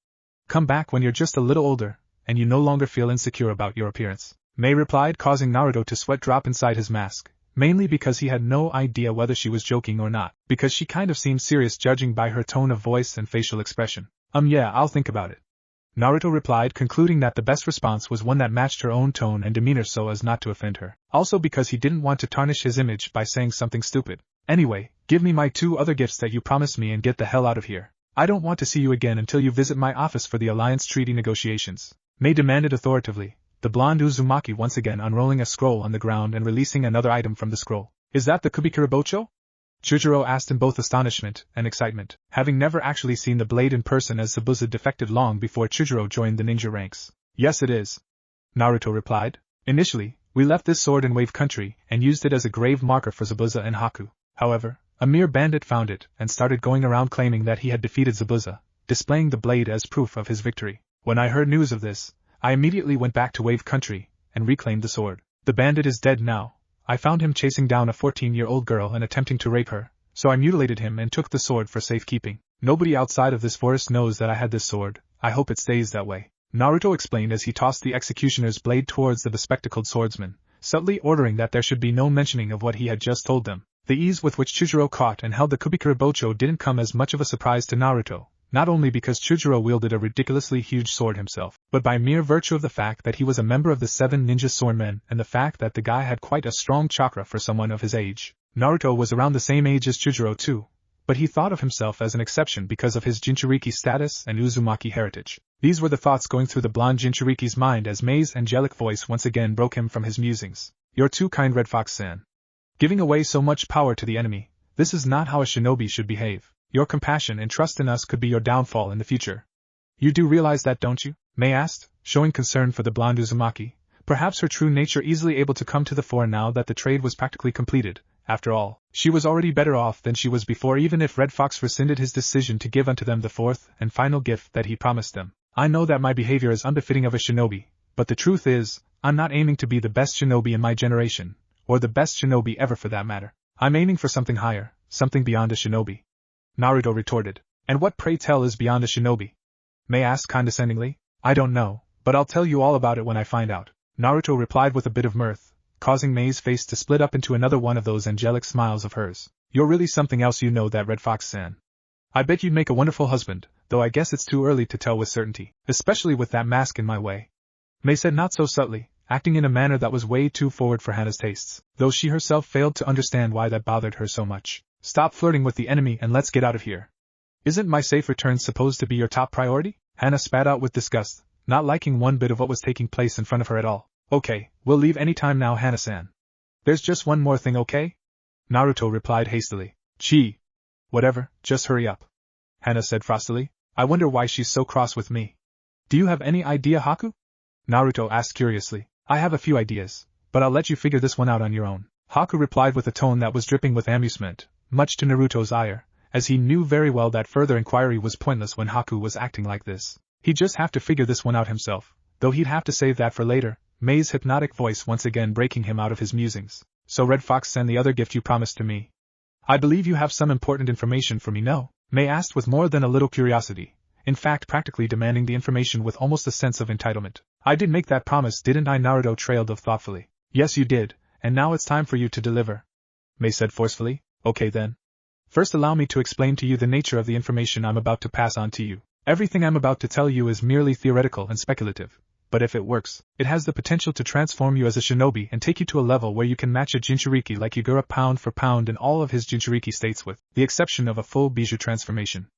Come back when you're just a little older, and you no longer feel insecure about your appearance. May replied, causing Naruto to sweat drop inside his mask, mainly because he had no idea whether she was joking or not, because she kind of seemed serious judging by her tone of voice and facial expression. Yeah, I'll think about it. Naruto replied, concluding that the best response was one that matched her own tone and demeanor so as not to offend her. Also because he didn't want to tarnish his image by saying something stupid. Anyway, give me my 2 other gifts that you promised me and get the hell out of here. I don't want to see you again until you visit my office for the alliance treaty negotiations. May demanded authoritatively, the blonde Uzumaki once again unrolling a scroll on the ground and releasing another item from the scroll. Is that the Kubikirabocho? Chujiro asked in both astonishment and excitement, having never actually seen the blade in person as Zabuza defected long before Chujiro joined the ninja ranks. Yes, it is. Naruto replied. Initially, we left this sword in Wave Country and used it as a grave marker for Zabuza and Haku. However, a mere bandit found it and started going around claiming that he had defeated Zabuza, displaying the blade as proof of his victory. When I heard news of this, I immediately went back to Wave Country and reclaimed the sword. The bandit is dead now. I found him chasing down a 14-year-old girl and attempting to rape her, so I mutilated him and took the sword for safekeeping. Nobody outside of this forest knows that I had this sword. I hope it stays that way. Naruto explained as he tossed the executioner's blade towards the bespectacled swordsman, subtly ordering that there should be no mentioning of what he had just told them. The ease with which Chujiro caught and held the Kubikirabocho didn't come as much of a surprise to Naruto, not only because Chujiro wielded a ridiculously huge sword himself, but by mere virtue of the fact that he was a member of the 7 ninja swordmen and the fact that the guy had quite a strong chakra for someone of his age. Naruto was around the same age as Chujiro too, but he thought of himself as an exception because of his Jinchuriki status and Uzumaki heritage. These were the thoughts going through the blonde Jinchuriki's mind as Mei's angelic voice once again broke him from his musings. You're too kind, Red Fox-san. Giving away so much power to the enemy, this is not how a shinobi should behave. Your compassion and trust in us could be your downfall in the future. You do realize that, don't you? Mei asked, showing concern for the blonde Uzumaki, perhaps her true nature easily able to come to the fore now that the trade was practically completed. After all, she was already better off than she was before, even if Red Fox rescinded his decision to give unto them the 4th and final gift that he promised them. I know that my behavior is unbefitting of a shinobi, but the truth is, I'm not aiming to be the best shinobi in my generation, or the best shinobi ever for that matter. I'm aiming for something higher, something beyond a shinobi. Naruto retorted. And what, pray tell, is beyond a shinobi? Mei asked condescendingly. I don't know, but I'll tell you all about it when I find out. Naruto replied with a bit of mirth, causing Mei's face to split up into another one of those angelic smiles of hers. You're really something else, you know that, Red Fox-san. I bet you'd make a wonderful husband, though I guess it's too early to tell with certainty, especially with that mask in my way. Mei said not so subtly, acting in a manner that was way too forward for Hana's tastes, though she herself failed to understand why that bothered her so much. Stop flirting with the enemy and let's get out of here. Isn't my safe return supposed to be your top priority? Hana spat out with disgust, not liking one bit of what was taking place in front of her at all. Okay, we'll leave any time now, Hana-san. There's just one more thing, okay? Naruto replied hastily. Gee. Whatever, just hurry up. Hana said frostily. I wonder why she's so cross with me. Do you have any idea, Haku? Naruto asked curiously. I have a few ideas, but I'll let you figure this one out on your own. Haku replied with a tone that was dripping with amusement, much to Naruto's ire, as he knew very well that further inquiry was pointless when Haku was acting like this. He'd just have to figure this one out himself, though he'd have to save that for later, Mei's hypnotic voice once again breaking him out of his musings. So Red Fox sent the other gift you promised to me. I believe you have some important information for me, no? May asked with more than a little curiosity, in fact practically demanding the information with almost a sense of entitlement. I did make that promise, didn't I? Naruto trailed off thoughtfully. Yes you did, and now it's time for you to deliver. May said forcefully. Okay then. First allow me to explain to you the nature of the information I'm about to pass on to you. Everything I'm about to tell you is merely theoretical and speculative, but if it works, it has the potential to transform you as a shinobi and take you to a level where you can match a Jinchuriki like Yagura pound for pound in all of his Jinchuriki states with the exception of a full Bijou transformation.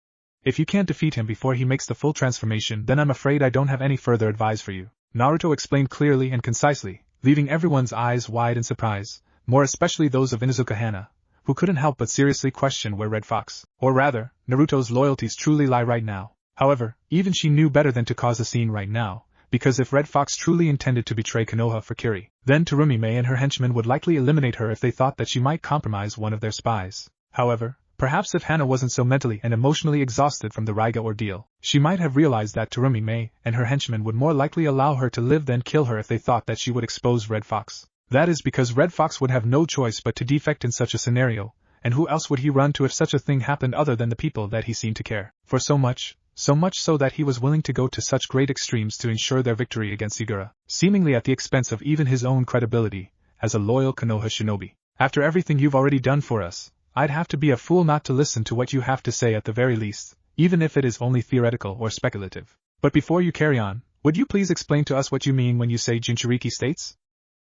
If you can't defeat him before he makes the full transformation, then I'm afraid I don't have any further advice for you. Naruto explained clearly and concisely, leaving everyone's eyes wide in surprise, more especially those of Inuzuka Hana, who couldn't help but seriously question where Red Fox, or rather, Naruto's loyalties truly lie right now. However, even she knew better than to cause a scene right now, because if Red Fox truly intended to betray Konoha for Kiri, then Tsurade and her henchmen would likely eliminate her if they thought that she might compromise one of their spies. However, perhaps if Hana wasn't so mentally and emotionally exhausted from the Raiga ordeal, she might have realized that Tsurade and her henchmen would more likely allow her to live than kill her if they thought that she would expose Red Fox. That is because Red Fox would have no choice but to defect in such a scenario, and who else would he run to if such a thing happened other than the people that he seemed to care for so much so that he was willing to go to such great extremes to ensure their victory against Yagura, seemingly at the expense of even his own credibility as a loyal Konoha shinobi. After everything you've already done for us, I'd have to be a fool not to listen to what you have to say at the very least, even if it is only theoretical or speculative. But before you carry on, would you please explain to us what you mean when you say Jinchuriki states?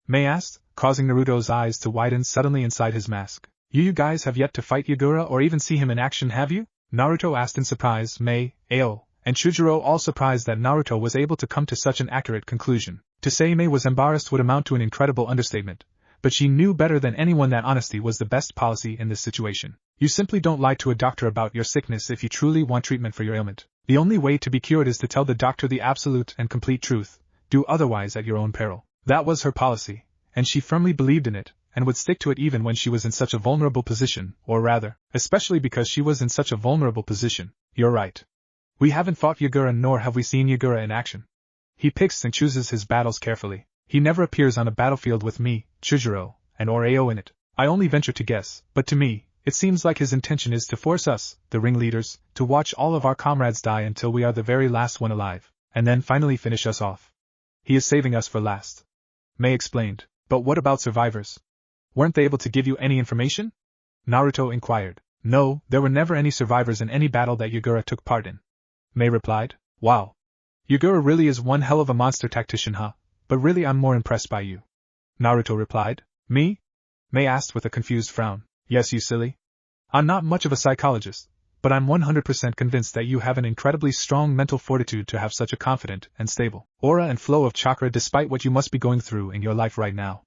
May asked, causing Naruto's eyes to widen suddenly inside his mask. You guys have yet to fight Yagura or even see him in action, have you? Naruto asked in surprise. May, Ao, and Chujiro all surprised that Naruto was able to come to such an accurate conclusion. To say May was embarrassed would amount to an incredible understatement, but she knew better than anyone that honesty was the best policy in this situation. You simply don't lie to a doctor about your sickness if you truly want treatment for your ailment. The only way to be cured is to tell the doctor the absolute and complete truth. Do otherwise at your own peril. That was her policy, and she firmly believed in it, and would stick to it even when she was in such a vulnerable position, or rather, especially because she was in such a vulnerable position. You're right. We haven't fought Yagura, nor have we seen Yagura in action. He picks and chooses his battles carefully. He never appears on a battlefield with me, Chujiro, and or Ao in it. I only venture to guess, but to me, it seems like his intention is to force us, the ringleaders, to watch all of our comrades die until we are the very last one alive, and then finally finish us off. He is saving us for last. May explained. But what about survivors? Weren't they able to give you any information? Naruto inquired. No, there were never any survivors in any battle that Yagura took part in. May replied. Wow. Yagura really is one hell of a monster tactician, huh? But really I'm more impressed by you. Naruto replied. Me? May asked with a confused frown. Yes, you silly. I'm not much of a psychologist, but I'm 100% convinced that you have an incredibly strong mental fortitude to have such a confident and stable aura and flow of chakra despite what you must be going through in your life right now.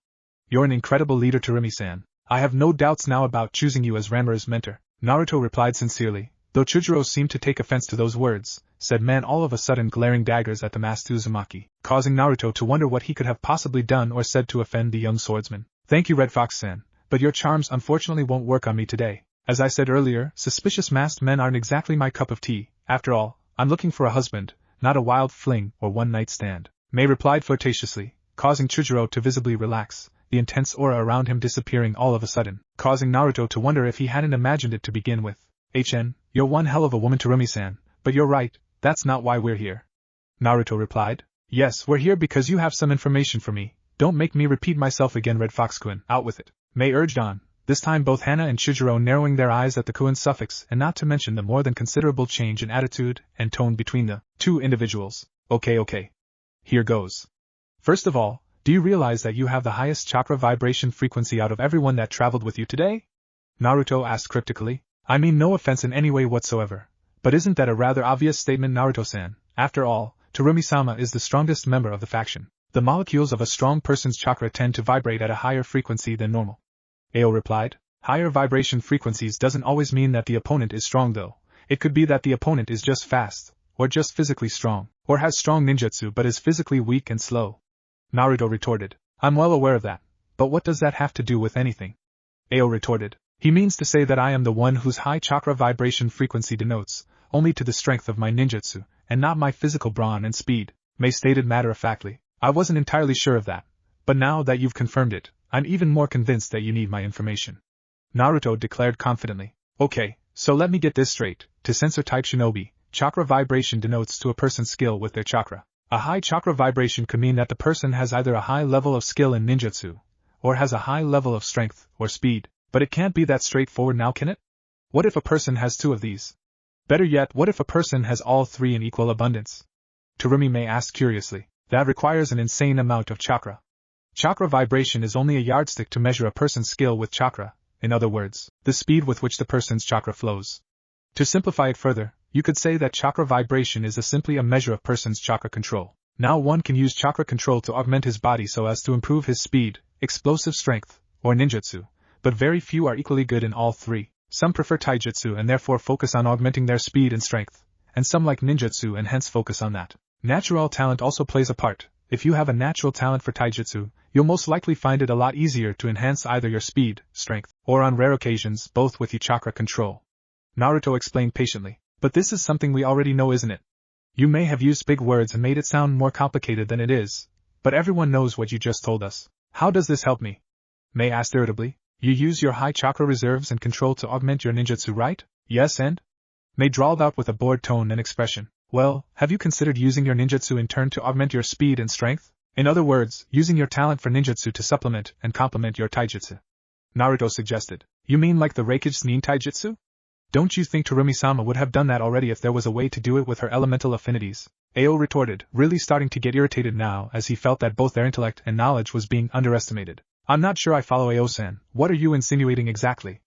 You're an incredible leader, Tsurade-san. I have no doubts now about choosing you as Ranmaru's mentor. Naruto replied sincerely, though Chujiro seemed to take offense to those words, said man all of a sudden glaring daggers at the masked Uzumaki, causing Naruto to wonder what he could have possibly done or said to offend the young swordsman. Thank you, Red Fox-san, but your charms unfortunately won't work on me today. As I said earlier, suspicious masked men aren't exactly my cup of tea. After all, I'm looking for a husband, not a wild fling or one-night stand. May replied flirtatiously, causing Chujiro to visibly relax, the intense aura around him disappearing all of a sudden, causing Naruto to wonder if he hadn't imagined it to begin with. You're one hell of a woman, Tsurade-san, but you're right, that's not why we're here. Naruto replied. Yes, we're here because you have some information for me. Don't make me repeat myself again, Red Fox-kun, out with it. May urged on, this time both Hana and Chujiro narrowing their eyes at the kun suffix and not to mention the more than considerable change in attitude and tone between the two individuals. Okay. Here goes. First of all, do you realize that you have the highest chakra vibration frequency out of everyone that traveled with you today? Naruto asked cryptically. I mean no offense in any way whatsoever, but isn't that a rather obvious statement, Naruto-san? After all, Tsurade-sama is the strongest member of the faction. The molecules of a strong person's chakra tend to vibrate at a higher frequency than normal. Ao replied. Higher vibration frequencies doesn't always mean that the opponent is strong though. It could be that the opponent is just fast, or just physically strong, or has strong ninjutsu but is physically weak and slow. Naruto retorted. I'm well aware of that, but what does that have to do with anything? Ao retorted. He means to say that I am the one whose high chakra vibration frequency denotes only to the strength of my ninjutsu, and not my physical brawn and speed, May stated matter-of-factly. I wasn't entirely sure of that, but now that you've confirmed it, I'm even more convinced that you need my information. Naruto declared confidently. Okay, so let me get this straight. To sensor-type shinobi, chakra vibration denotes to a person's skill with their chakra. A high chakra vibration could mean that the person has either a high level of skill in ninjutsu, or has a high level of strength or speed, but it can't be that straightforward now, can it? What if a person has two of these? Better yet, what if a person has all three in equal abundance? Tsurumi May asked curiously. That requires an insane amount of chakra. Chakra vibration is only a yardstick to measure a person's skill with chakra, in other words, the speed with which the person's chakra flows. To simplify it further, you could say that chakra vibration is simply a measure of person's chakra control. Now one can use chakra control to augment his body so as to improve his speed, explosive strength, or ninjutsu, but very few are equally good in all three. Some prefer taijutsu and therefore focus on augmenting their speed and strength, and some like ninjutsu and hence focus on that. Natural talent also plays a part. If you have a natural talent for taijutsu, you'll most likely find it a lot easier to enhance either your speed, strength, or on rare occasions, both with your chakra control. Naruto explained patiently. But this is something we already know, isn't it? You may have used big words and made it sound more complicated than it is, but everyone knows what you just told us. How does this help me? May asked irritably. You use your high chakra reserves and control to augment your ninjutsu, right? Yes, and? May drawled out with a bored tone and expression. Well, have you considered using your ninjutsu in turn to augment your speed and strength? In other words, using your talent for ninjutsu to supplement and complement your taijutsu. Naruto suggested. You mean like the Reikage Nin taijutsu? Don't you think Tsurumi-sama would have done that already if there was a way to do it with her elemental affinities? Ao retorted, really starting to get irritated now as he felt that both their intellect and knowledge was being underestimated. I'm not sure I follow Ao-san. What are you insinuating exactly?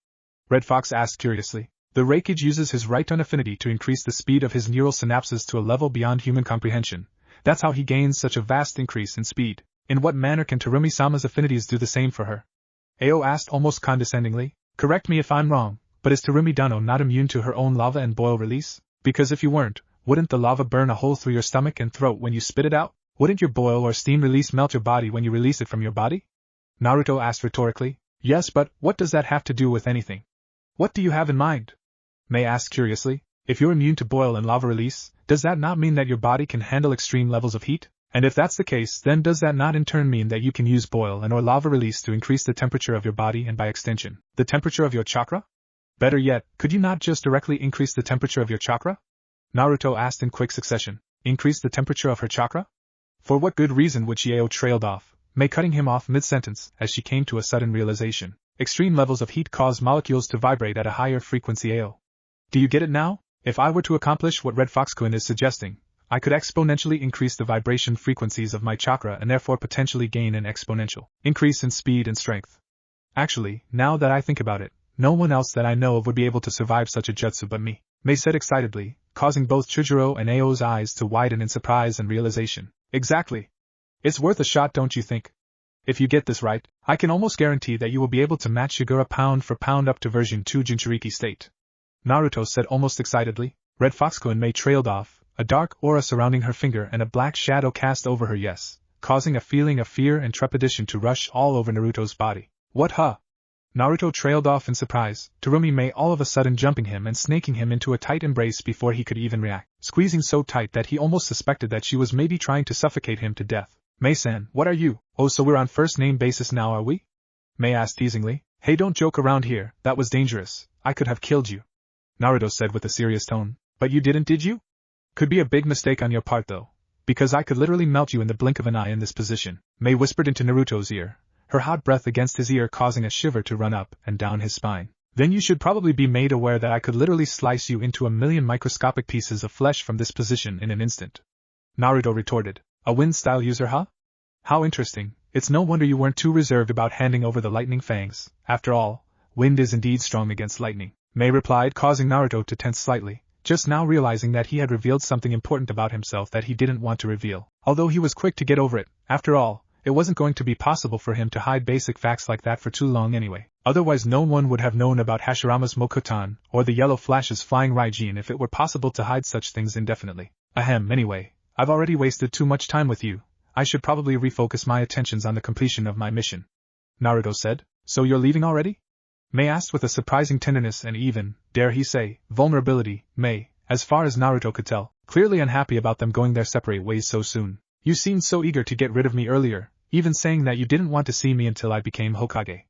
Red Fox asked curiously. The Reikage uses his right-on affinity to increase the speed of his neural synapses to a level beyond human comprehension. That's how he gains such a vast increase in speed. In what manner can Tsurumi-sama's affinities do the same for her? Ao asked almost condescendingly. Correct me if I'm wrong, but is Tsurumi-dano not immune to her own lava and boil release? Because if you weren't, wouldn't the lava burn a hole through your stomach and throat when you spit it out? Wouldn't your boil or steam release melt your body when you release it from your body? Naruto asked rhetorically. Yes, but what does that have to do with anything? What do you have in mind? May asked curiously. If you're immune to boil and lava release, does that not mean that your body can handle extreme levels of heat? And if that's the case, then does that not in turn mean that you can use boil and or lava release to increase the temperature of your body and by extension, the temperature of your chakra? Better yet, could you not just directly increase the temperature of your chakra? Naruto asked in quick succession. Increase the temperature of her chakra? For what good reason would she? Ao trailed off, May cutting him off mid-sentence as she came to a sudden realization. Extreme levels of heat cause molecules to vibrate at a higher frequency. Ao. Do you get it now? If I were to accomplish what Red Fox-kun is suggesting, I could exponentially increase the vibration frequencies of my chakra and therefore potentially gain an exponential increase in speed and strength. Actually, now that I think about it, no one else that I know of would be able to survive such a jutsu but me, May said excitedly, causing both Chujiro and Ao's eyes to widen in surprise and realization. Exactly. It's worth a shot, don't you think? If you get this right, I can almost guarantee that you will be able to match Shigura pound for pound up to version 2 Jinchuriki state. Naruto said almost excitedly. Red Fox-kun May trailed off, a dark aura surrounding her finger and a black shadow cast over her, yes, causing a feeling of fear and trepidation to rush all over Naruto's body. What huh? Naruto trailed off in surprise, Tsurumi May all of a sudden jumping him and snaking him into a tight embrace before he could even react, squeezing so tight that he almost suspected that she was maybe trying to suffocate him to death. May-san, what are you? Oh, so we're on first-name basis now, are we? May asked teasingly. Hey, don't joke around here, that was dangerous, I could have killed you. Naruto said with a serious tone. But you didn't, did you? Could be a big mistake on your part though, because I could literally melt you in the blink of an eye in this position, May whispered into Naruto's ear, her hot breath against his ear causing a shiver to run up and down his spine. Then you should probably be made aware that I could literally slice you into a million microscopic pieces of flesh from this position in an instant. Naruto retorted. A wind-style user, huh? How interesting, it's no wonder you weren't too reserved about handing over the lightning fangs. After all, wind is indeed strong against lightning, May replied, causing Naruto to tense slightly, just now realizing that he had revealed something important about himself that he didn't want to reveal. Although he was quick to get over it, after all, it wasn't going to be possible for him to hide basic facts like that for too long anyway. Otherwise no one would have known about Hashirama's Mokutan or the yellow flashes flying Raijin if it were possible to hide such things indefinitely. Ahem, anyway, I've already wasted too much time with you. I should probably refocus my attentions on the completion of my mission. Naruto said. So you're leaving already? May asked with a surprising tenderness and even, dare he say, vulnerability. May, as far as Naruto could tell, clearly unhappy about them going their separate ways so soon. You seemed so eager to get rid of me earlier, even saying that you didn't want to see me until I became Hokage.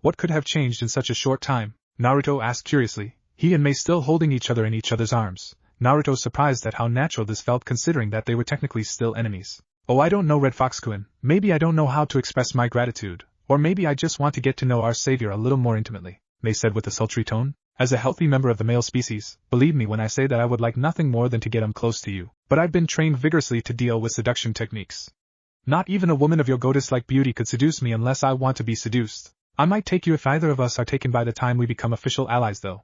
What could have changed in such a short time? Naruto asked curiously, he and Mei still holding each other in each other's arms. Naruto surprised at how natural this felt considering that they were technically still enemies. Oh, I don't know, Red Fox-kun, maybe I don't know how to express my gratitude, or maybe I just want to get to know our savior a little more intimately, Mei said with a sultry tone. As a healthy member of the male species, believe me when I say that I would like nothing more than to get close to you, but I've been trained vigorously to deal with seduction techniques. Not even a woman of your goddess-like beauty could seduce me unless I want to be seduced. I might take you if either of us are taken by the time we become official allies though.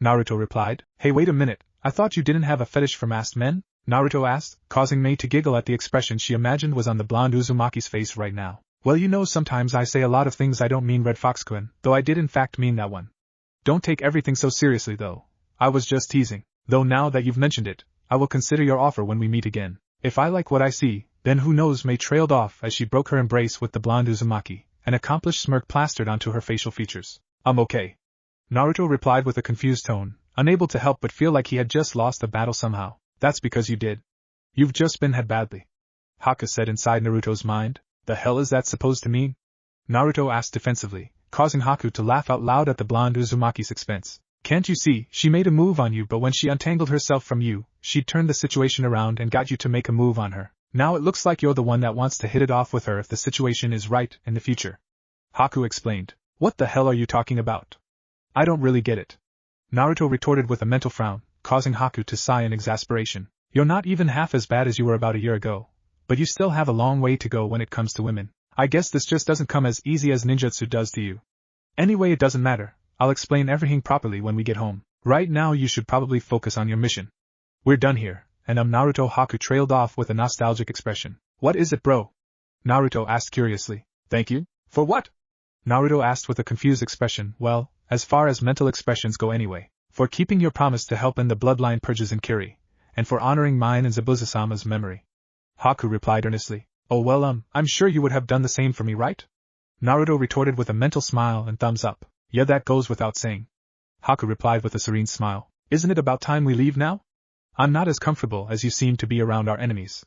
Naruto replied. Hey, wait a minute, I thought you didn't have a fetish for masked men? Naruto asked, causing Mei to giggle at the expression she imagined was on the blonde Uzumaki's face right now. Well, you know, sometimes I say a lot of things I don't mean, Red Fox-kun, though I did in fact mean that one. Don't take everything so seriously though. I was just teasing. Though now that you've mentioned it, I will consider your offer when we meet again. If I like what I see, then who knows? Mei trailed off as she broke her embrace with the blonde Uzumaki, an accomplished smirk plastered onto her facial features. I'm okay. Naruto replied with a confused tone, unable to help but feel like he had just lost the battle somehow. That's because you did. You've just been had badly. Haku said inside Naruto's mind. The hell is that supposed to mean? Naruto asked defensively, causing Haku to laugh out loud at the blonde Uzumaki's expense. Can't you see, she made a move on you, but when she untangled herself from you, she turned the situation around and got you to make a move on her. Now it looks like you're the one that wants to hit it off with her if the situation is right in the future. Haku explained. What the hell are you talking about? I don't really get it. Naruto retorted with a mental frown, causing Haku to sigh in exasperation. You're not even half as bad as you were about a year ago, but you still have a long way to go when it comes to women. I guess this just doesn't come as easy as ninjutsu does to you. Anyway, it doesn't matter. I'll explain everything properly when we get home. Right now you should probably focus on your mission. We're done here, and Naruto. Haku trailed off with a nostalgic expression. What is it, bro? Naruto asked curiously. Thank you? For what? Naruto asked with a confused expression. Well, as far as mental expressions go anyway. For keeping your promise to help end the bloodline purges in Kiri, and for honoring mine and Zabuza-sama's memory. Haku replied earnestly. Oh well, I'm sure you would have done the same for me, right? Naruto retorted with a mental smile and thumbs up. Yeah, that goes without saying. Haku replied with a serene smile. Isn't it about time we leave now? I'm not as comfortable as you seem to be around our enemies.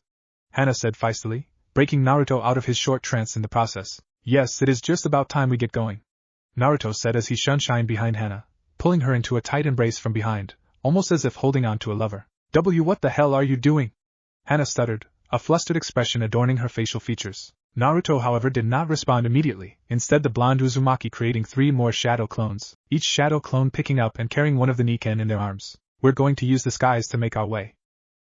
Hana said feistily, breaking Naruto out of his short trance in the process. Yes, it is just about time we get going. Naruto said as he shun behind Hana, pulling her into a tight embrace from behind, almost as if holding on to a lover. What the hell are you doing? Hana stuttered, a flustered expression adorning her facial features. Naruto, however, did not respond immediately, instead the blonde Uzumaki creating 3 more shadow clones, each shadow clone picking up and carrying one of the Niken in their arms. We're going to use the skies to make our way.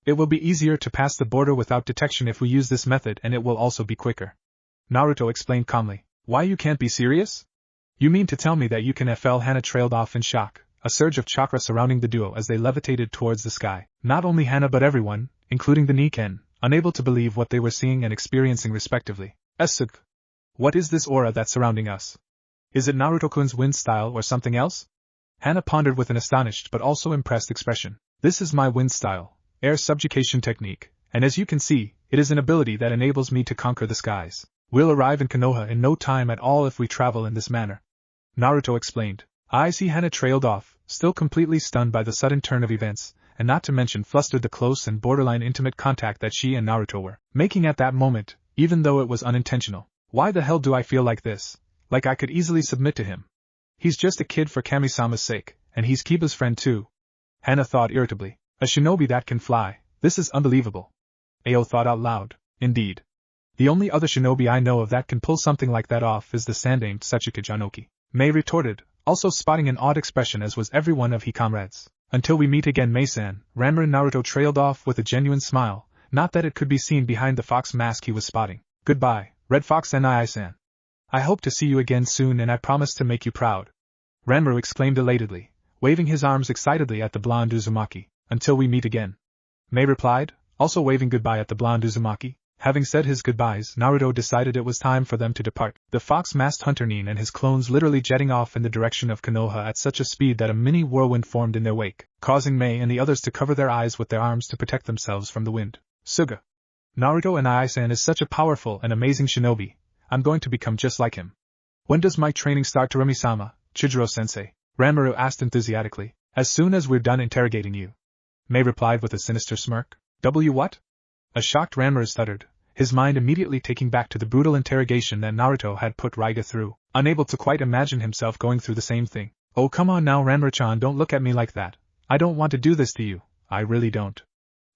It will be easier to pass the border without detection if we use this method, and it will also be quicker. Naruto explained calmly. Why, you can't be serious? You mean to tell me that you can FL? Hana trailed off in shock, a surge of chakra surrounding the duo as they levitated towards the sky. Not only Hana but everyone, including the Niken, unable to believe what they were seeing and experiencing respectively. Esuk. What is this aura that's surrounding us? Is it Naruto-kun's wind style or something else? Hana pondered with an astonished but also impressed expression. This is my wind style, air subjugation technique, and as you can see, it is an ability that enables me to conquer the skies. We'll arrive in Konoha in no time at all if we travel in this manner. Naruto explained. I see. Hana trailed off, still completely stunned by the sudden turn of events, and not to mention flustered the close and borderline intimate contact that she and Naruto were making at that moment, even though it was unintentional. Why the hell do I feel like this? Like I could easily submit to him. He's just a kid for Kami-sama's sake, and he's Kiba's friend too. Hana thought irritably. A shinobi that can fly, this is unbelievable. Ao thought out loud. Indeed. The only other shinobi I know of that can pull something like that off is the sandamed Setsuka Janoki. Mei retorted, also spotting an odd expression as was every one of his comrades. Until we meet again, Mei-san. Ranma and Naruto trailed off with a genuine smile, not that it could be seen behind the fox mask he was spotting. Goodbye, Red Fox and I-san. I hope to see you again soon and I promise to make you proud. Ranma exclaimed elatedly, waving his arms excitedly at the blonde Uzumaki. Until we meet again. Mei replied, also waving goodbye at the blonde Uzumaki. Having said his goodbyes, Naruto decided it was time for them to depart, the fox-masked hunter Nin and his clones literally jetting off in the direction of Konoha at such a speed that a mini whirlwind formed in their wake, causing Mei and the others to cover their eyes with their arms to protect themselves from the wind. Suga. Naruto and I-san is such a powerful and amazing shinobi, I'm going to become just like him. When does my training start, Terumi-sama, Chijiro-sensei? Ranmaru asked enthusiastically. As soon as we're done interrogating you. Mei replied with a sinister smirk. What? A shocked Ranmaru stuttered, his mind immediately taking back to the brutal interrogation that Naruto had put Raiga through, unable to quite imagine himself going through the same thing. Oh come on now Ranma-chan, don't look at me like that. I don't want to do this to you, I really don't.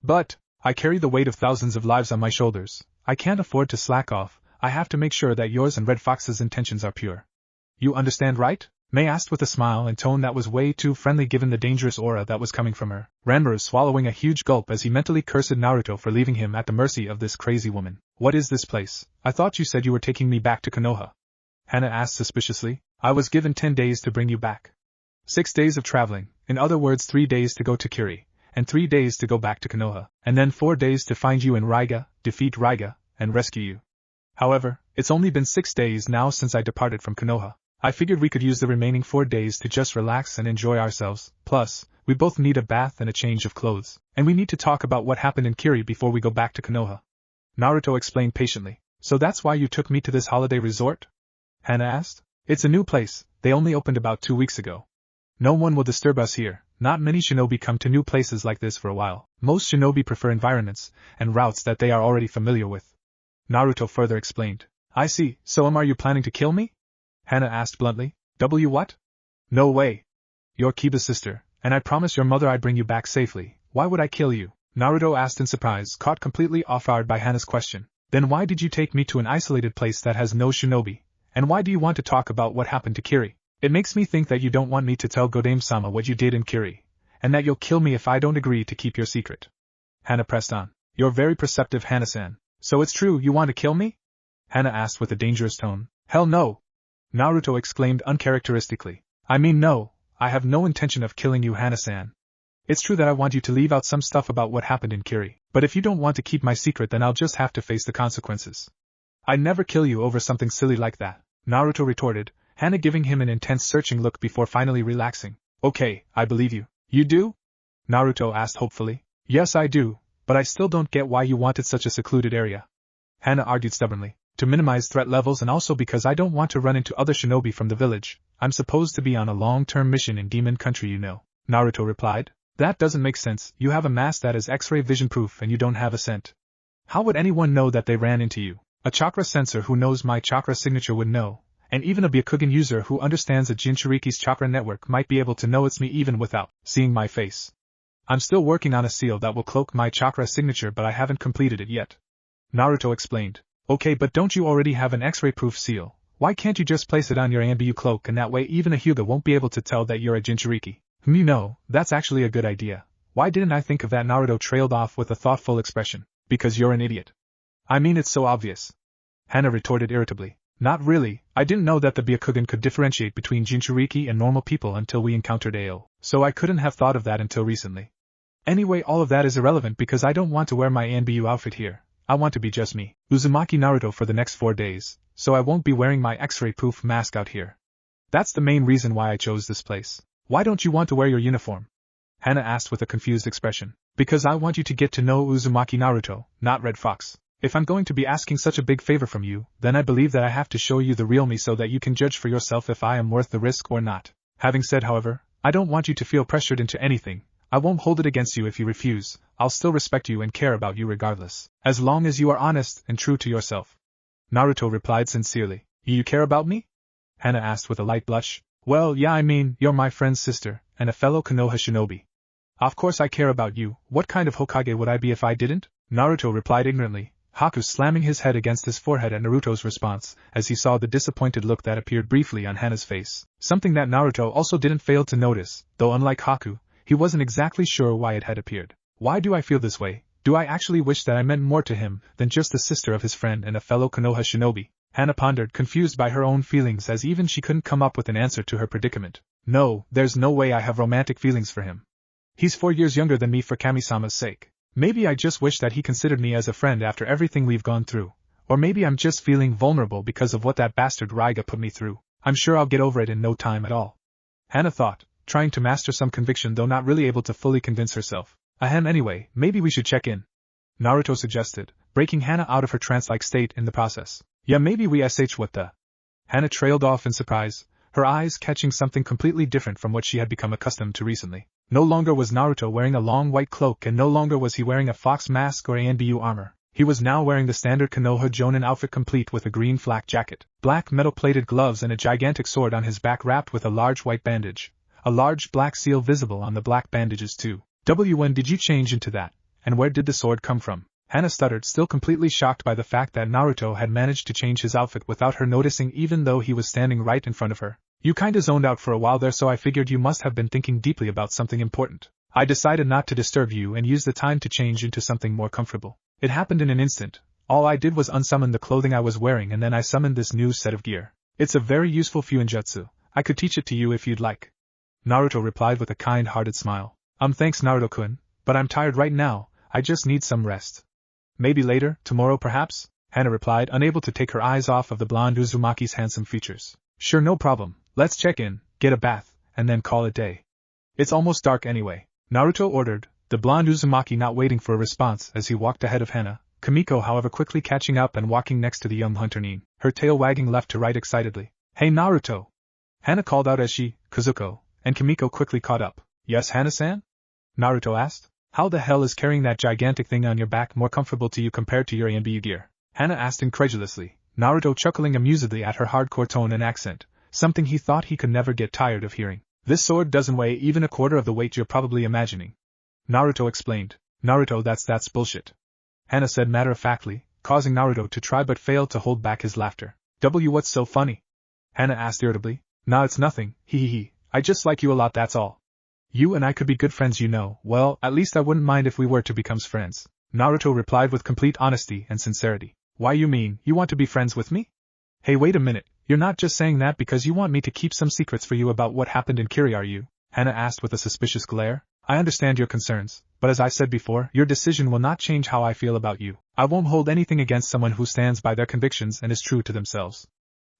But, I carry the weight of thousands of lives on my shoulders, I can't afford to slack off, I have to make sure that yours and Red Fox's intentions are pure. You understand, right? May asked with a smile and tone that was way too friendly given the dangerous aura that was coming from her. Ranma swallowing a huge gulp as he mentally cursed Naruto for leaving him at the mercy of this crazy woman. What is this place? I thought you said you were taking me back to Konoha. Hana asked suspiciously. I was given 10 days to bring you back. 6 days of traveling, in other words 3 days to go to Kiri, and 3 days to go back to Konoha, and then 4 days to find you in Raiga, defeat Raiga, and rescue you. However, it's only been 6 days now since I departed from Konoha. I figured we could use the remaining 4 days to just relax and enjoy ourselves, plus, we both need a bath and a change of clothes, and we need to talk about what happened in Kiri before we go back to Konoha. Naruto explained patiently. So that's why you took me to this holiday resort? Hana asked. It's a new place, they only opened about 2 weeks ago. No one will disturb us here, not many shinobi come to new places like this for a while. Most shinobi prefer environments and routes that they are already familiar with. Naruto further explained. I see, so are you planning to kill me? Hana asked bluntly. What? No way. You're Kiba's sister, and I promised your mother I'd bring you back safely. Why would I kill you? Naruto asked in surprise, caught completely off guard by Hana's question. Then why did you take me to an isolated place that has no shinobi? And why do you want to talk about what happened to Kiri? It makes me think that you don't want me to tell Godame-sama what you did in Kiri, and that you'll kill me if I don't agree to keep your secret. Hana pressed on. You're very perceptive, Hana-san. So it's true you want to kill me? Hana asked with a dangerous tone. Hell no! Naruto exclaimed uncharacteristically. I mean no, I have no intention of killing you, Hana-san. It's true that I want you to leave out some stuff about what happened in Kiri, but if you don't want to keep my secret then I'll just have to face the consequences. I'd never kill you over something silly like that, Naruto retorted, Hana giving him an intense searching look before finally relaxing. Okay, I believe you. You do? Naruto asked hopefully. Yes I do, but I still don't get why you wanted such a secluded area. Hana argued stubbornly. To minimize threat levels and also because I don't want to run into other shinobi from the village. I'm supposed to be on a long-term mission in Demon Country, you know. Naruto replied. That doesn't make sense, you have a mask that is X-ray vision proof and you don't have a scent. How would anyone know that they ran into you? A chakra sensor who knows my chakra signature would know, and even a Byakugan user who understands a Jinchuriki's chakra network might be able to know it's me even without seeing my face. I'm still working on a seal that will cloak my chakra signature but I haven't completed it yet. Naruto explained. Okay, but don't you already have an X-ray proof seal? Why can't you just place it on your Anbu cloak and that way even a Hyuga won't be able to tell that you're a Jinchuriki? You know, that's actually a good idea. Why didn't I think of that? Naruto trailed off with a thoughtful expression. Because you're an idiot. I mean it's so obvious. Hana retorted irritably. Not really, I didn't know that the Byakugan could differentiate between Jinchuriki and normal people until we encountered Ao, so I couldn't have thought of that until recently. Anyway, all of that is irrelevant because I don't want to wear my Anbu outfit here. I want to be just me, Uzumaki Naruto for the next 4 days, so I won't be wearing my X-ray proof mask out here. That's the main reason why I chose this place. Why don't you want to wear your uniform? Hana asked with a confused expression. Because I want you to get to know Uzumaki Naruto, not Red Fox. If I'm going to be asking such a big favor from you, then I believe that I have to show you the real me so that you can judge for yourself if I am worth the risk or not. Having said, however, I don't want you to feel pressured into anything. I won't hold it against you if you refuse. I'll still respect you and care about you regardless, as long as you are honest and true to yourself. Naruto replied sincerely. You care about me? Hana asked with a light blush. Well, yeah, I mean, you're my friend's sister, and a fellow Konoha shinobi. Of course I care about you. What kind of Hokage would I be if I didn't? Naruto replied ignorantly, Haku slamming his head against his forehead at Naruto's response, as he saw the disappointed look that appeared briefly on Hana's face, something that Naruto also didn't fail to notice, though unlike Haku, he wasn't exactly sure why it had appeared. Why do I feel this way? Do I actually wish that I meant more to him than just the sister of his friend and a fellow Konoha shinobi? Hana pondered, confused by her own feelings as even she couldn't come up with an answer to her predicament. No, there's no way I have romantic feelings for him. He's 4 years younger than me for Kami-sama's sake. Maybe I just wish that he considered me as a friend after everything we've gone through. Or maybe I'm just feeling vulnerable because of what that bastard Raiga put me through. I'm sure I'll get over it in no time at all. Hana thought, trying to master some conviction though not really able to fully convince herself. Ahem, anyway, maybe we should check in. Naruto suggested, breaking Hana out of her trance-like state in the process. Yeah, maybe we what the... Hana trailed off in surprise, her eyes catching something completely different from what she had become accustomed to recently. No longer was Naruto wearing a long white cloak and no longer was he wearing a fox mask or Anbu armor. He was now wearing the standard Konoha Jonin outfit complete with a green flak jacket, black metal-plated gloves and a gigantic sword on his back wrapped with a large white bandage, a large black seal visible on the black bandages too. When did you change into that, and where did the sword come from? Hana stuttered, still completely shocked by the fact that Naruto had managed to change his outfit without her noticing even though he was standing right in front of her. You kinda zoned out for a while there, so I figured you must have been thinking deeply about something important. I decided not to disturb you and use the time to change into something more comfortable. It happened in an instant. All I did was unsummon the clothing I was wearing and then I summoned this new set of gear. It's a very useful fuinjutsu. I could teach it to you if you'd like. Naruto replied with a kind-hearted smile. Thanks Naruto-kun, but I'm tired right now, I just need some rest. Maybe later, tomorrow perhaps? Hana replied, unable to take her eyes off of the blonde Uzumaki's handsome features. Sure, no problem, let's check in, get a bath, and then call it day. It's almost dark anyway, Naruto ordered, the blonde Uzumaki not waiting for a response as he walked ahead of Hana, Kimiko however quickly catching up and walking next to the young hunter Nin, her tail wagging left to right excitedly. Hey Naruto! Hana called out as she, Kazuko, and Kimiko quickly caught up. Yes Hana-san? Naruto asked. How the hell is carrying that gigantic thing on your back more comfortable to you compared to your ANBU gear? Hana asked incredulously, Naruto chuckling amusedly at her hardcore tone and accent, something he thought he could never get tired of hearing. This sword doesn't weigh even a quarter of the weight you're probably imagining. Naruto explained. Naruto, that's bullshit. Hana said matter-of-factly, causing Naruto to try but fail to hold back his laughter. What's so funny? Hana asked irritably. Nah, it's nothing, hee. I just like you a lot, that's all. You and I could be good friends, you know. Well, at least I wouldn't mind if we were to become friends. Naruto replied with complete honesty and sincerity. Why, you mean, you want to be friends with me? Hey, wait a minute, you're not just saying that because you want me to keep some secrets for you about what happened in Kiri, are you? Hana asked with a suspicious glare. I understand your concerns, but as I said before, your decision will not change how I feel about you. I won't hold anything against someone who stands by their convictions and is true to themselves.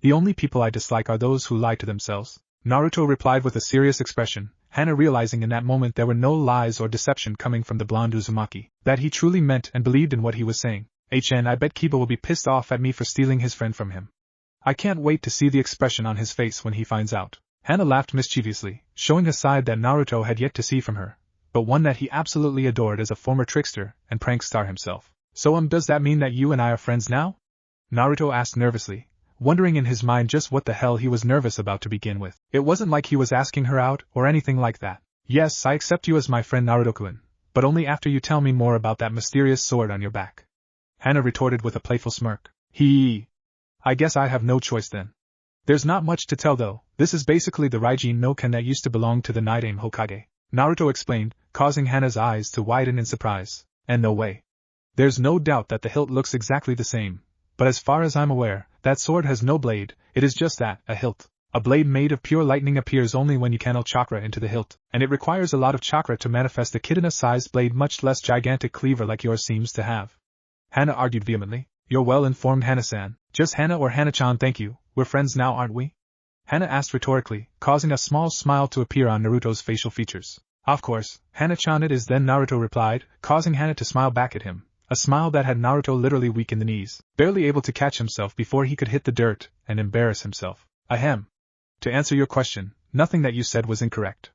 The only people I dislike are those who lie to themselves. Naruto replied with a serious expression, Hana realizing in that moment there were no lies or deception coming from the blonde Uzumaki, that he truly meant and believed in what he was saying. I bet Kiba will be pissed off at me for stealing his friend from him. I can't wait to see the expression on his face when he finds out. Hana laughed mischievously, showing a side that Naruto had yet to see from her, but one that he absolutely adored as a former trickster and prank star himself. So does that mean that you and I are friends now? Naruto asked nervously, wondering in his mind just what the hell he was nervous about to begin with. It wasn't like he was asking her out or anything like that. Yes, I accept you as my friend Naruto-kun, but only after you tell me more about that mysterious sword on your back. Hana retorted with a playful smirk. I guess I have no choice then. There's not much to tell though, this is basically the Raijin no Ken that used to belong to the Nidaime Hokage. Naruto explained, causing Hana's eyes to widen in surprise. And no way. There's no doubt that the hilt looks exactly the same, but as far as I'm aware, that sword has no blade, it is just that, a hilt. A blade made of pure lightning appears only when you channel chakra into the hilt, and it requires a lot of chakra to manifest a Kitana-sized blade, much less gigantic cleaver like yours seems to have. Hana argued vehemently. You're well-informed, Hana-san. Just Hana or Hana-chan, thank you. We're friends now, aren't we? Hana asked rhetorically, causing a small smile to appear on Naruto's facial features. Of course, Hana-chan it is then, Naruto replied, causing Hana to smile back at him, a smile that had Naruto literally weak in the knees, barely able to catch himself before he could hit the dirt and embarrass himself. Ahem. To answer your question, nothing that you said was incorrect.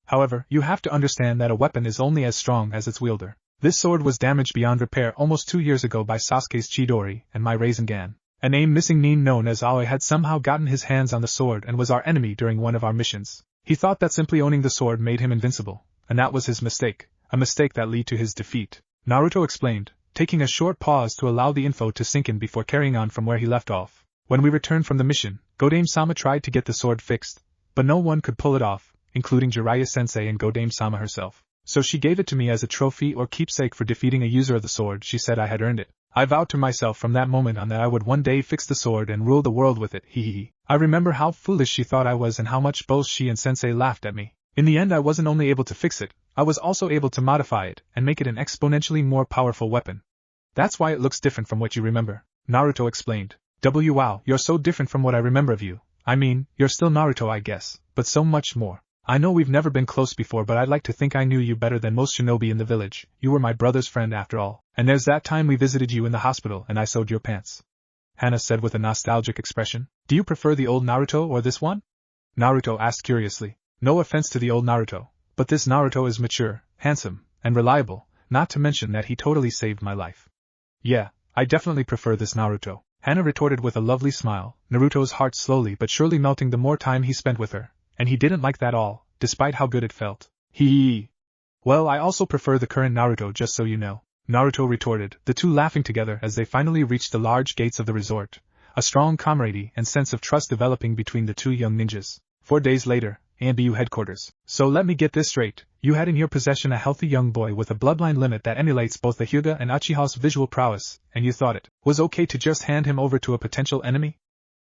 However, you have to understand that a weapon is only as strong as its wielder. This sword was damaged beyond repair almost 2 years ago by Sasuke's Chidori and my Rasengan. A name-missing nin known as Aoi had somehow gotten his hands on the sword and was our enemy during one of our missions. He thought that simply owning the sword made him invincible, and that was his mistake, a mistake that led to his defeat. Naruto explained, taking a short pause to allow the info to sink in before carrying on from where he left off. When we returned from the mission, Godame-sama tried to get the sword fixed, but no one could pull it off, including Jiraiya-sensei and Godame-sama herself. So she gave it to me as a trophy or keepsake for defeating a user of the sword. She said I had earned it. I vowed to myself from that moment on that I would one day fix the sword and rule the world with it. I remember how foolish she thought I was and how much both she and sensei laughed at me. In the end, I wasn't only able to fix it, I was also able to modify it and make it an exponentially more powerful weapon. That's why it looks different from what you remember, Naruto explained. Wow, you're so different from what I remember of you. I mean, you're still Naruto, I guess, but so much more. I know we've never been close before, but I'd like to think I knew you better than most shinobi in the village. You were my brother's friend after all. And there's that time we visited you in the hospital and I sewed your pants. Hana said with a nostalgic expression. Do you prefer the old Naruto or this one? Naruto asked curiously. No offense to the old Naruto, but this Naruto is mature, handsome, and reliable, not to mention that he totally saved my life. Yeah, I definitely prefer this Naruto, Hana retorted with a lovely smile, Naruto's heart slowly but surely melting the more time he spent with her, and he didn't like that all, despite how good it felt. Well, I also prefer the current Naruto, just so you know, Naruto retorted, the two laughing together as they finally reached the large gates of the resort, a strong camaraderie and sense of trust developing between the two young ninjas. 4 days later, ANBU headquarters. So let me get this straight, you had in your possession a healthy young boy with a bloodline limit that emulates both the Hyuga and Uchiha's visual prowess, and you thought it was okay to just hand him over to a potential enemy?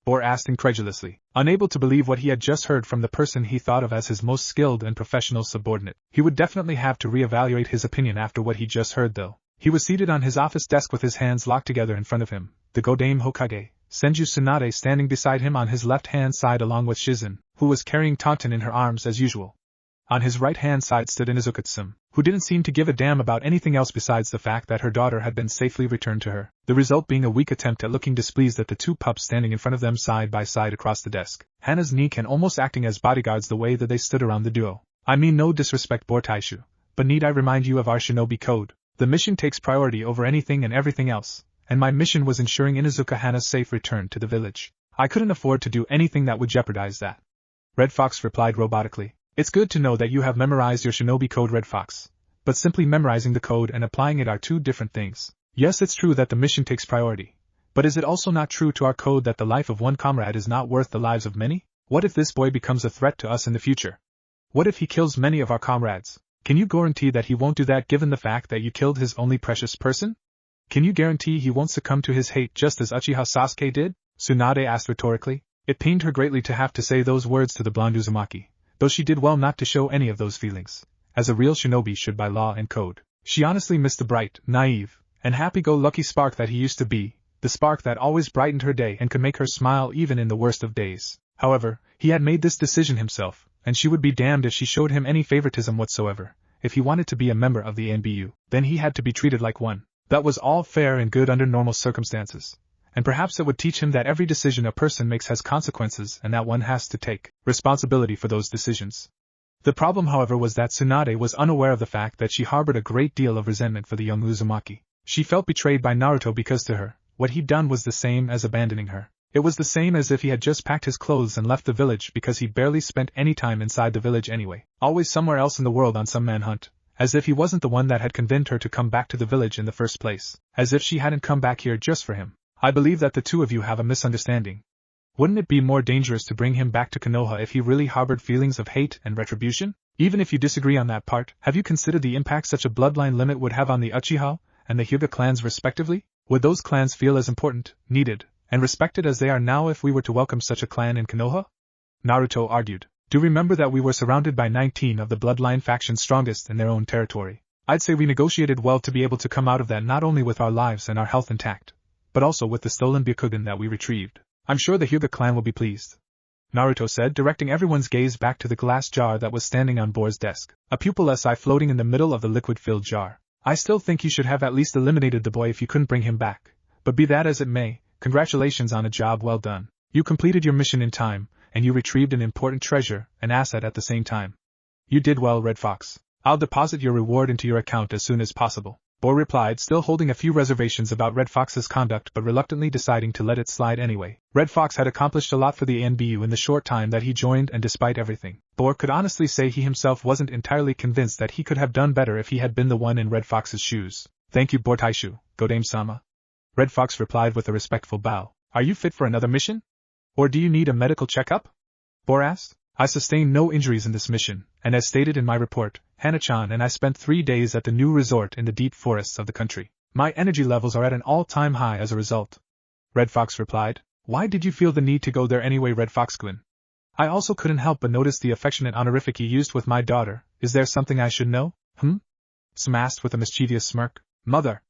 Bor asked incredulously, unable to believe what he had just heard from the person he thought of as his most skilled and professional subordinate. He would definitely have to reevaluate his opinion after what he just heard though. He was seated on his office desk with his hands locked together in front of him, the Godame Hokage, Senju Tsunade standing beside him on his left-hand side along with Shizen, who was carrying Taunton in her arms as usual. On his right-hand side stood Inuzuka-tsum, who didn't seem to give a damn about anything else besides the fact that her daughter had been safely returned to her, the result being a weak attempt at looking displeased at the two pups standing in front of them side by side across the desk, Hana's Nika and almost acting as bodyguards the way that they stood around the duo. I mean no disrespect Bortaishu, but need I remind you of our shinobi code? The mission takes priority over anything and everything else, and my mission was ensuring Inuzuka Hana's safe return to the village. I couldn't afford to do anything that would jeopardize that. Red Fox replied robotically. It's good to know that you have memorized your shinobi code, Red Fox. But simply memorizing the code and applying it are two different things. Yes, it's true that the mission takes priority. But is it also not true to our code that the life of one comrade is not worth the lives of many? What if this boy becomes a threat to us in the future? What if he kills many of our comrades? Can you guarantee that he won't do that given the fact that you killed his only precious person? Can you guarantee he won't succumb to his hate just as Uchiha Sasuke did? Tsunade asked rhetorically. It pained her greatly to have to say those words to the blonde Uzumaki, though she did well not to show any of those feelings, as a real shinobi should by law and code. She honestly missed the bright, naive, and happy-go-lucky spark that he used to be, the spark that always brightened her day and could make her smile even in the worst of days. However, he had made this decision himself, and she would be damned if she showed him any favoritism whatsoever. If he wanted to be a member of the NBU, then he had to be treated like one. That was all fair and good under normal circumstances. And perhaps it would teach him that every decision a person makes has consequences and that one has to take responsibility for those decisions. The problem, however, was that Tsunade was unaware of the fact that she harbored a great deal of resentment for the young Uzumaki. She felt betrayed by Naruto because to her, what he'd done was the same as abandoning her. It was the same as if he had just packed his clothes and left the village because he barely spent any time inside the village anyway, always somewhere else in the world on some manhunt, as if he wasn't the one that had convinced her to come back to the village in the first place, as if she hadn't come back here just for him. I believe that the two of you have a misunderstanding. Wouldn't it be more dangerous to bring him back to Konoha if he really harbored feelings of hate and retribution? Even if you disagree on that part, have you considered the impact such a bloodline limit would have on the Uchiha and the Hyuga clans respectively? Would those clans feel as important, needed, and respected as they are now if we were to welcome such a clan in Konoha? Naruto argued. Do remember that we were surrounded by 19 of the bloodline factions strongest in their own territory. I'd say we negotiated well to be able to come out of that not only with our lives and our health intact, but also with the stolen Byakugan that we retrieved. I'm sure the Hyuga clan will be pleased. Naruto said, directing everyone's gaze back to the glass jar that was standing on Bor's desk, a pupil SI floating in the middle of the liquid-filled jar. I still think you should have at least eliminated the boy if you couldn't bring him back. But be that as it may, congratulations on a job well done. You completed your mission in time, and you retrieved an important treasure, an asset at the same time. You did well, Red Fox. I'll deposit your reward into your account as soon as possible. Bor replied, still holding a few reservations about Red Fox's conduct but reluctantly deciding to let it slide anyway. Red Fox had accomplished a lot for the NBU in the short time that he joined, and despite everything, Bor could honestly say he himself wasn't entirely convinced that he could have done better if he had been the one in Red Fox's shoes. Thank you, Bortaishu, Godame-sama. Red Fox replied with a respectful bow. Are you fit for another mission? Or do you need a medical checkup? Bor asked. I sustained no injuries in this mission, and as stated in my report, Hana-chan and I spent 3 days at the new resort in the deep forests of the country. My energy levels are at an all-time high as a result. Red Fox replied. Why did you feel the need to go there anyway, Red Fox-kun? I also couldn't help but notice the affectionate honorific you used with my daughter. Is there something I should know? Sam asked with a mischievous smirk. Mother!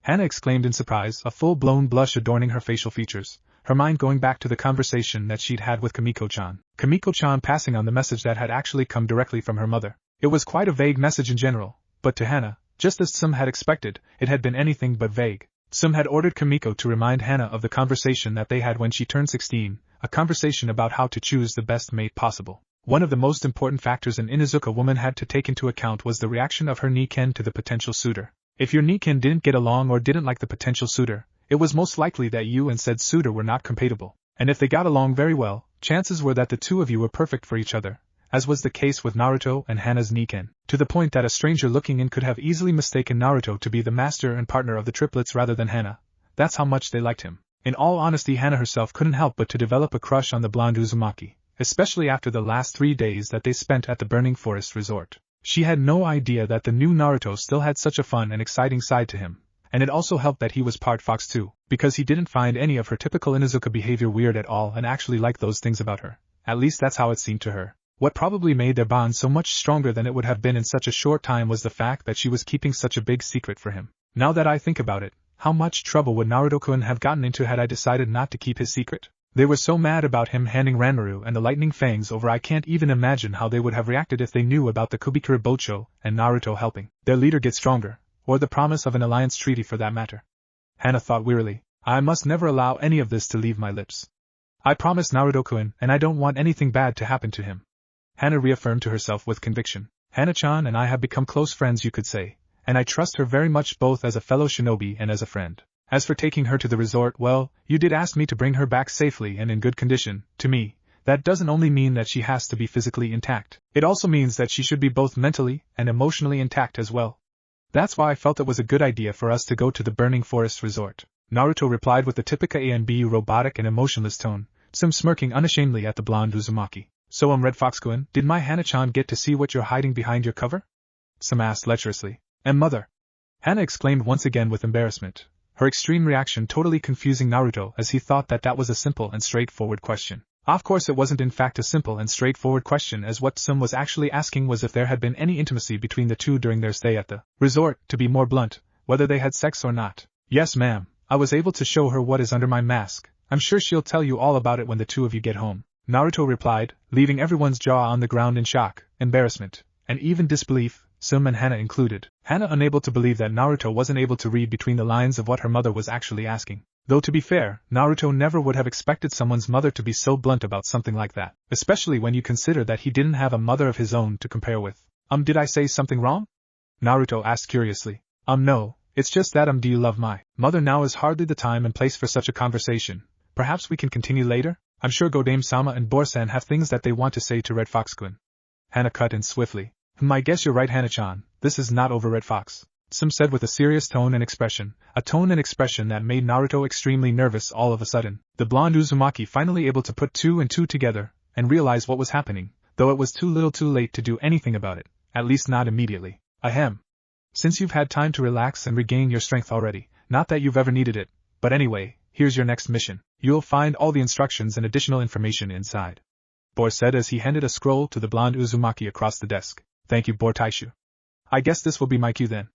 Hana exclaimed in surprise, a full-blown blush adorning her facial features, her mind going back to the conversation that she'd had with Kamiko-chan. Kamiko-chan passing on the message that had actually come directly from her mother. It was quite a vague message in general, but to Hana, just as Tsum had expected, it had been anything but vague. Tsum had ordered Kamiko to remind Hana of the conversation that they had when she turned 16, a conversation about how to choose the best mate possible. One of the most important factors an Inuzuka woman had to take into account was the reaction of her Niken to the potential suitor. If your Nikin didn't get along or didn't like the potential suitor, it was most likely that you and said suitor were not compatible. And if they got along very well, chances were that the two of you were perfect for each other, as was the case with Naruto and Hana's Nikin, to the point that a stranger looking in could have easily mistaken Naruto to be the master and partner of the triplets rather than Hana. That's how much they liked him. In all honesty, Hana herself couldn't help but to develop a crush on the blonde Uzumaki, especially after the last 3 days that they spent at the Burning Forest Resort. She had no idea that the new Naruto still had such a fun and exciting side to him, and it also helped that he was part fox too, because he didn't find any of her typical Inuzuka behavior weird at all and actually liked those things about her. At least that's how it seemed to her. What probably made their bond so much stronger than it would have been in such a short time was the fact that she was keeping such a big secret for him. Now that I think about it, how much trouble would Naruto-kun have gotten into had I decided not to keep his secret? They were so mad about him handing Ranmaru and the Lightning Fangs over. I can't even imagine how they would have reacted if they knew about the Kubikura Bocho and Naruto helping their leader get stronger, or the promise of an alliance treaty for that matter. Hana thought wearily, I must never allow any of this to leave my lips. I promise Naruto-kun, and I don't want anything bad to happen to him. Hana reaffirmed to herself with conviction. Hana-chan and I have become close friends, you could say, and I trust her very much both as a fellow shinobi and as a friend. As for taking her to the resort, well, you did ask me to bring her back safely and in good condition. To me, that doesn't only mean that she has to be physically intact. It also means that she should be both mentally and emotionally intact as well. That's why I felt it was a good idea for us to go to the Burning Forest Resort. Naruto replied with the typical A&B robotic and emotionless tone, some smirking unashamedly at the blonde Uzumaki. So Red Fox-kun, did my Hana-chan get to see what you're hiding behind your cover? Some asked lecherously. And mother? Hana exclaimed once again with embarrassment, her extreme reaction totally confusing Naruto as he thought that that was a simple and straightforward question. Of course it wasn't in fact a simple and straightforward question, as what Sum was actually asking was if there had been any intimacy between the two during their stay at the resort, to be more blunt, whether they had sex or not. Yes ma'am, I was able to show her what is under my mask. I'm sure she'll tell you all about it when the two of you get home. Naruto replied, leaving everyone's jaw on the ground in shock, embarrassment, and even disbelief, Sum and Hana included. Hana unable to believe that Naruto wasn't able to read between the lines of what her mother was actually asking. Though to be fair, Naruto never would have expected someone's mother to be so blunt about something like that, especially when you consider that he didn't have a mother of his own to compare with. Did I say something wrong? Naruto asked curiously. No, it's just that do you love my mother? Now is hardly the time and place for such a conversation. Perhaps we can continue later? I'm sure Godame-sama and Borsan have things that they want to say to Red Fox-kun. Hana cut in swiftly. I guess you're right, Hana-chan, this is not over, Red Fox. Sum said with a serious tone and expression, a tone and expression that made Naruto extremely nervous all of a sudden. The blonde Uzumaki finally able to put 2 and 2 together, and realize what was happening, though it was too little too late to do anything about it, at least not immediately. Ahem. Since you've had time to relax and regain your strength already, not that you've ever needed it, but anyway, here's your next mission. You'll find all the instructions and additional information inside. Bor said as he handed a scroll to the blonde Uzumaki across the desk. Thank you, Bor Taishu. I guess this will be my cue then.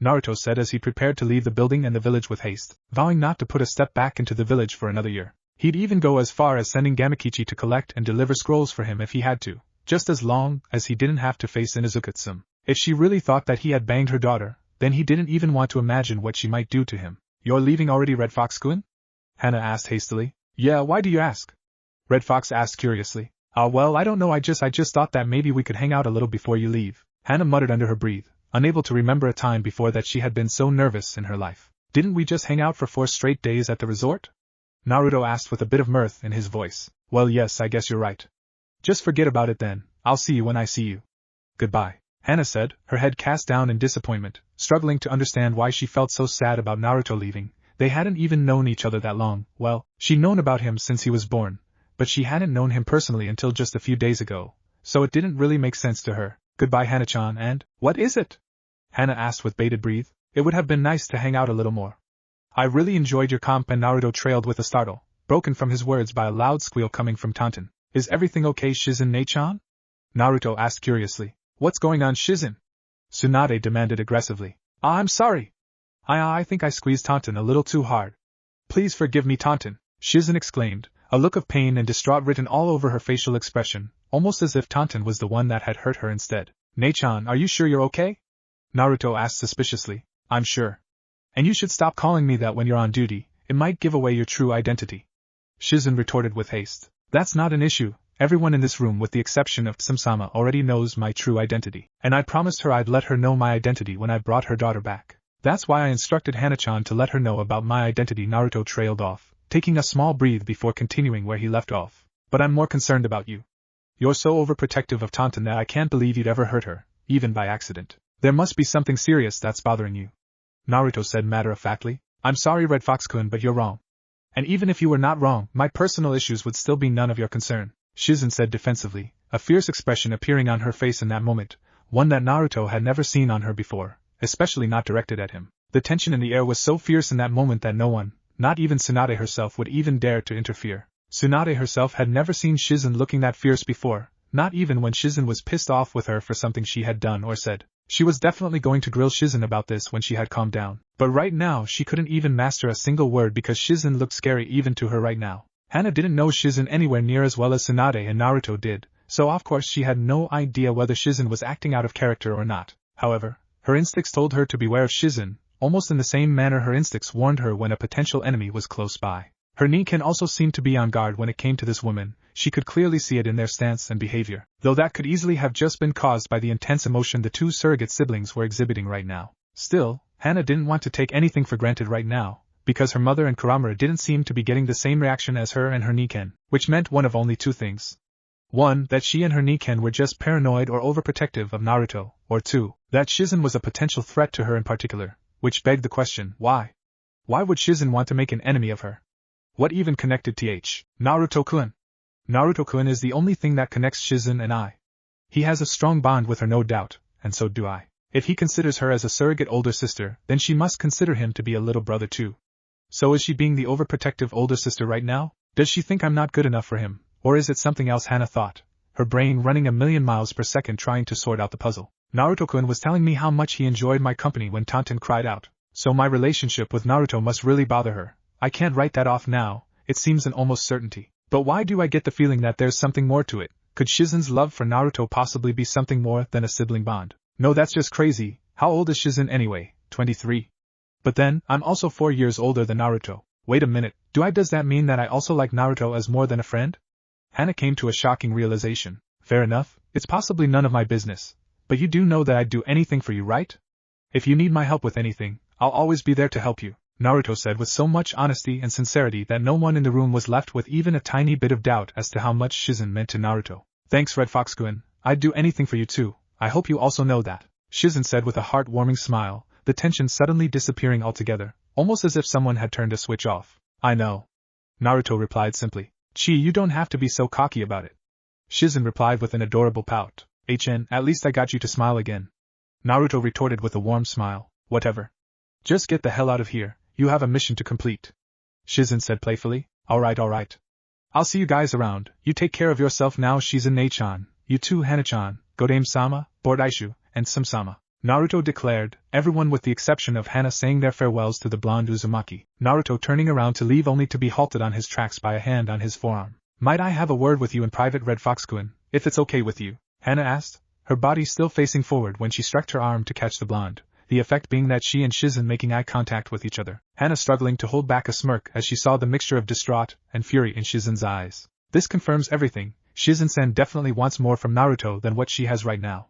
Naruto said as he prepared to leave the building and the village with haste, vowing not to put a step back into the village for another year. He'd even go as far as sending Gamakichi to collect and deliver scrolls for him if he had to, just as long as he didn't have to face Inuzuka-tsum. If she really thought that he had banged her daughter, then he didn't even want to imagine what she might do to him. You're leaving already, Red Fox-kun? Hana asked hastily. Yeah, why do you ask? Red Fox asked curiously. Well, I don't know, I just thought that maybe we could hang out a little before you leave. Hana muttered under her breath, unable to remember a time before that she had been so nervous in her life. Didn't we just hang out for 4 straight days at the resort? Naruto asked with a bit of mirth in his voice. Well, yes, I guess you're right. Just forget about it then, I'll see you when I see you. Goodbye, Hana said, her head cast down in disappointment, struggling to understand why she felt so sad about Naruto leaving. They hadn't even known each other that long. Well, she'd known about him since he was born, but she hadn't known him personally until just a few days ago, so it didn't really make sense to her. Goodbye, Hana-chan, and what is it? Hana asked with bated breath. It would have been nice to hang out a little more. I really enjoyed your comp, and Naruto trailed with a startle, broken from his words by a loud squeal coming from Taunton. Is everything okay, Shizune-chan? Naruto asked curiously. What's going on, Shizune? Tsunade demanded aggressively. I'm sorry. I think I squeezed Taunton a little too hard. Please forgive me, Taunton, Shizune exclaimed, a look of pain and distraught written all over her facial expression, almost as if Taunton was the one that had hurt her instead. Ne-chan, are you sure you're okay? Naruto asked suspiciously. I'm sure. And you should stop calling me that when you're on duty, it might give away your true identity. Shizune retorted with haste. That's not an issue, everyone in this room with the exception of Tsum-sama already knows my true identity, and I promised her I'd let her know my identity when I brought her daughter back. That's why I instructed Hana-chan to let her know about my identity. Naruto trailed off, taking a small breath before continuing where he left off. But I'm more concerned about you. You're so overprotective of Tonton that I can't believe you'd ever hurt her, even by accident. There must be something serious that's bothering you. Naruto said matter-of-factly. I'm sorry Red Fox-kun, but you're wrong. And even if you were not wrong, my personal issues would still be none of your concern, Shizen said defensively, a fierce expression appearing on her face in that moment, one that Naruto had never seen on her before, especially not directed at him. The tension in the air was so fierce in that moment that no one, not even Tsunade herself, would even dare to interfere. Tsunade herself had never seen Shizen looking that fierce before, not even when Shizen was pissed off with her for something she had done or said. She was definitely going to grill Shizen about this when she had calmed down, but right now she couldn't even master a single word because Shizen looked scary even to her right now. Hana didn't know Shizen anywhere near as well as Tsunade and Naruto did, so of course she had no idea whether Shizen was acting out of character or not. However, her instincts told her to beware of Shizen, almost in the same manner her instincts warned her when a potential enemy was close by. Her Niken also seemed to be on guard when it came to this woman. She could clearly see it in their stance and behavior, though that could easily have just been caused by the intense emotion the two surrogate siblings were exhibiting right now. Still, Hana didn't want to take anything for granted right now, because her mother and Karamura didn't seem to be getting the same reaction as her and her Niken, which meant one of only two things. One, that she and her Niken were just paranoid or overprotective of Naruto, or two, that Shizen was a potential threat to her in particular, which begged the question, why? Why would Shizen want to make an enemy of her? What even connected Naruto-kun? Naruto-kun is the only thing that connects Shizen and I. He has a strong bond with her no doubt, and so do I. If he considers her as a surrogate older sister, then she must consider him to be a little brother too. So is she being the overprotective older sister right now? Does she think I'm not good enough for him, or is it something else? Hana thought, her brain running 1,000,000 miles per second trying to sort out the puzzle. Naruto-kun was telling me how much he enjoyed my company when Tonton cried out, so my relationship with Naruto must really bother her. I can't write that off now, it seems an almost certainty. But why do I get the feeling that there's something more to it? Could Shizen's love for Naruto possibly be something more than a sibling bond? No, that's just crazy. How old is Shizen anyway? 23. But then, I'm also 4 years older than Naruto. Wait a minute, does that mean that I also like Naruto as more than a friend? Hana came to a shocking realization. Fair enough, it's possibly none of my business. But you do know that I'd do anything for you, right? If you need my help with anything, I'll always be there to help you, Naruto said with so much honesty and sincerity that no one in the room was left with even a tiny bit of doubt as to how much Shizen meant to Naruto. Thanks Red Fox-kun, I'd do anything for you too, I hope you also know that, Shizen said with a heart-warming smile, the tension suddenly disappearing altogether, almost as if someone had turned a switch off. I know. Naruto replied simply. Chi, you don't have to be so cocky about it. Shizen replied with an adorable pout. At least I got you to smile again. Naruto retorted with a warm smile. Whatever. Just get the hell out of here, you have a mission to complete. Shizen said playfully. Alright. I'll see you guys around, you take care of yourself now Shizen-chan, you too Hana-chan, Godame-sama, Bordaishu, and Sam-sama. Naruto declared, everyone with the exception of Hana saying their farewells to the blonde Uzumaki, Naruto turning around to leave only to be halted on his tracks by a hand on his forearm. Might I have a word with you in private Red Fox-kun, if it's okay with you? Hana asked, her body still facing forward when she stretched her arm to catch the blonde, the effect being that she and Shizen making eye contact with each other, Hana struggling to hold back a smirk as she saw the mixture of distraught and fury in Shizen's eyes. This confirms everything, Shizen-san definitely wants more from Naruto than what she has right now.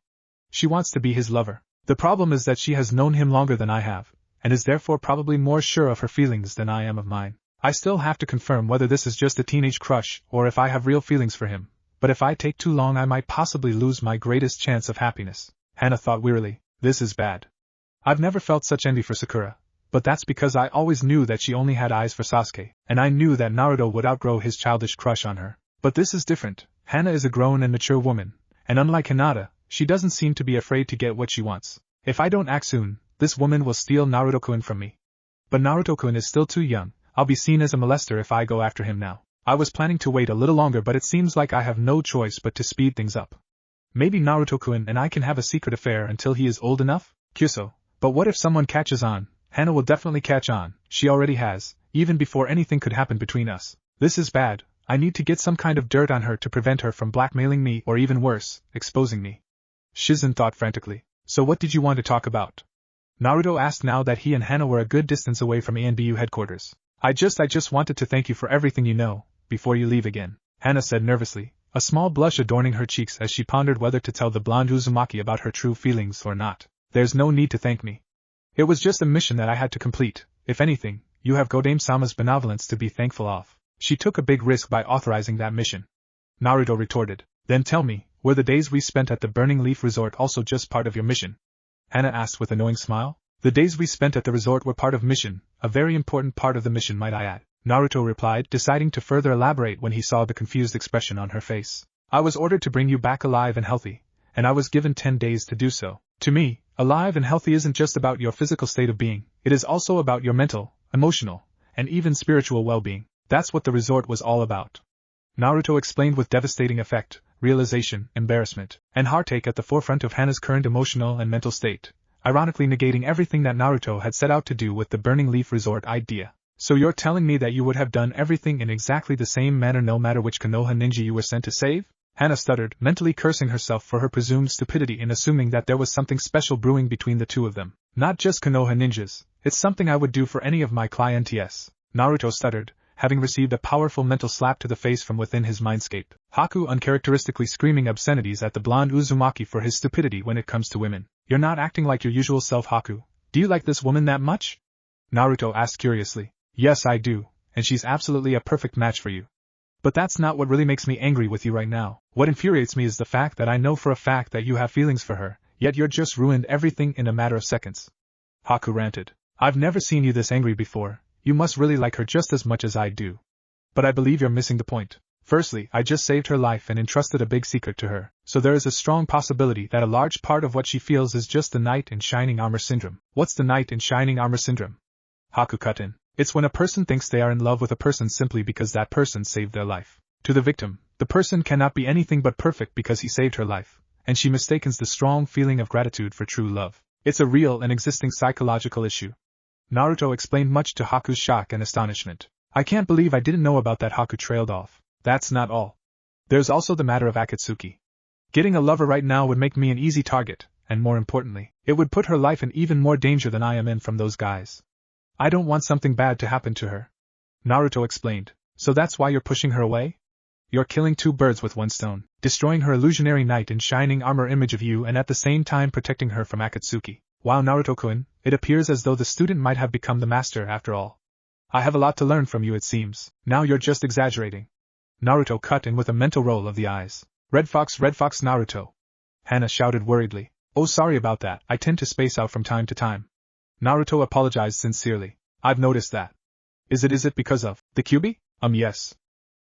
She wants to be his lover. The problem is that she has known him longer than I have, and is therefore probably more sure of her feelings than I am of mine. I still have to confirm whether this is just a teenage crush or if I have real feelings for him, but if I take too long I might possibly lose my greatest chance of happiness. Hana thought wearily, this is bad. I've never felt such envy for Sakura, but that's because I always knew that she only had eyes for Sasuke, and I knew that Naruto would outgrow his childish crush on her. But this is different. Hana is a grown and mature woman, and unlike Hinata, she doesn't seem to be afraid to get what she wants. If I don't act soon, this woman will steal Naruto-kun from me. But Naruto-kun is still too young, I'll be seen as a molester if I go after him now. I was planning to wait a little longer but it seems like I have no choice but to speed things up. Maybe Naruto-kun and I can have a secret affair until he is old enough? Kyuso. But what if someone catches on? Hana will definitely catch on, she already has, even before anything could happen between us. This is bad, I need to get some kind of dirt on her to prevent her from blackmailing me or even worse, exposing me. Shizen thought frantically. So what did you want to talk about? Naruto asked now that he and Hana were a good distance away from ANBU headquarters. I just wanted to thank you for everything you know, before you leave again, Hana said nervously, a small blush adorning her cheeks as she pondered whether to tell the blonde Uzumaki about her true feelings or not. There's no need to thank me. It was just a mission that I had to complete. If anything, you have Godame-sama's benevolence to be thankful of. She took a big risk by authorizing that mission. Naruto retorted. Then tell me, were the days we spent at the Burning Leaf Resort also just part of your mission? Hana asked with a knowing smile. The days we spent at the resort were part of mission, a very important part of the mission, might I add. Naruto replied, deciding to further elaborate when he saw the confused expression on her face. I was ordered to bring you back alive and healthy, and I was given 10 days to do so. To me, alive and healthy isn't just about your physical state of being, it is also about your mental, emotional, and even spiritual well-being. That's what the resort was all about. Naruto explained with devastating effect, realization, embarrassment, and heartache at the forefront of Hana's current emotional and mental state, ironically negating everything that Naruto had set out to do with the Burning Leaf Resort idea. So you're telling me that you would have done everything in exactly the same manner no matter which Konoha ninja you were sent to save? Hana stuttered, mentally cursing herself for her presumed stupidity in assuming that there was something special brewing between the two of them. Not just Konoha ninjas, it's something I would do for any of my clients. Naruto stuttered, having received a powerful mental slap to the face from within his mindscape. Haku uncharacteristically screaming obscenities at the blonde Uzumaki for his stupidity when it comes to women. You're not acting like your usual self, Haku. Do you like this woman that much? Naruto asked curiously. Yes, I do, and she's absolutely a perfect match for you. But that's not what really makes me angry with you right now. What infuriates me is the fact that I know for a fact that you have feelings for her, yet you're just ruined everything in a matter of seconds. Haku ranted. I've never seen you this angry before. You must really like her just as much as I do. But I believe you're missing the point. Firstly, I just saved her life and entrusted a big secret to her, so there is a strong possibility that a large part of what she feels is just the knight in shining armor syndrome. What's the knight in shining armor syndrome? Haku cut in. It's when a person thinks they are in love with a person simply because that person saved their life. To the victim, the person cannot be anything but perfect because he saved her life, and she mistakes the strong feeling of gratitude for true love. It's a real and existing psychological issue. Naruto explained, much to Haku's shock and astonishment. I can't believe I didn't know about that. Haku trailed off. That's not all. There's also the matter of Akatsuki. Getting a lover right now would make me an easy target, and more importantly, it would put her life in even more danger than I am in from those guys. I don't want something bad to happen to her. Naruto explained. So that's why you're pushing her away? You're killing two birds with one stone, destroying her illusionary knight in shining armor image of you and at the same time protecting her from Akatsuki. Wow, Naruto-kun, it appears as though the student might have become the master after all. I have a lot to learn from you, it seems. Now you're just exaggerating. Naruto cut in with a mental roll of the eyes. Red Fox Naruto. Hana shouted worriedly. Oh, sorry about that, I tend to space out from time to time. Naruto apologized sincerely. I've noticed that. Is it because of the Kyuubi? Yes.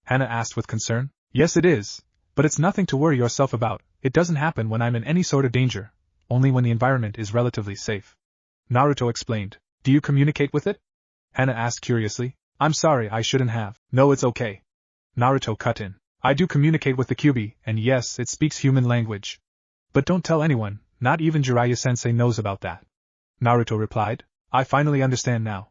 Hana asked with concern. Yes it is, but it's nothing to worry yourself about. It doesn't happen when I'm in any sort of danger, only when the environment is relatively safe. Naruto explained. Do you communicate with it? Hana asked curiously. I'm sorry, I shouldn't have. No, it's okay. Naruto cut in. I do communicate with the Kyuubi, and yes, it speaks human language. But don't tell anyone, not even Jiraiya-sensei knows about that. Naruto replied. I finally understand now.